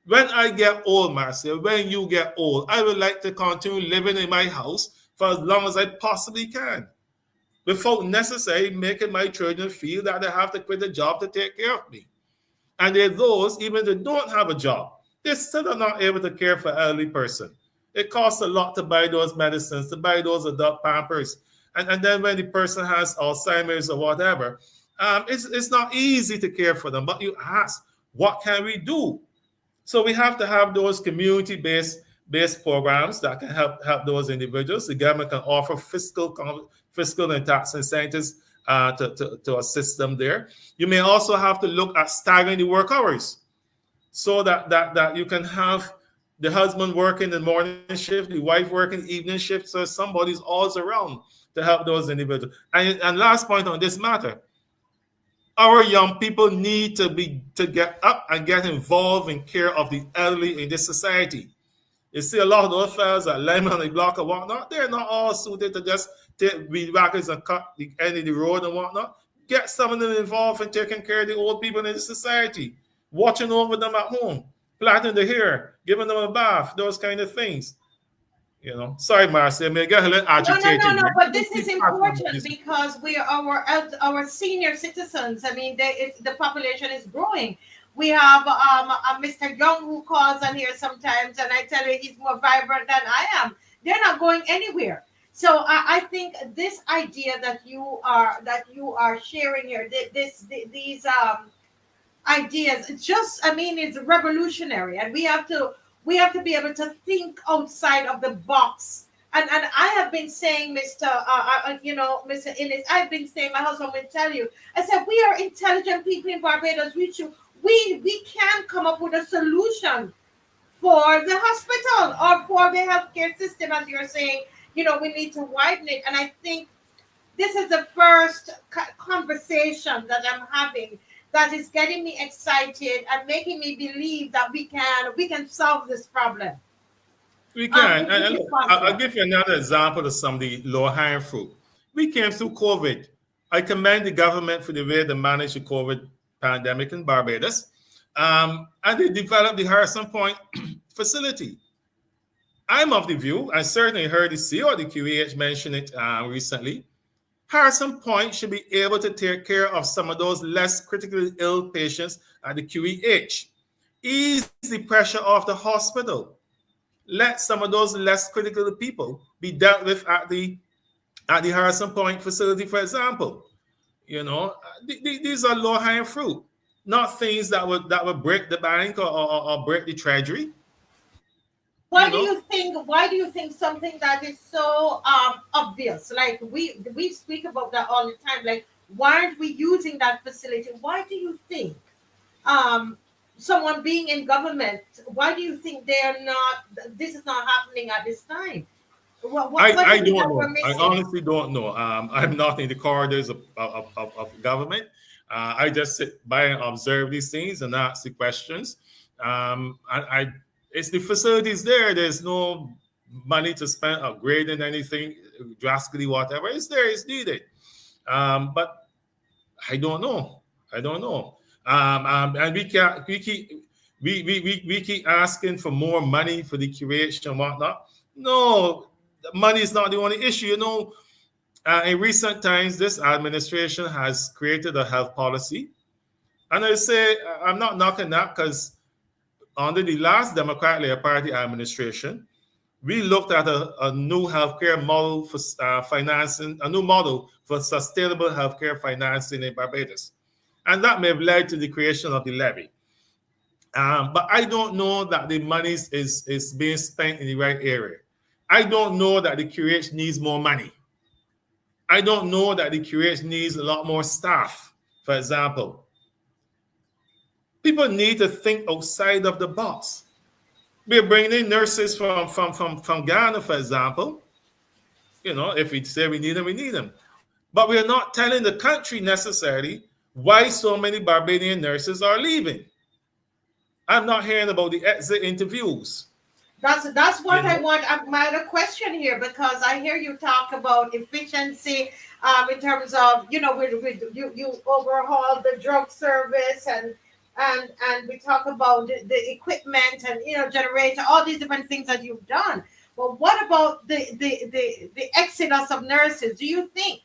When I get old, Marcia, when you get old, I would like to continue living in my house for as long as I possibly can, without necessarily making my children feel that they have to quit a job to take care of me. And there are those, even if they don't have a job, they still are not able to care for an elderly person. It costs a lot to buy those medicines, to buy those adult pampers. And then when the person has Alzheimer's or whatever, it's not easy to care for them. But you ask, what can we do? So we have to have those community-based programs that can help those individuals. The government can offer fiscal and tax incentives to assist them there. You may also have to look at staggering the work hours so that you can have the husband working the morning shift, the wife working the evening shift, so somebody's always around to help those individuals. And last point on this matter, our young people need to get up and get involved in care of the elderly in this society. You see a lot of those fellas that lie on the block and whatnot, they're not all suited to just take weed whackers and cut the end of the road and whatnot. Get some of them involved in taking care of the old people in the society, watching over them at home, plaiting the hair, giving them a bath, those kind of things. You know, sorry, Marcia, I may get a little agitated. No. But this is important because we are our senior citizens. I mean, the population is growing. We have Mr. Young who calls on here sometimes, and I tell you he's more vibrant than I am. They're not going anywhere. So I think this idea that you are sharing here, these ideas, it's just, I mean, it's revolutionary, and we have to be able to think outside of the box. And I have been saying, Mr. Innis, I've been saying, my husband will tell you, I said, we are intelligent people in Barbados. We can come up with a solution for the hospital or for the healthcare system, as you're saying. We need to widen it. And I think this is the first conversation that I'm having that is getting me excited and making me believe that we can solve this problem. We can. And look, I'll give you another example of some of the low-hanging fruit. We came through COVID. I commend the government for the way they managed the COVID pandemic in Barbados. And they developed the Harrison Point facility. I'm of the view, I certainly heard the CEO of the QEH mention it recently, Harrison Point should be able to take care of some of those less critically ill patients at the QEH. Ease the pressure off the hospital. Let some of those less critical people be dealt with at the Harrison Point facility, for example. These are low-hanging fruit, not things that would break the bank or break the treasury. Why do you think something that is so obvious, like we speak about that all the time, like why aren't we using that facility? Why do you think someone being in government, why do you think this is not happening at this time? I don't know. I honestly don't know. I'm not in the corridors of government. I just sit by and observe these things and ask the questions. It's the facilities there. There's no money to spend upgrading anything drastically, whatever. It's there. It's needed. But I don't know. And we keep asking for more money for the curation and whatnot. No, money is not the only issue. In recent times, this administration has created a health policy. And I say, I'm not knocking that because under the last Democratic Party administration, we looked at a new healthcare model for financing, a new model for sustainable healthcare financing in Barbados. And that may have led to the creation of the levy. But I don't know that the money is being spent in the right area. I don't know that the QH needs more money. I don't know that the QH needs a lot more staff, for example. People need to think outside of the box. We're bringing in nurses from Ghana, for example. If we say we need them, we need them. But we're not telling the country necessarily why so many Barbadian nurses are leaving. I'm not hearing about the exit interviews. That's what I want. My other question here, because I hear you talk about efficiency in terms of, you overhaul the drug service and we talk about the equipment and generator, all these different things that you've done. But what about the exodus of nurses? Do you think,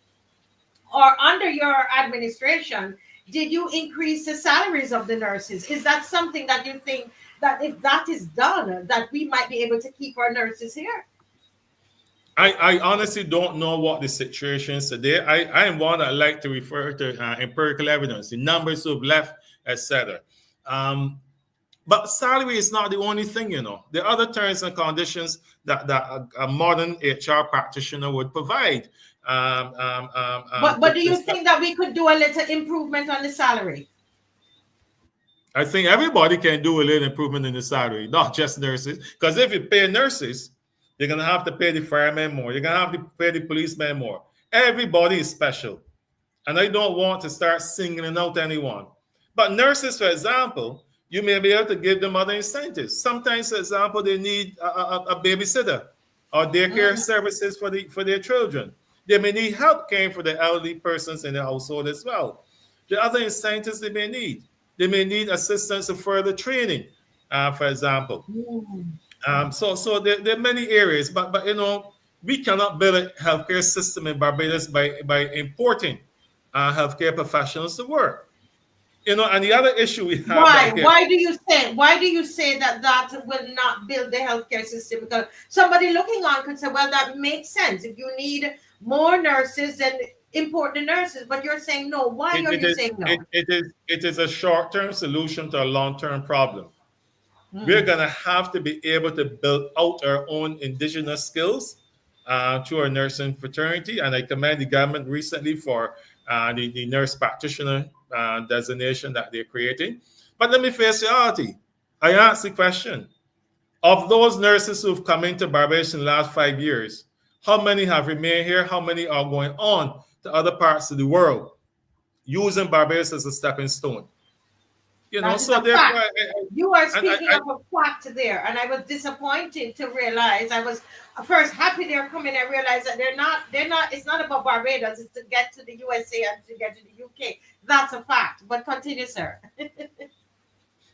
or under your administration, did you increase the salaries of the nurses? Is that something that you think that if that is done, that we might be able to keep our nurses here? I honestly don't know what the situation is today. I am one that like to refer to empirical evidence, the numbers who've left, etc. But salary is not the only thing, There are other terms and conditions that a modern HR practitioner would provide. But do you think that we could do a little improvement on the salary? I think everybody can do a little improvement in the salary, not just nurses. Because if you pay nurses, you're going to have to pay the firemen more. You're going to have to pay the policemen more. Everybody is special. And I don't want to start singling out anyone. But nurses, for example, you may be able to give them other incentives. Sometimes, for example, they need a babysitter or daycare services for their children. They may need help caring for the elderly persons in the household as well. The other incentives they may need assistance to further training, for example. So there are many areas, but you know, we cannot build a healthcare system in Barbados by importing healthcare professionals to work. You know, and the other issue we have that Why? we have, Why do you say that that will not build the healthcare system? Because somebody looking on could say, well, that makes sense. If you need more nurses, then import the nurses. But you're saying no. Why are it you is saying no? it is a short-term solution to a long-term problem. We're Hmm. going to have to be able to build out our own indigenous skills through our nursing fraternity. And I commend the government recently for the nurse practitioner designation that they're creating. But let me face reality. I asked the question, of those nurses who've come into Barbados in the last 5 years, how many have remained here? How many are going on to other parts of the world using Barbados as a stepping stone? You know, That is so a therefore, fact. You are speaking I of a fact there, and I was disappointed to realize. I was first happy they're coming. I realized that they're not. They're not. It's not about Barbados. It's to get to the USA and to get to the UK. That's a fact. But continue, sir.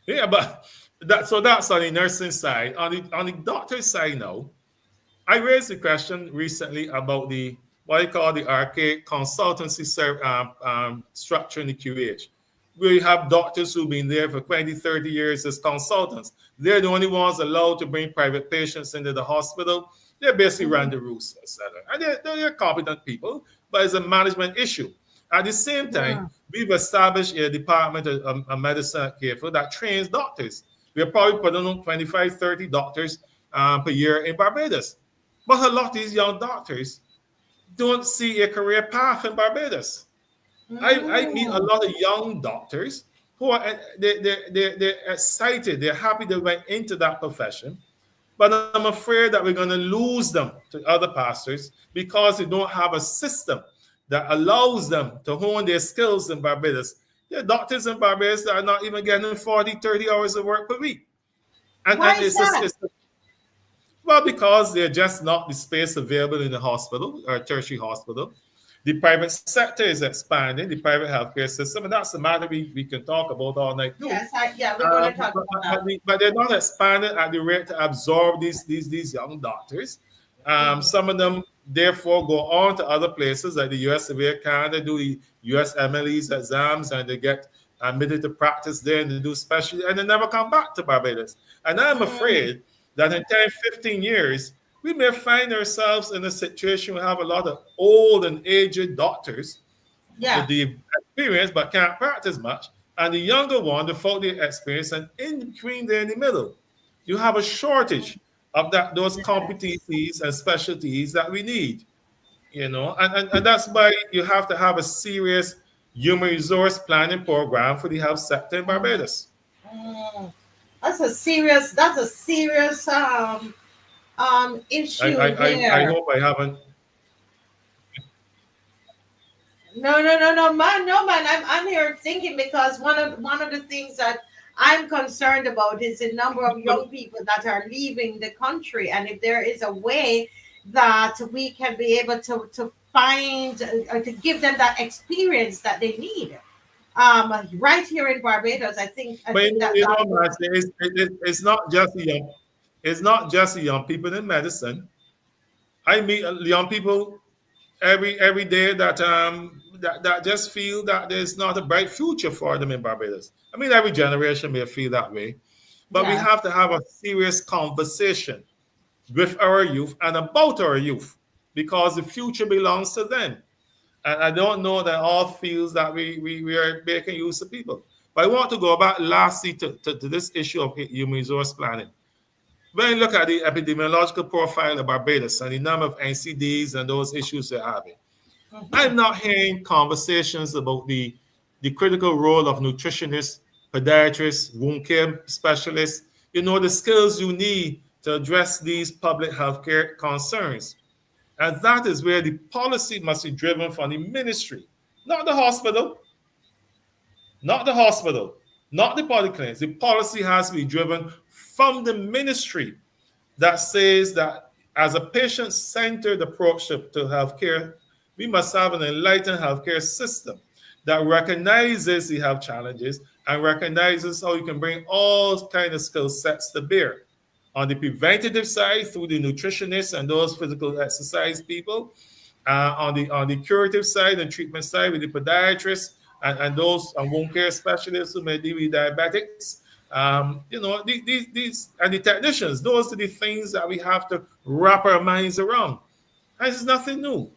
yeah, but that's on the nursing side. On the doctor side now, I raised the question recently about the what I call the archaic consultancy structure in the QH. We have doctors who've been there for 20, 30 years as consultants. They're the only ones allowed to bring private patients into the hospital. They basically run the rules, etc. And they're competent people, but it's a management issue. At the same time, Mm. we've established a department of medicine at Careful that trains doctors. We're probably putting on 25, 30 doctors per year in Barbados. But a lot of these young doctors don't see a career path in Barbados. I meet a Mm. lot of young doctors who are they're excited, they're happy they went into that profession, but I'm afraid that we're going to lose them to other pastors because they don't have a system that allows them to hone their skills in Barbados. There are doctors in Barbados that are not even getting 40, 30 hours of work per week. Why And is that? it's well, because they're just not the space available in the hospital or tertiary hospital. The private sector is expanding, the private healthcare system, and that's the matter we can talk about all night too. Yes, yeah, we're going to talk about that. But they're not expanding at the rate to absorb these young doctors. Some of them therefore go on to other places like the US of A, Canada, do the US MLEs exams, and they get admitted to practice there and they do specialty, and they never come back to Barbados. And I'm Mm. afraid that in 10, 15 years, we may find ourselves in a situation where we have a lot of old and aged doctors with Yeah. the experience but can't practice much, and the younger one without the experience, and in between there in the middle, you have a shortage of those competencies and specialties that we need. You know, and that's why you have to have a serious human resource planning program for the health sector in Barbados. Mm. That's a serious issue I there. hope I haven't. No, no, no, no, man, no, man. I'm here thinking because one of the things that I'm concerned about is the number of young people that are leaving the country, and if there is a way that we can be able to find or to give them that experience that they need, right here in Barbados, I But think that you know, that would. Master, it's not just the young, it's not just the young people in medicine. I meet young people every day that just feel that there's not a bright future for them in Barbados. I mean, every generation may feel that way, but we Yeah. have to have a serious conversation with our youth and about our youth because the future belongs to them. And I don't know that all feels that we are making use of people. But I want to go back lastly to this issue of human resource planning. When you look at the epidemiological profile of Barbados and the number of NCDs and those issues they're having, I'm Mhm. not hearing conversations about the critical role of nutritionists, podiatrists, wound care specialists, you know, the skills you need to address these public healthcare concerns. And that is where the policy must be driven from the ministry, not the hospital, not the hospital, not the polyclinics. The policy has to be driven from the ministry that says that as a patient-centered approach to healthcare, we must have an enlightened healthcare system that recognizes the health challenges and recognizes how you can bring all kind of skill sets to bear. on the preventative side through the nutritionists and those physical exercise people, on the curative side and treatment side with the podiatrists and those wound care specialists who may deal with diabetics. These and the technicians. Those are the things that we have to wrap our minds around. And it's nothing new.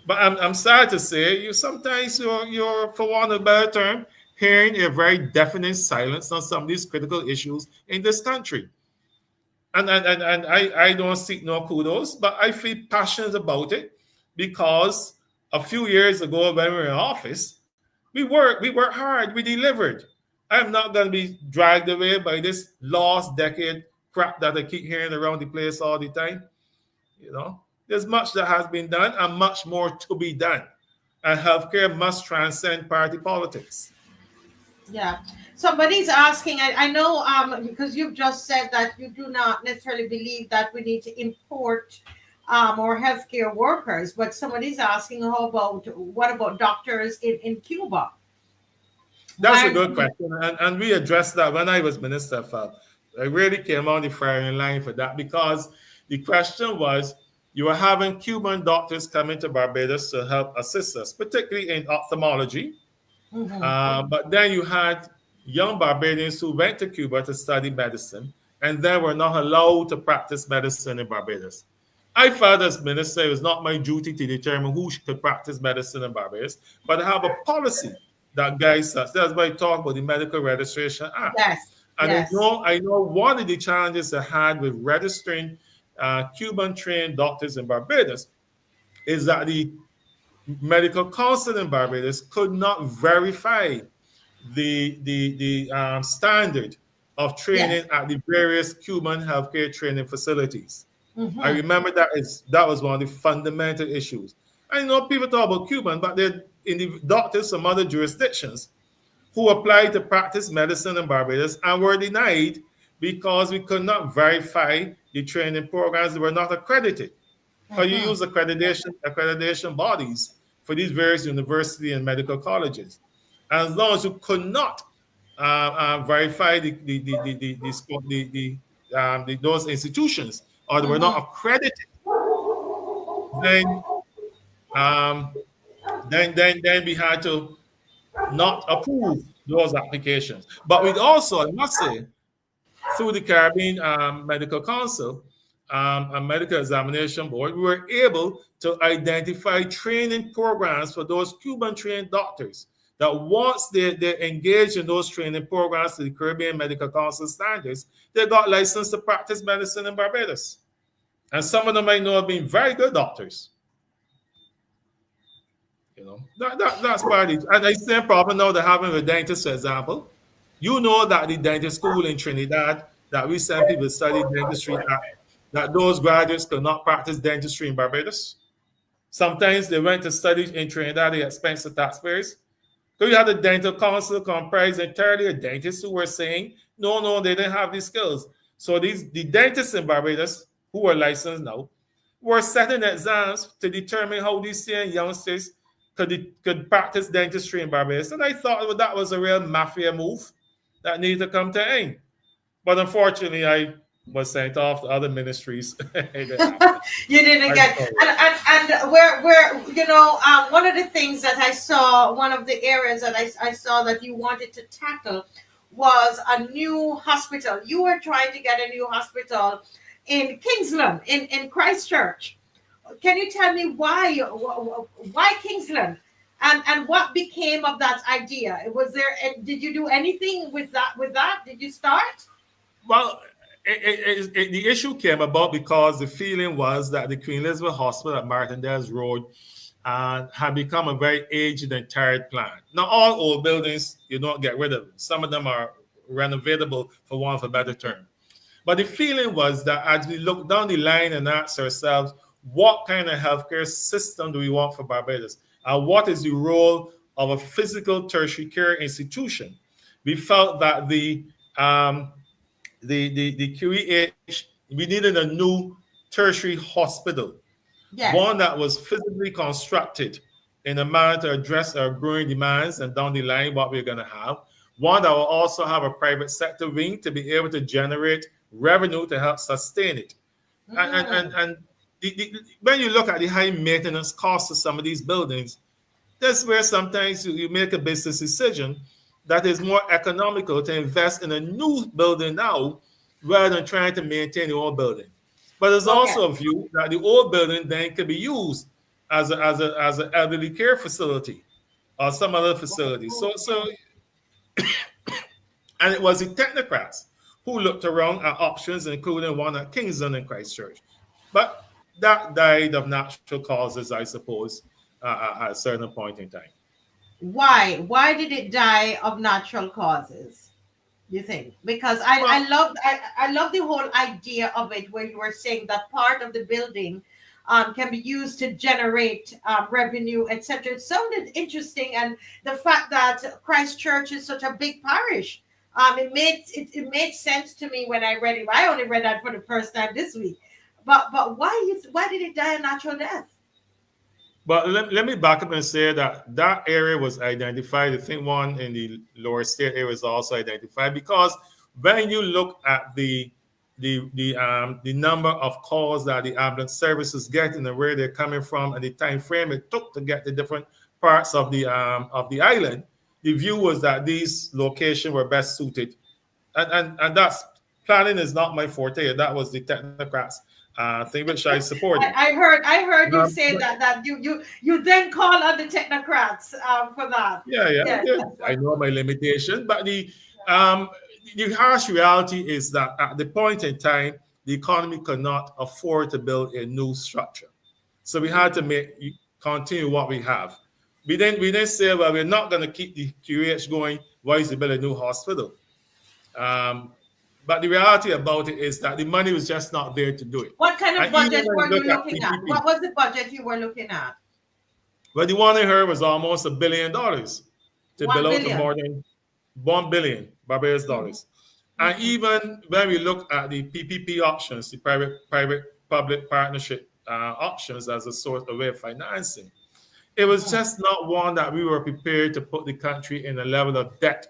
But I'm sad to say, you're for want of a better term, hearing a very definite silence on some of these critical issues in this country. And I don't seek no kudos, but I feel passionate about it because a few years ago when we were in office, we worked hard, we delivered. I'm not going to be dragged away by this lost decade crap that I keep hearing around the place all the time. There's much that has been done and much more to be done. And healthcare must transcend party politics. Yeah. Somebody's asking, I know because you've just said that you do not necessarily believe that we need to import more healthcare workers, but somebody's asking what about doctors in Cuba? That's a good question. And we addressed that when I was Minister of Health. I really came on the firing line for that because the question was, you were having Cuban doctors coming to Barbados to help assist us, particularly in ophthalmology. Mm-hmm. But then you had young Barbadians who went to Cuba to study medicine and then were not allowed to practice medicine in Barbados. I felt as minister, it was not my duty to determine who could practice medicine in Barbados, but I have a policy that guides us. That's why I talk about the Medical Registration Act. Yes. And yes. I know one of the challenges I had with registering Cuban-trained doctors in Barbados is that the medical council in Barbados could not verify the standard of training at the various Cuban healthcare training facilities. Mm-hmm. I remember that was one of the fundamental issues. I know people talk about Cuban, but they're in the doctors from other jurisdictions who applied to practice medicine in Barbados and were denied because we could not verify the training programs that were not accredited. Because you use accreditation bodies for these various university and medical colleges. And as long as you could not verify those institutions or they were not accredited, then we had to not approve those applications. But we also, I must say, through the Caribbean Medical Council and Medical Examination Board, we were able to identify training programs for those Cuban-trained doctors that once they engaged in those training programs to the Caribbean Medical Council standards, they got licensed to practice medicine in Barbados. And some of them I know have been very good doctors. That's part of it. And the same problem now they're having with dentists, for example. You know that the dentist school in Trinidad that we send people to study dentistry, that those graduates could not practice dentistry in Barbados. Sometimes they went to study in Trinidad at the expense of taxpayers. So you had a dental council comprised entirely of dentists who were saying, no, they didn't have these skills. So the dentists in Barbados, who are licensed now, were setting exams to determine how these same youngsters could practice dentistry in Barbados. And I thought that was a real mafia move that needed to come to end. But unfortunately, I was sent off to other ministries. You didn't get and where one of the things that I saw, one of the areas that I saw that you wanted to tackle was a new hospital. You were trying to get a new hospital in Kingsland, in Christchurch. Can you tell me why Kingsland and what became of that idea? Did you do anything with that? Did you start? Well, the issue came about because the feeling was that the Queen Elizabeth Hospital at Martindale's Road had become a very aged and tired plant. Now, all old buildings, you don't get rid of them. Some of them are renovatable, for want of a better term. But the feeling was that as we look down the line and ask ourselves, what kind of healthcare system do we want for Barbados? And what is the role of a physical tertiary care institution? We felt that the QEH, we needed a new tertiary hospital. Yes. One that was physically constructed in a manner to address our growing demands and down the line what we're going to have. One that will also have a private sector wing to be able to generate revenue to help sustain it. And when you look at the high maintenance costs of some of these buildings, that's where sometimes you make a business decision that is more economical to invest in a new building now rather than trying to maintain the old building. But there's also a view that the old building then could be used as an elderly care facility or some other facility. So and it was the technocrats who looked around at options, including one at Kingston and Christchurch. But that died of natural causes, I suppose, at a certain point in time. Why? Why did it die of natural causes? You think? Because I love the whole idea of it, where you were saying that part of the building can be used to generate revenue, etc. It sounded interesting, and the fact that Christchurch is such a big parish, it made sense to me when I read it. I only read that for the first time this week. But why did it die a natural death? But let me back up and say that area was identified. I think one in the lower state area was also identified, because when you look at the number of calls that the ambulance services get and where they're coming from and the time frame it took to get the different parts of the island, the view was that these locations were best suited. And that's planning is not my forte. That was the technocrats thing which I supported. I heard you say that you then call on the technocrats for that. Yeah. I know my limitation, but the harsh reality is that at the point in time, the economy could not afford to build a new structure, so we had to continue what we have. We didn't say, well, we're not going to keep the QH going. Why is to build a new hospital? But the reality about it is that the money was just not there to do it. What kind of budget were you looking at? What was the budget you were looking at? Well, the one I heard was almost $1 billion to build out to more than 1 billion Barbados dollars. And even when we look at the PPP options, the private-public partnership options as a source of way of financing, it was just not one that we were prepared to put the country in a level of debt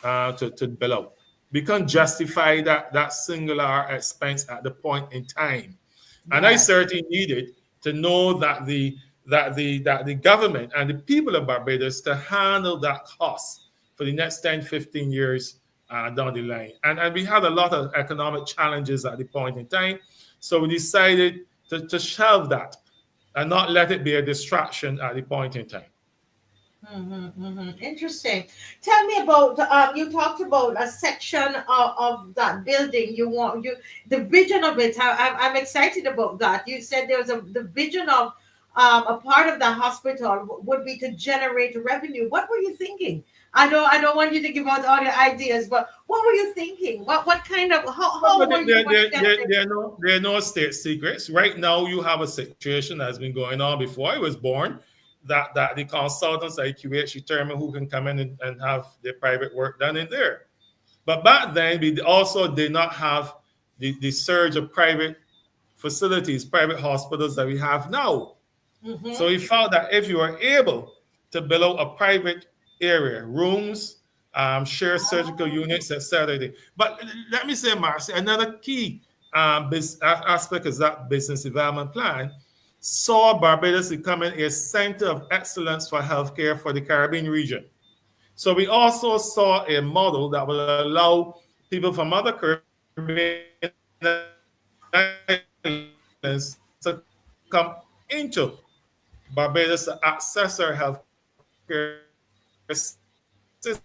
to build out. We can't justify that singular expense at the point in time. And I certainly needed to know that the government and the people of Barbados to handle that cost for the next 10, 15 years down the line. And we had a lot of economic challenges at the point in time. So we decided to shelve that and not let it be a distraction at the point in time. Interesting. Tell me about you talked about a section of that building. The vision of it. I'm excited about that. You said there was the vision of a part of the hospital would be to generate revenue. What were you thinking? I don't want you to give out all your ideas, but what were you thinking? What kind of how were you? There are no state secrets. Right now, you have a situation that's been going on before I was born. That the consultants at QH determine who can come in and have their private work done in there. But back then, we also did not have the surge of private facilities, private hospitals that we have now. So we found that if you are able to build out a private area, rooms, shared surgical units, etc. But let me say, Marcy, another key aspect is that business development plan saw Barbados becoming a center of excellence for healthcare for the Caribbean region. So we also saw a model that will allow people from other Caribbean islands to come into Barbados to access our healthcare system.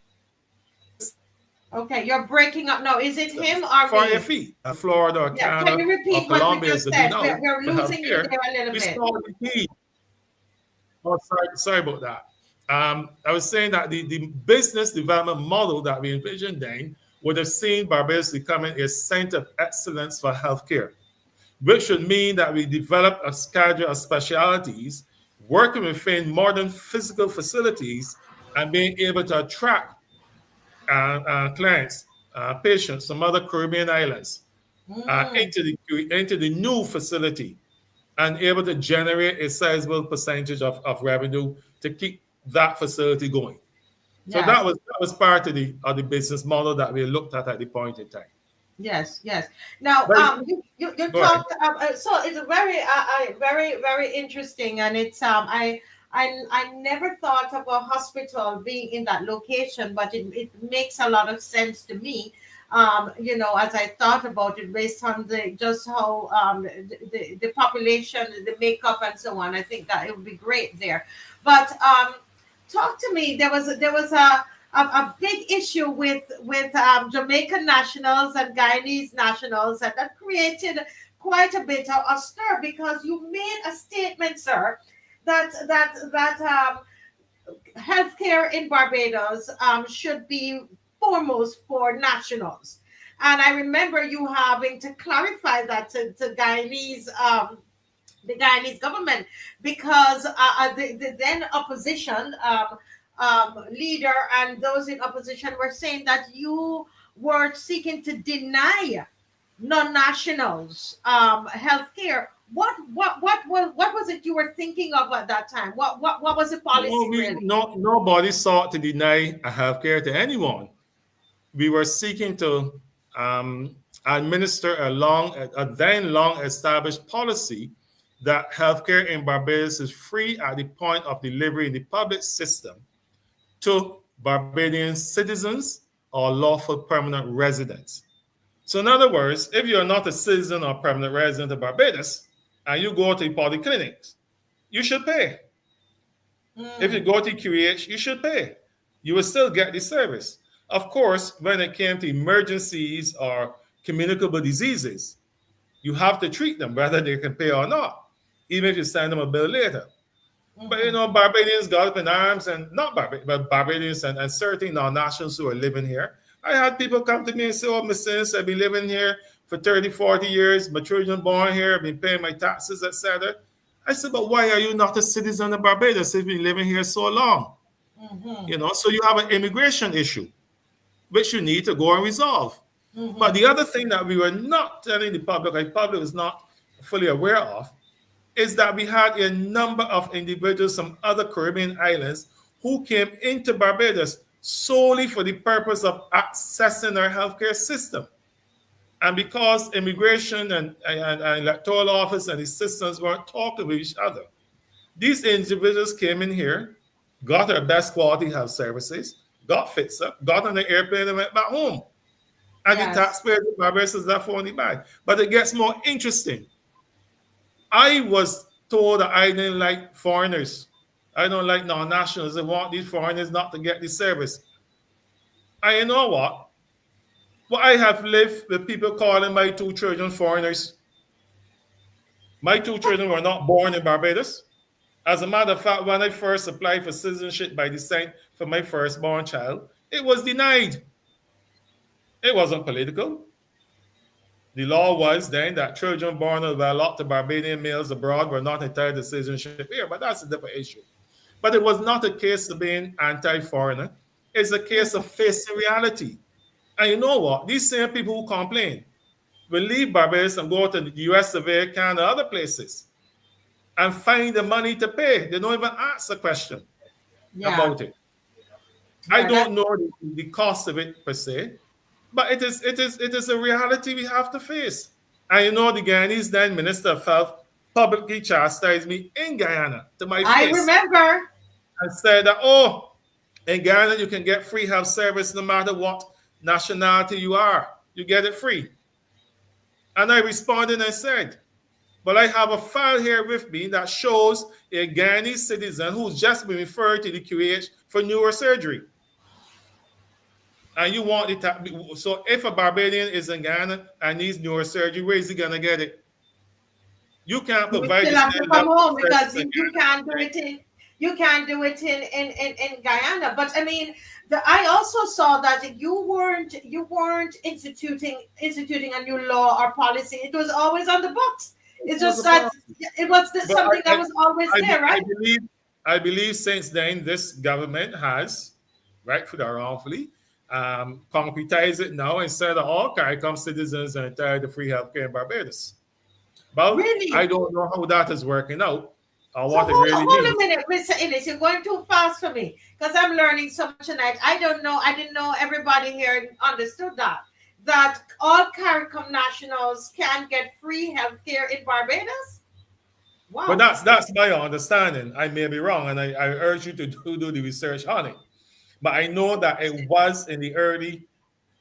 Okay, you're breaking up. No, is it him or for me? your feet? Florida or Canada. Can you repeat what Colombia you just said? We're losing you there a little bit. Sorry about that. I was saying that the business development model that we envisioned then would have seen Barbados becoming a center of excellence for healthcare, which would mean that we develop a schedule of specialties, working within modern physical facilities and being able to attract clients, patients from other Caribbean islands into the new facility and able to generate a sizable percentage of revenue to keep that facility going. So that was part of the business model that we looked at the point in time. Yes, yes. Now, But you go ahead. talked. So it's a very interesting, and it's I never thought of a hospital being in that location, but it makes a lot of sense to me. As I thought about it, based on the just how the population, the makeup, and so on, I think that it would be great there. But talk to me. There was a big issue with Jamaican nationals and Guyanese nationals, and that created quite a bit of a stir because you made a statement, sir, that healthcare in Barbados should be foremost for nationals. And I remember you having to clarify that to the Guyanese government because the then opposition leader and those in opposition were saying that you were seeking to deny non-nationals health care. What was it you were thinking of at that time? What was the No, policy really? nobody sought to deny a healthcare to anyone. We were seeking to administer a then long established policy that healthcare in Barbados is free at the point of delivery in the public system to Barbadian citizens or lawful permanent residents. So, in other words, if you're not a citizen or permanent resident of Barbados and you go to the polyclinics, you should pay. If you go to QEH, you should pay. You will still get the service. Of course, when it came to emergencies or communicable diseases, you have to treat them whether they can pay or not, even if you send them a bill later. But Barbadians got up in arms, and not Barbadians, but Barbadians and certain non-nationals who are living here. I had people come to me and say, "Oh, Mr. Innis, I've been living here for 30, 40 years. My children born here. I've been paying my taxes, etc." I said, "But why are you not a citizen of Barbados if you've been living here so long?" So you have an immigration issue, which you need to go and resolve. But the other thing that we were not telling the public was not fully aware of, is that we had a number of individuals from other Caribbean islands who came into Barbados solely for the purpose of accessing our healthcare system. And because immigration and electoral office and the systems weren't talking with each other, these individuals came in here, got our best quality health services, got fixed up, got on the airplane and went back home. And the taxpayers of Barbados is left only back. But it gets more interesting. I was told that I didn't like foreigners. I don't like non-nationals. I want these foreigners not to get the service. And you know what? Well, I have lived with people calling my 2 children foreigners. My 2 children were not born in Barbados. As a matter of fact, when I first applied for citizenship by descent for my firstborn child, it was denied. It wasn't political. The law was then that children born of wedlock to Barbadian males abroad were not entitled to citizenship here, but that's a different issue. But it was not a case of being anti-foreigner. It's a case of facing reality. And you know what? These same people who complain will leave Barbados and go to the US of A, Canada, other places, and find the money to pay. They don't even ask a question about it. I don't know the cost of it per se, but it is a reality we have to face. And the Guyanese then Minister of Health publicly chastised me in Guyana to my face. I remember. And said that, in Guyana you can get free health service no matter what nationality you are. You get it free. And I responded and said, but I have a file here with me that shows a Guyanese citizen who's just been referred to the QH for neurosurgery. And you want it to, so if a Barbadian is in Guyana and needs neurosurgery, where is he going to get it? You can't provide you have to come home because you can't do it in Guyana. But I mean, I also saw that you weren't instituting a new law or policy. It was always on the books. It's just that it was something that was always there, right? I believe since then this government has, rightfully or wrongfully, concretized it now and said that all CARICOM citizens are entitled to free healthcare in Barbados. But really? I don't know how that is working out. Hold a minute, Mr. Innis, you're going too fast for me because I'm learning so much tonight. I didn't know everybody here understood that. that all CARICOM nationals can get free health care in Barbados? Wow. But that's my understanding. I may be wrong, and I urge you to do the research on it. But I know that it was in the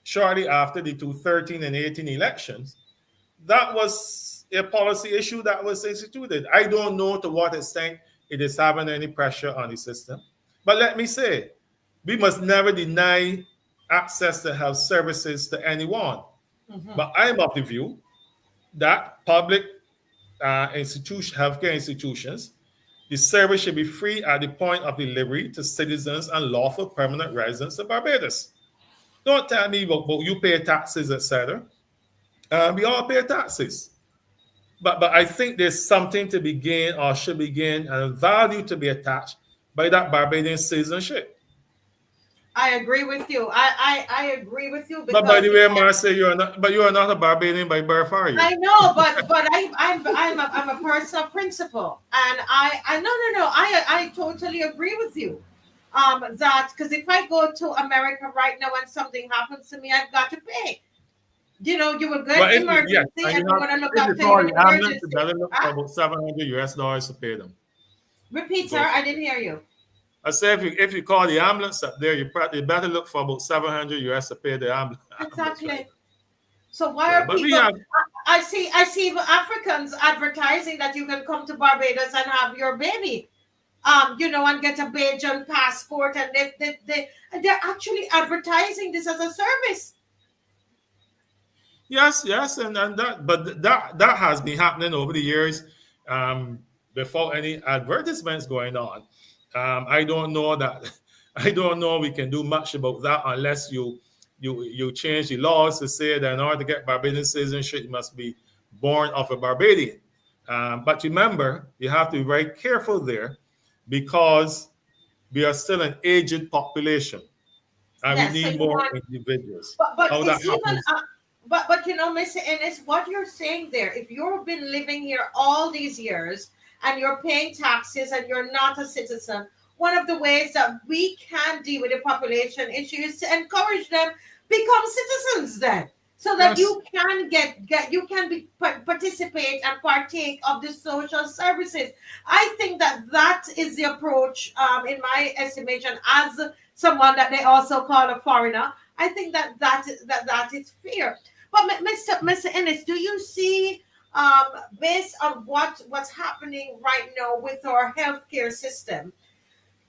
shortly after the 2013 and 18 elections, that was a policy issue that was instituted. I don't know to what extent it is having any pressure on the system. But let me say, we must never deny access to health services to anyone. But I'm of the view that public healthcare institutions, the service should be free at the point of delivery to citizens and lawful permanent residents of Barbados. Don't tell me about you pay taxes, etc. We all pay taxes. But I think there's something to be gained or should be gained and a value to be attached by that Barbadian citizenship. I agree with you. I agree with you. But by the way, Marcia, you are not a Barbadian by birth, are you? I know, but I'm a person of principle, and I totally agree with you. That because if I go to America right now and something happens to me, I've got to pay. You know, you will get emergency, and you're going to look after your emergency. You better look for about $700 to pay them. Repeat, sir. I didn't hear you. I said if you call the ambulance up there, you better look for about $700 to pay the ambulance. Exactly. Right? So why are people? I see Africans advertising that you can come to Barbados and have your baby, and get a Bajan passport, and they're actually advertising this as a service. Yes, and that has been happening over the years, without any advertisements going on. I don't know we can do much about that unless you change the laws to say that in order to get Barbadian citizenship, you must be born of a Barbadian. But remember, you have to be very careful there because we are still an aged population, and we need more individuals. But Mr. Innis, what you're saying there, if you've been living here all these years and you're paying taxes and you're not a citizen, one of the ways that we can deal with the population issue is to encourage them become citizens then, so that you can participate and partake of the social services. I think that is the approach, in my estimation, as someone that they also call a foreigner. I think that is fair. But Mr. Innis, do you see, based on what's happening right now with our healthcare system,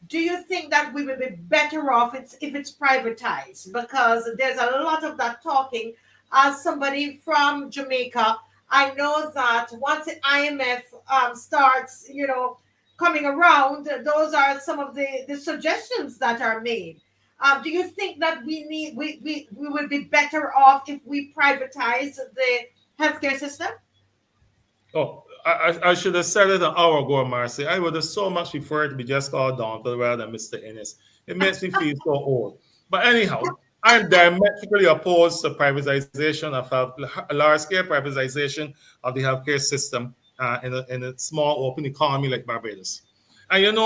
do you think that we will be better off if it's privatized? Because there's a lot of that talking. As somebody from Jamaica, I know that once the IMF starts, coming around, those are some of the suggestions that are made. Do you think that we would be better off if we privatize the healthcare system? Oh, I should have said it an hour ago, Marcy. I would have so much preferred to be just called Donville rather than Mr. Innis. It makes me feel so old. But anyhow, I'm diametrically opposed to privatization of a large-scale privatization of the healthcare system in a small open economy like Barbados. And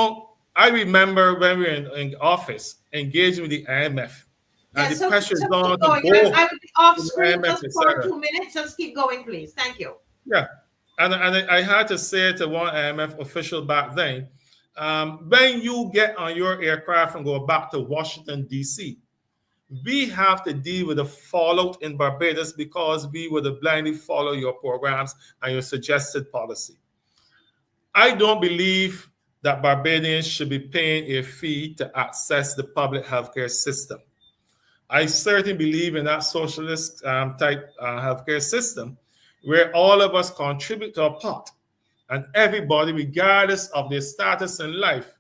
I remember when we were in office engaging with the IMF. And the pressure is on to go. I will be off screen just for 2 minutes. Just keep going, please. Thank you. Yeah. And I had to say to one IMF official back then, when you get on your aircraft and go back to Washington, D.C., we have to deal with the fallout in Barbados because we would blindly follow your programs and your suggested policy. I don't believe that Barbadians should be paying a fee to access the public healthcare system. I certainly believe in that socialist type healthcare system where all of us contribute to a pot and everybody, regardless of their status in life,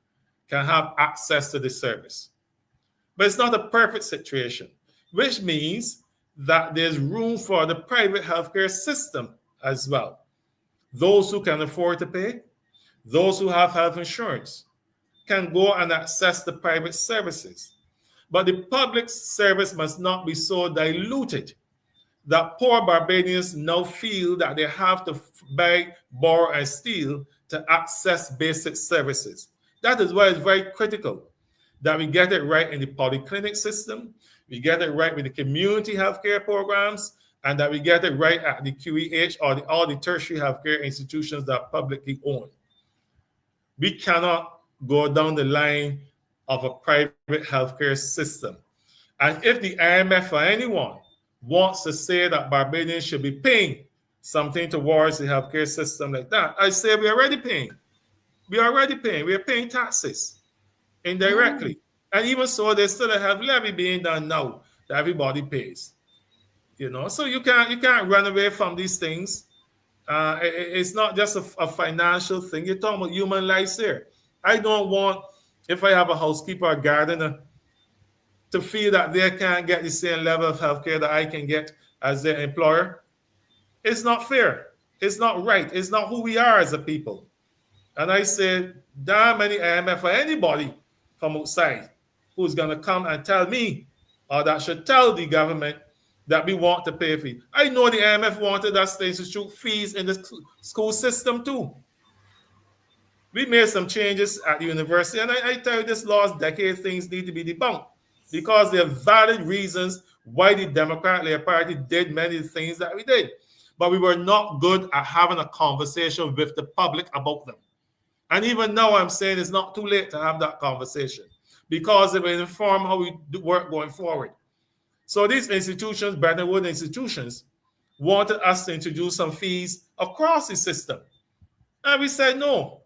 can have access to the service. But it's not a perfect situation, which means that there's room for the private healthcare system as well. Those who can afford to pay, those who have health insurance, can go and access the private services. But the public service must not be so diluted that poor Barbadians now feel that they have to beg, borrow, and steal to access basic services. That is why it's very critical that we get it right in the polyclinic system, we get it right with the community healthcare programs, and that we get it right at the QEH or all the tertiary healthcare institutions that are publicly owned. We cannot go down the line of a private healthcare system. And if the IMF or anyone wants to say that Barbadians should be paying something towards the healthcare system like that, I say we're already paying. We are already paying. We are paying taxes indirectly. And even so, there's still a health levy being done now that everybody pays. You know, so you can't run away from these things. It's not just a financial thing. You're talking about human lives here. I don't want, if I have a housekeeper or gardener, to feel that they can't get the same level of healthcare that I can get as their employer. It's not fair. It's not right. It's not who we are as a people. And I said, damn any IMF or anybody from outside who's going to come and tell me, or that should tell the government that we want to pay fee. I know the IMF wanted us to institute fees in the school system too. We made some changes at the university, and I tell you, this last decade, things need to be debunked because there are valid reasons why the Democratic Labour Party did many things that we did. But we were not good at having a conversation with the public about them. And even now, I'm saying it's not too late to have that conversation because it will inform how we work going forward. So these institutions, Bretton Woods institutions, wanted us to introduce some fees across the system. And we said no.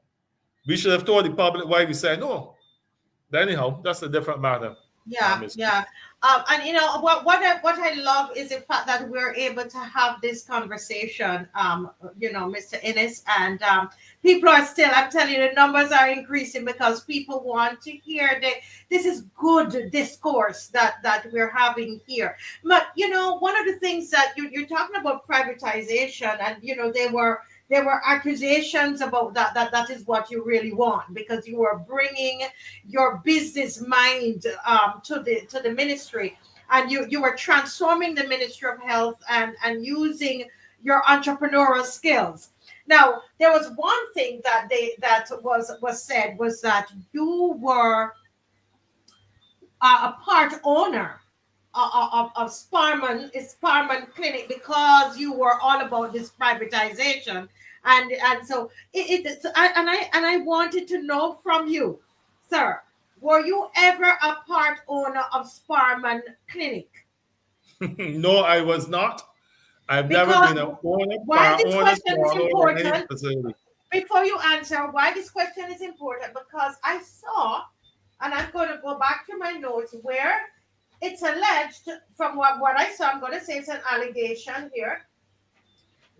We should have told the public why we said no. But anyhow, that's a different matter. Yeah. And you know what I love is the fact that we're able to have this conversation, you know, Mr. Innis, and people are still, I'm telling you, the numbers are increasing because people want to hear this is good discourse that we're having here. But you know, one of the things that you're talking about privatization, and you know, there were accusations about that is what you really want, because you were bringing your business mind to the ministry, and you were transforming the Ministry of Health and using your entrepreneurial skills. Now, there was one thing that was said was that you were a part owner of Sparman Clinic because you were all about this privatization, and so I wanted to know from you, sir, were you ever a part owner of Sparman Clinic? No, I was not. I've never been a owner. Why this question is important? Facility. Before you answer, why this question is important? Because I saw, and I'm going to go back to my notes where it's alleged, from what I saw, I'm going to say it's an allegation here,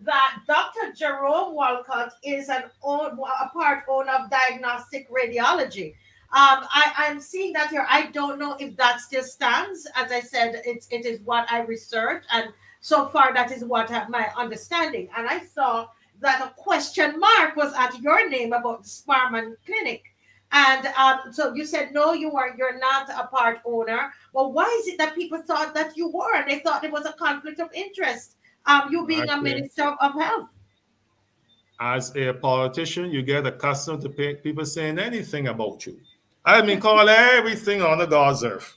that Dr. Jerome Walcott is a part owner of Diagnostic Radiology. I'm seeing that here. I don't know if that still stands. As I said, it is what I researched, and so far that is what my understanding. And I saw that a question mark was at your name about the Sparman Clinic. And so you said, no, you're not a part owner. Well, why is it that people thought that you were? And they thought it was a conflict of interest, you being a minister of health. As a politician, you get accustomed to people saying anything about you. I mean, call everything on the God's earth.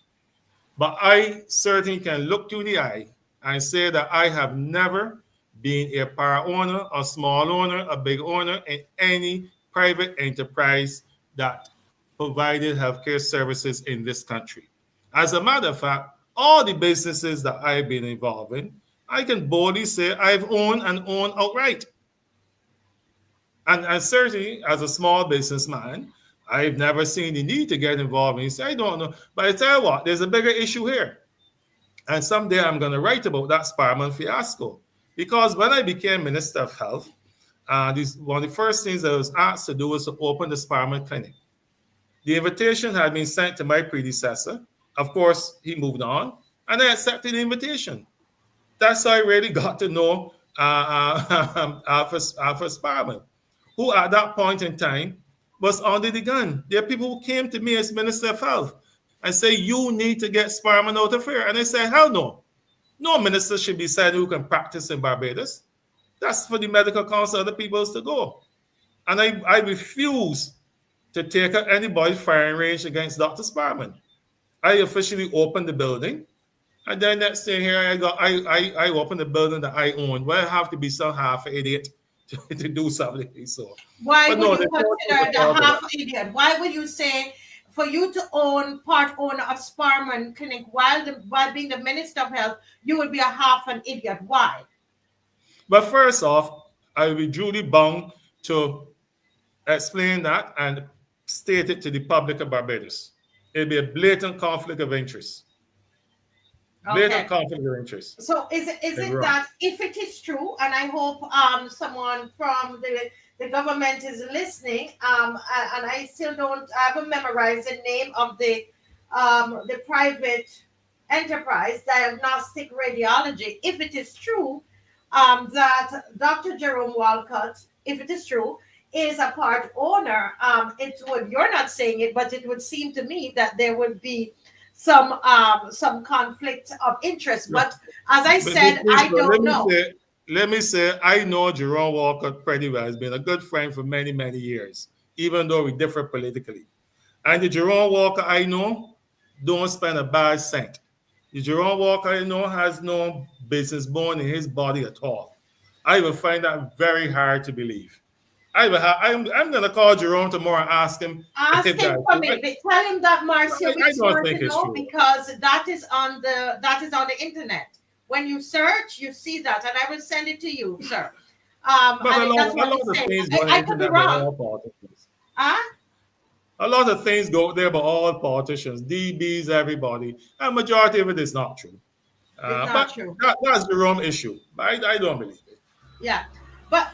But I certainly can look you in the eye and say that I have never been a part owner, a small owner, a big owner in any private enterprise that provided healthcare services in this country. As a matter of fact, all the businesses that I've been involved in, I can boldly say I've owned and owned outright. And certainly, as a small businessman, I've never seen the need to get involved in. So I don't know. But I tell you what, there's a bigger issue here. And someday I'm going to write about that Sparman fiasco. Because when I became Minister of Health, one of the first things I was asked to do was to open the Sparman Clinic. The invitation had been sent to my predecessor. Of course, he moved on, and I accepted the invitation. That's how I really got to know Alpha Sparman, who at that point in time was under the gun. There are people who came to me as Minister of Health and say, you need to get Sparman out of here. And I said, hell no. No minister should be said who can practice in Barbados. That's for the medical council of the peoples to go. And I refuse to take out anybody's firing range against Dr. Sparman. I officially opened the building. And then next thing here, I open the building that I own. Well, I have to be some half idiot to do something. So, Why but would no, you they consider the half idiot? Why would you say for you to own part owner of Sparman Clinic while being the Minister of Health, you would be a half an idiot? Why? But first off, I will be duly bound to explain that and state it to the public of Barbados. It'll be a blatant conflict of interest. Blatant Okay. conflict of interest. So is it that if it is true, and I hope someone from the government is listening, and I still don't I haven't memorized the name of the private enterprise diagnostic radiology. If it is true, that Dr. Jerome Walcott, if it is true, is a part owner, it would, you're not saying it, but it would seem to me that there would be some conflict of interest. But as I said, I don't know. Let me say, I know Jerome Walcott pretty well. He's been a good friend for many, many years, even though we differ politically. And the Jerome Walker I know don't spend a bad cent. The Jerome Walker I know has no business bone in his body at all. I will find that very hard to believe. I'm going to call Jerome tomorrow and ask him. Ask him for me. Tell him that Marcia, I don't think it's true. Because that is on the internet. When you search, you see that, and I will send it to you, sir. But a lot of things I could be wrong. A lot of things go there, but all politicians, DBs, everybody, and majority of it is not true. It's not true. That's the wrong issue. But I don't believe it. Yeah. But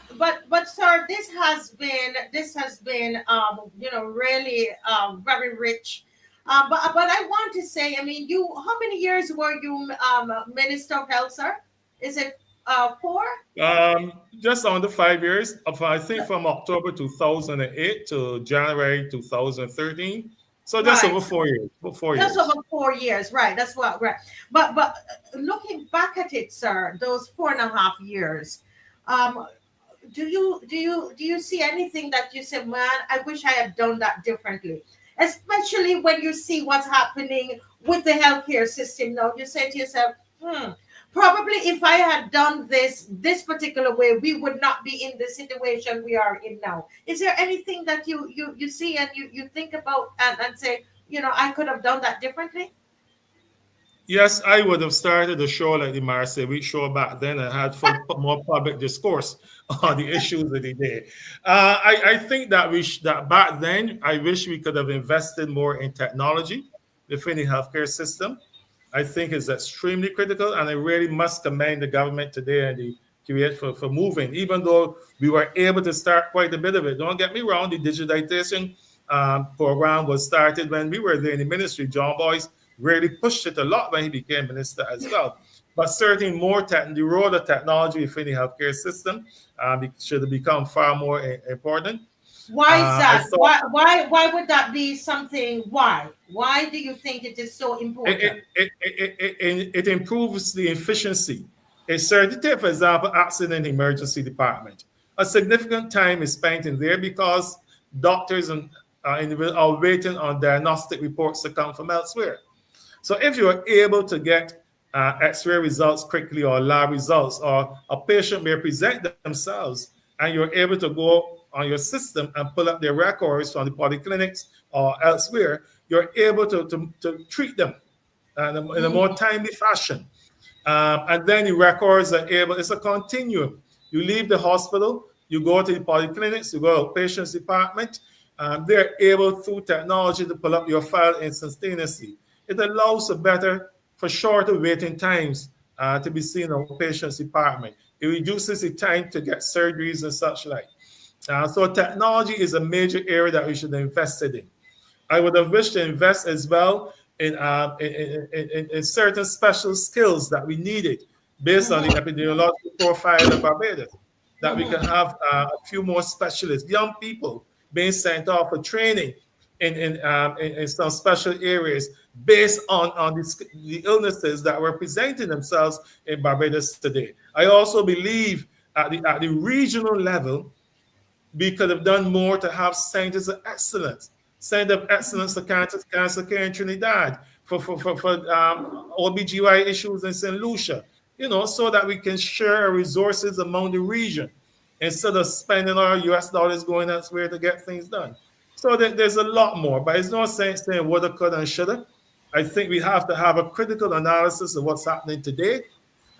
sir, this has been really very rich. But I want to say, I mean, how many years were you Minister of Health, sir? Is it 4? Just under 5 years. I think from October 2008 to January 2013. So just over 4 years. Just over 4 years, right? That's what, right. But looking back at it, sir, those 4.5 years, do you see anything that you say, man, I wish I had done that differently? Especially when you see what's happening with the healthcare system now, you say to yourself, probably if I had done this particular way, we would not be in the situation we are in now. Is there anything that you see and you think about and say, I could have done that differently? Yes, I would have started a show like the Marseille Week show back then and had more public discourse on the issues of the day. I think that that back then, I wish we could have invested more in technology within the healthcare system. I think it's extremely critical, and I really must commend the government today and the Geriatric for moving, even though we were able to start quite a bit of it. Don't get me wrong, the digitization program was started when we were there in the ministry. John Boyce really pushed it a lot when he became minister as well. But certainly the role of technology within the healthcare system should have become far more important. Why is that? Why would that be something? Why do you think it is so important? It improves the efficiency. Take, for example, accident emergency department. A significant time is spent in there because doctors and individuals are waiting on diagnostic reports to come from elsewhere. So if you are able to get X-ray results quickly or lab results, or a patient may present themselves and you're able to go on your system and pull up their records from the polyclinics or elsewhere, you're able to treat them in a more timely fashion. And then the records are it's a continuum. You leave the hospital, you go to the polyclinics, you go to the patient's department, they're able through technology to pull up your file instantaneously. It allows for shorter waiting times to be seen in a patient's department. It reduces the time to get surgeries and such like. So technology is a major area that we should have invested in. I would have wished to invest as well in certain special skills that we needed based on the epidemiological profile of Barbados, that we can have a few more specialists, young people being sent off for training in some special areas based on the illnesses that were presenting themselves in Barbados today. I also believe at the regional level, we could have done more to have centers of excellence. Center of Excellence for Cancer Care in Trinidad, OBGY issues in St. Lucia, so that we can share our resources among the region instead of spending our US dollars going elsewhere to get things done. So there's a lot more, but it's no sense saying woulda, coulda, and shoulda. I think we have to have a critical analysis of what's happening today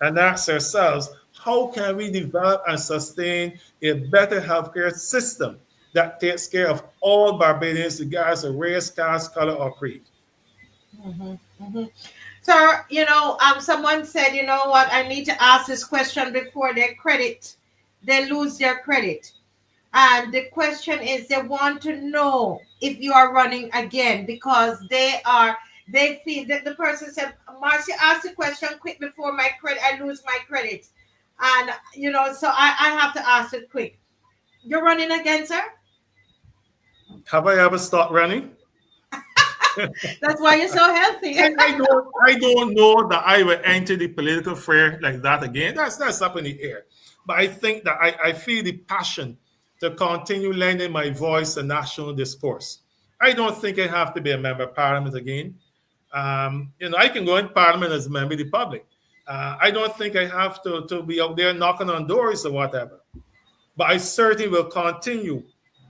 and ask ourselves, how can we develop and sustain a better healthcare system that takes care of all Barbadians, regardless of race, caste, color, or creed? Mm-hmm, mm-hmm. So, someone said, you know what, I need to ask this question before they lose their credit. And the question is, they want to know if you are running again because they feel that the person said, Marcia, ask the question quick before I lose my credit. And, so I have to ask it quick. You're running again, sir? Have I ever stopped running? That's why you're so healthy. I don't know that I will enter the political fray like that again. That's up in the air. But I think that I feel the passion to continue lending my voice to national discourse. I don't think I have to be a member of parliament again. I can go in parliament as a member of the public. I don't think I have to be out there knocking on doors or whatever. But I certainly will continue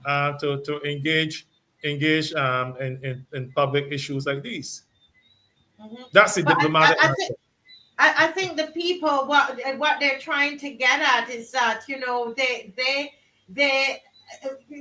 to engage in public issues like these. Mm-hmm. That's the diplomatic answer. I think the people, what they're trying to get at is that, they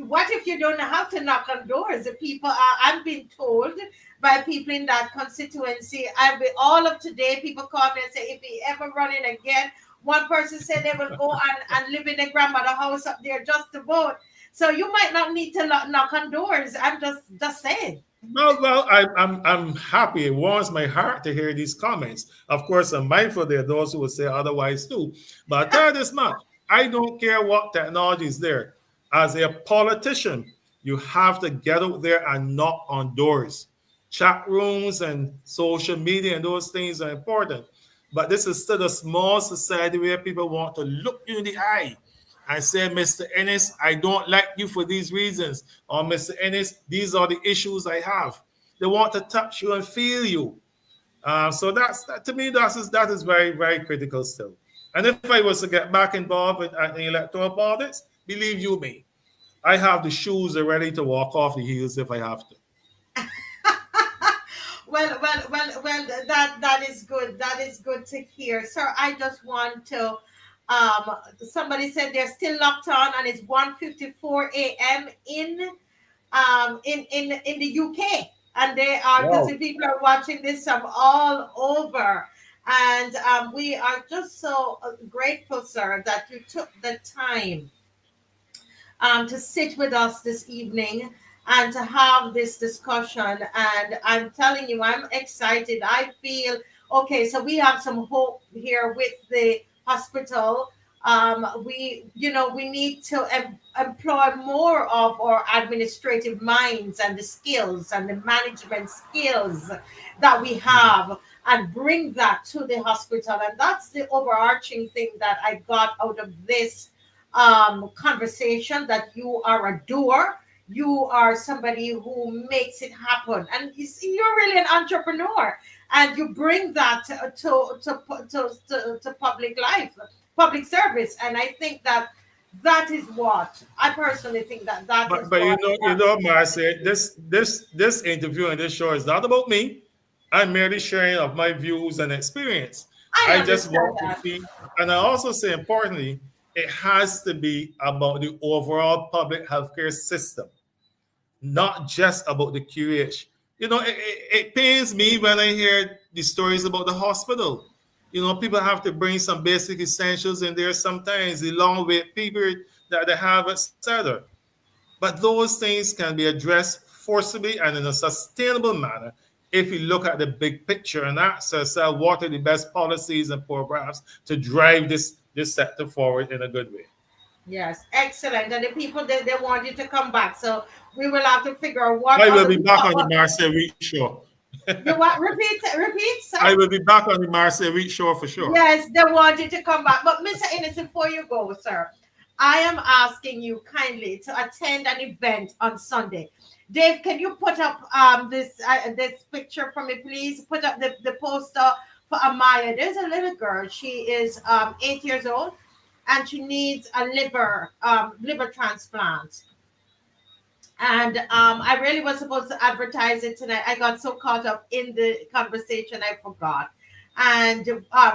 what if you don't have to knock on doors? The people I'm being told by people in that constituency, all of today, people call me and say, if he ever running again, one person said they will go and live in their grandmother's house up there just to vote. So you might not need to knock on doors. I'm just saying. Well, I'm happy. It warms my heart to hear these comments. Of course, I'm mindful there are those who will say otherwise too. But I tell you this much, I don't care what technology is there. As a politician, you have to get out there and knock on doors. Chat rooms and social media and those things are important. But this is still a small society where people want to look you in the eye and say, Mr. Innis, I don't like you for these reasons. Or Mr. Innis, these are the issues I have. They want to touch you and feel you. So to me, that is very, very critical still. And if I was to get back involved in electoral politics, believe you me, I have the shoes ready to walk off the heels if I have to. Well, that is good. That is good to hear. Sir, I just want to somebody said they're still locked on and it's 1:54 a.m. in the UK. And they are because people are watching this from all over. And we are just so grateful, sir, that you took the time to sit with us this evening and to have this discussion. And I'm telling you, I'm excited. I feel, okay, so we have some hope here with the hospital. We need to employ more of our administrative minds and the skills and the management skills that we have and bring that to the hospital. And that's the overarching thing that I got out of this conversation, that you are a doer. You are somebody who makes it happen, and you're really an entrepreneur, and you bring that to public life, public service. And I think that is what I personally think that is. But Marcia, this interview and this show is not about me. I'm merely sharing of my views and experience. I just want to see, and I also say importantly, it has to be about the overall public healthcare system, not just about the QH. It pains me when I hear the stories about the hospital. People have to bring some basic essentials in there sometimes, the long wait period that they have, etc. But those things can be addressed forcibly and in a sustainable manner if you look at the big picture and ask yourself what are the best policies and programs to drive this sector forward in a good way. Yes, excellent. And the people they want you to come back. So we will have to figure out what. I will be back on the Marcia Reed show. You want repeat, sir? I will be back on the Marcia Reed show for sure. Yes, they want you to come back. But Mr. Innis, before you go, sir, I am asking you kindly to attend an event on Sunday. Dave, can you put up this picture for me, please? Put up the poster for Amaya. There's a little girl. She is 8 years old, and she needs a liver transplant. And I really was supposed to advertise it tonight. I got so caught up in the conversation, I forgot. And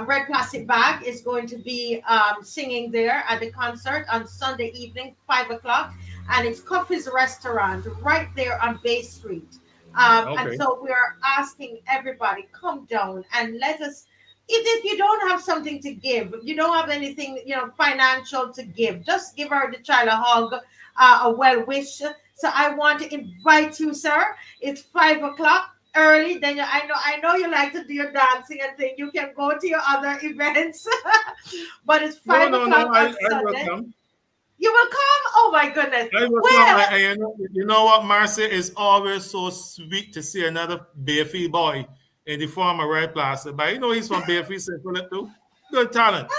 Red Plastic Bag is going to be singing there at the concert on Sunday evening, 5 o'clock. And it's Coffee's Restaurant right there on Bay Street. And Okay. so we are asking everybody, come down and let us. If you don't have something to give, you don't have anything, financial to give, just give her the child a hug, a well wish. So I want to invite you, sir. It's 5 o'clock early. Then I know you like to do your dancing and thing. You can go to your other events, but it's No, five no, o'clock no. I on will Sunday. come. You will come? Oh my goodness! I will come. Well, You know what, Marcy? It's always so sweet to see another Bayfield boy in the form of Red Plastic. But you know he's from Bayfield, St. Philip too. Good talent.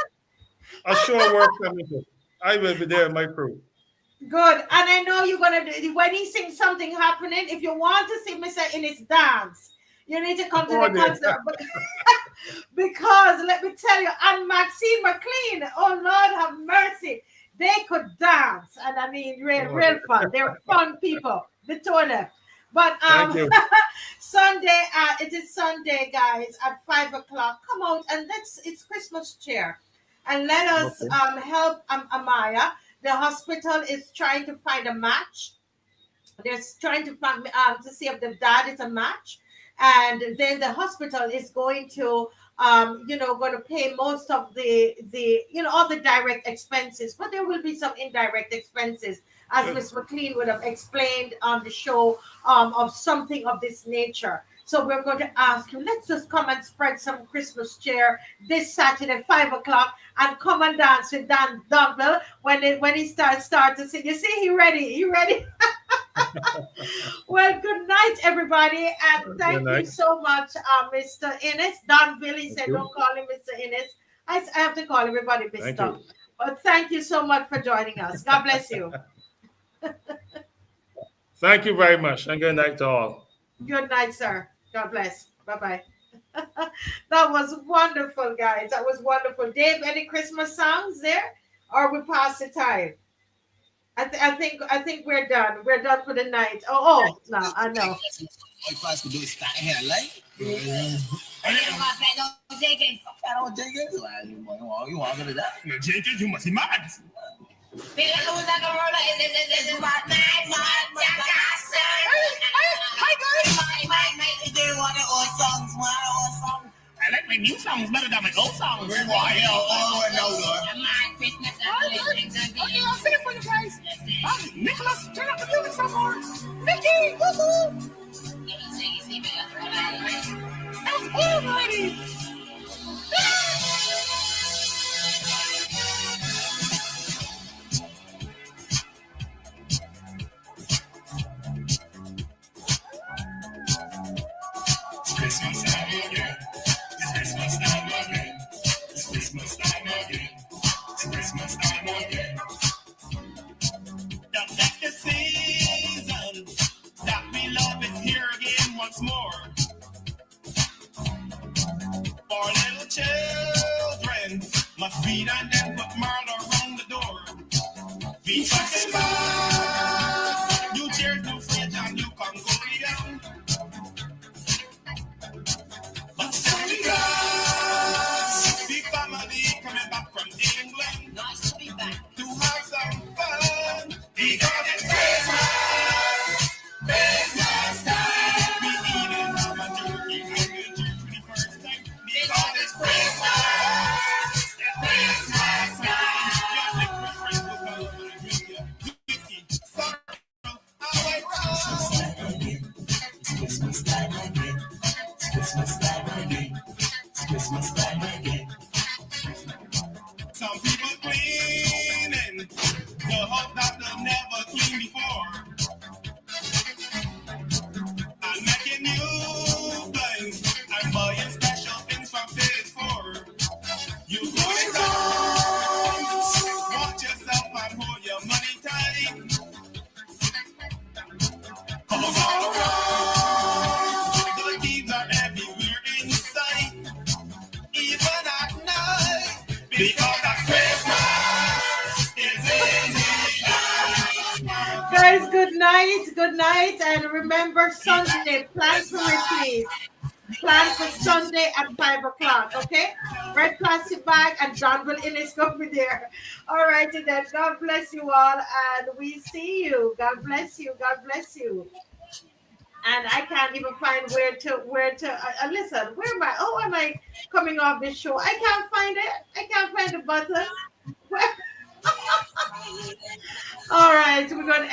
A sure work coming through. I will be there, my crew. good. And I know you're gonna do when he sings something happening. If you want to see Mr. Innis dance, you need to come to Oh, the dear. concert. Because let me tell you, and Maxine McLean, oh Lord have mercy, they could dance, and I mean, real fun. They're fun people, the two of them. But Thank you. Sunday, it is Sunday, guys, at 5 o'clock. Come out and it's Christmas cheer, and let us Okay. help Amaya. The hospital is trying to find a match. They're trying to find to see if the dad is a match, and then the hospital is going to going to pay most of the all the direct expenses, but there will be some indirect expenses, as Good. Miss McLean would have explained on the show, of something of this nature. So we're going to ask you, let's just come and spread some Christmas cheer this Saturday, 5 o'clock, and come and dance with Dan Donville when he starts to sing. You see, he ready. Well, good night, everybody, and Good thank you night. so much, Mr. Innis. Donville, he Thank said, you. don't call him Mr. Innis. I have to call everybody Thank Mr. you. But thank you so much for joining us. God bless you. Thank you very much, and good night to all. Good night, sir. God bless. Bye-bye. That was wonderful, guys. That was wonderful. Dave, any Christmas songs there? Or we pass the time? I think we're done. We're done for the night. Oh, no, I know. If I could do it, start here, like. I don't take it. You want to do that? You take it, you must be mad. I like my new songs better than my old songs. Why? Oh, no, okay, I'll sing it for you guys. Nicholas, turn up the music some more. Mickey, woohoo! That's already. Christmas time again. It's Christmas time again. It's Christmas time again. It's Christmas time again. The festive season that we love is here again once more. For little children must feed and then put murder around the door. Be fucking fun. New cheers, new fridge, and new Congolian. But Santa Claus, big family coming back from England. Nice to be back. To have some fun. Because it's Christmas. Christmas time. We eating ham and turkey and the church for the first time. Because it's Christmas. It's Christmas time. Your liquor friends will come and drink you whiskey, sorrow, away round. It's Christmas time again. It's Christmas time again. It's Christmas time again. Some people cleaning the house that they never cleaned before. I'm making new plans. I'm buying special things from Phase 4. You going down? Watch yourself hold your money tight. Come around, the thieves are everywhere in sight, even at night, because that Christmas is in the air. Guys, good night, and remember Sunday, plan for it, please. Plan for Sunday at 5 o'clock, okay? Red plastic bag and Donville Innis will be there. All righty then. God bless you all, and we see you. God bless you. God bless you. And I can't even find where to listen. Where am I? Oh, am I coming off this show? I can't find it. I can't find the button. All right, we're gonna end.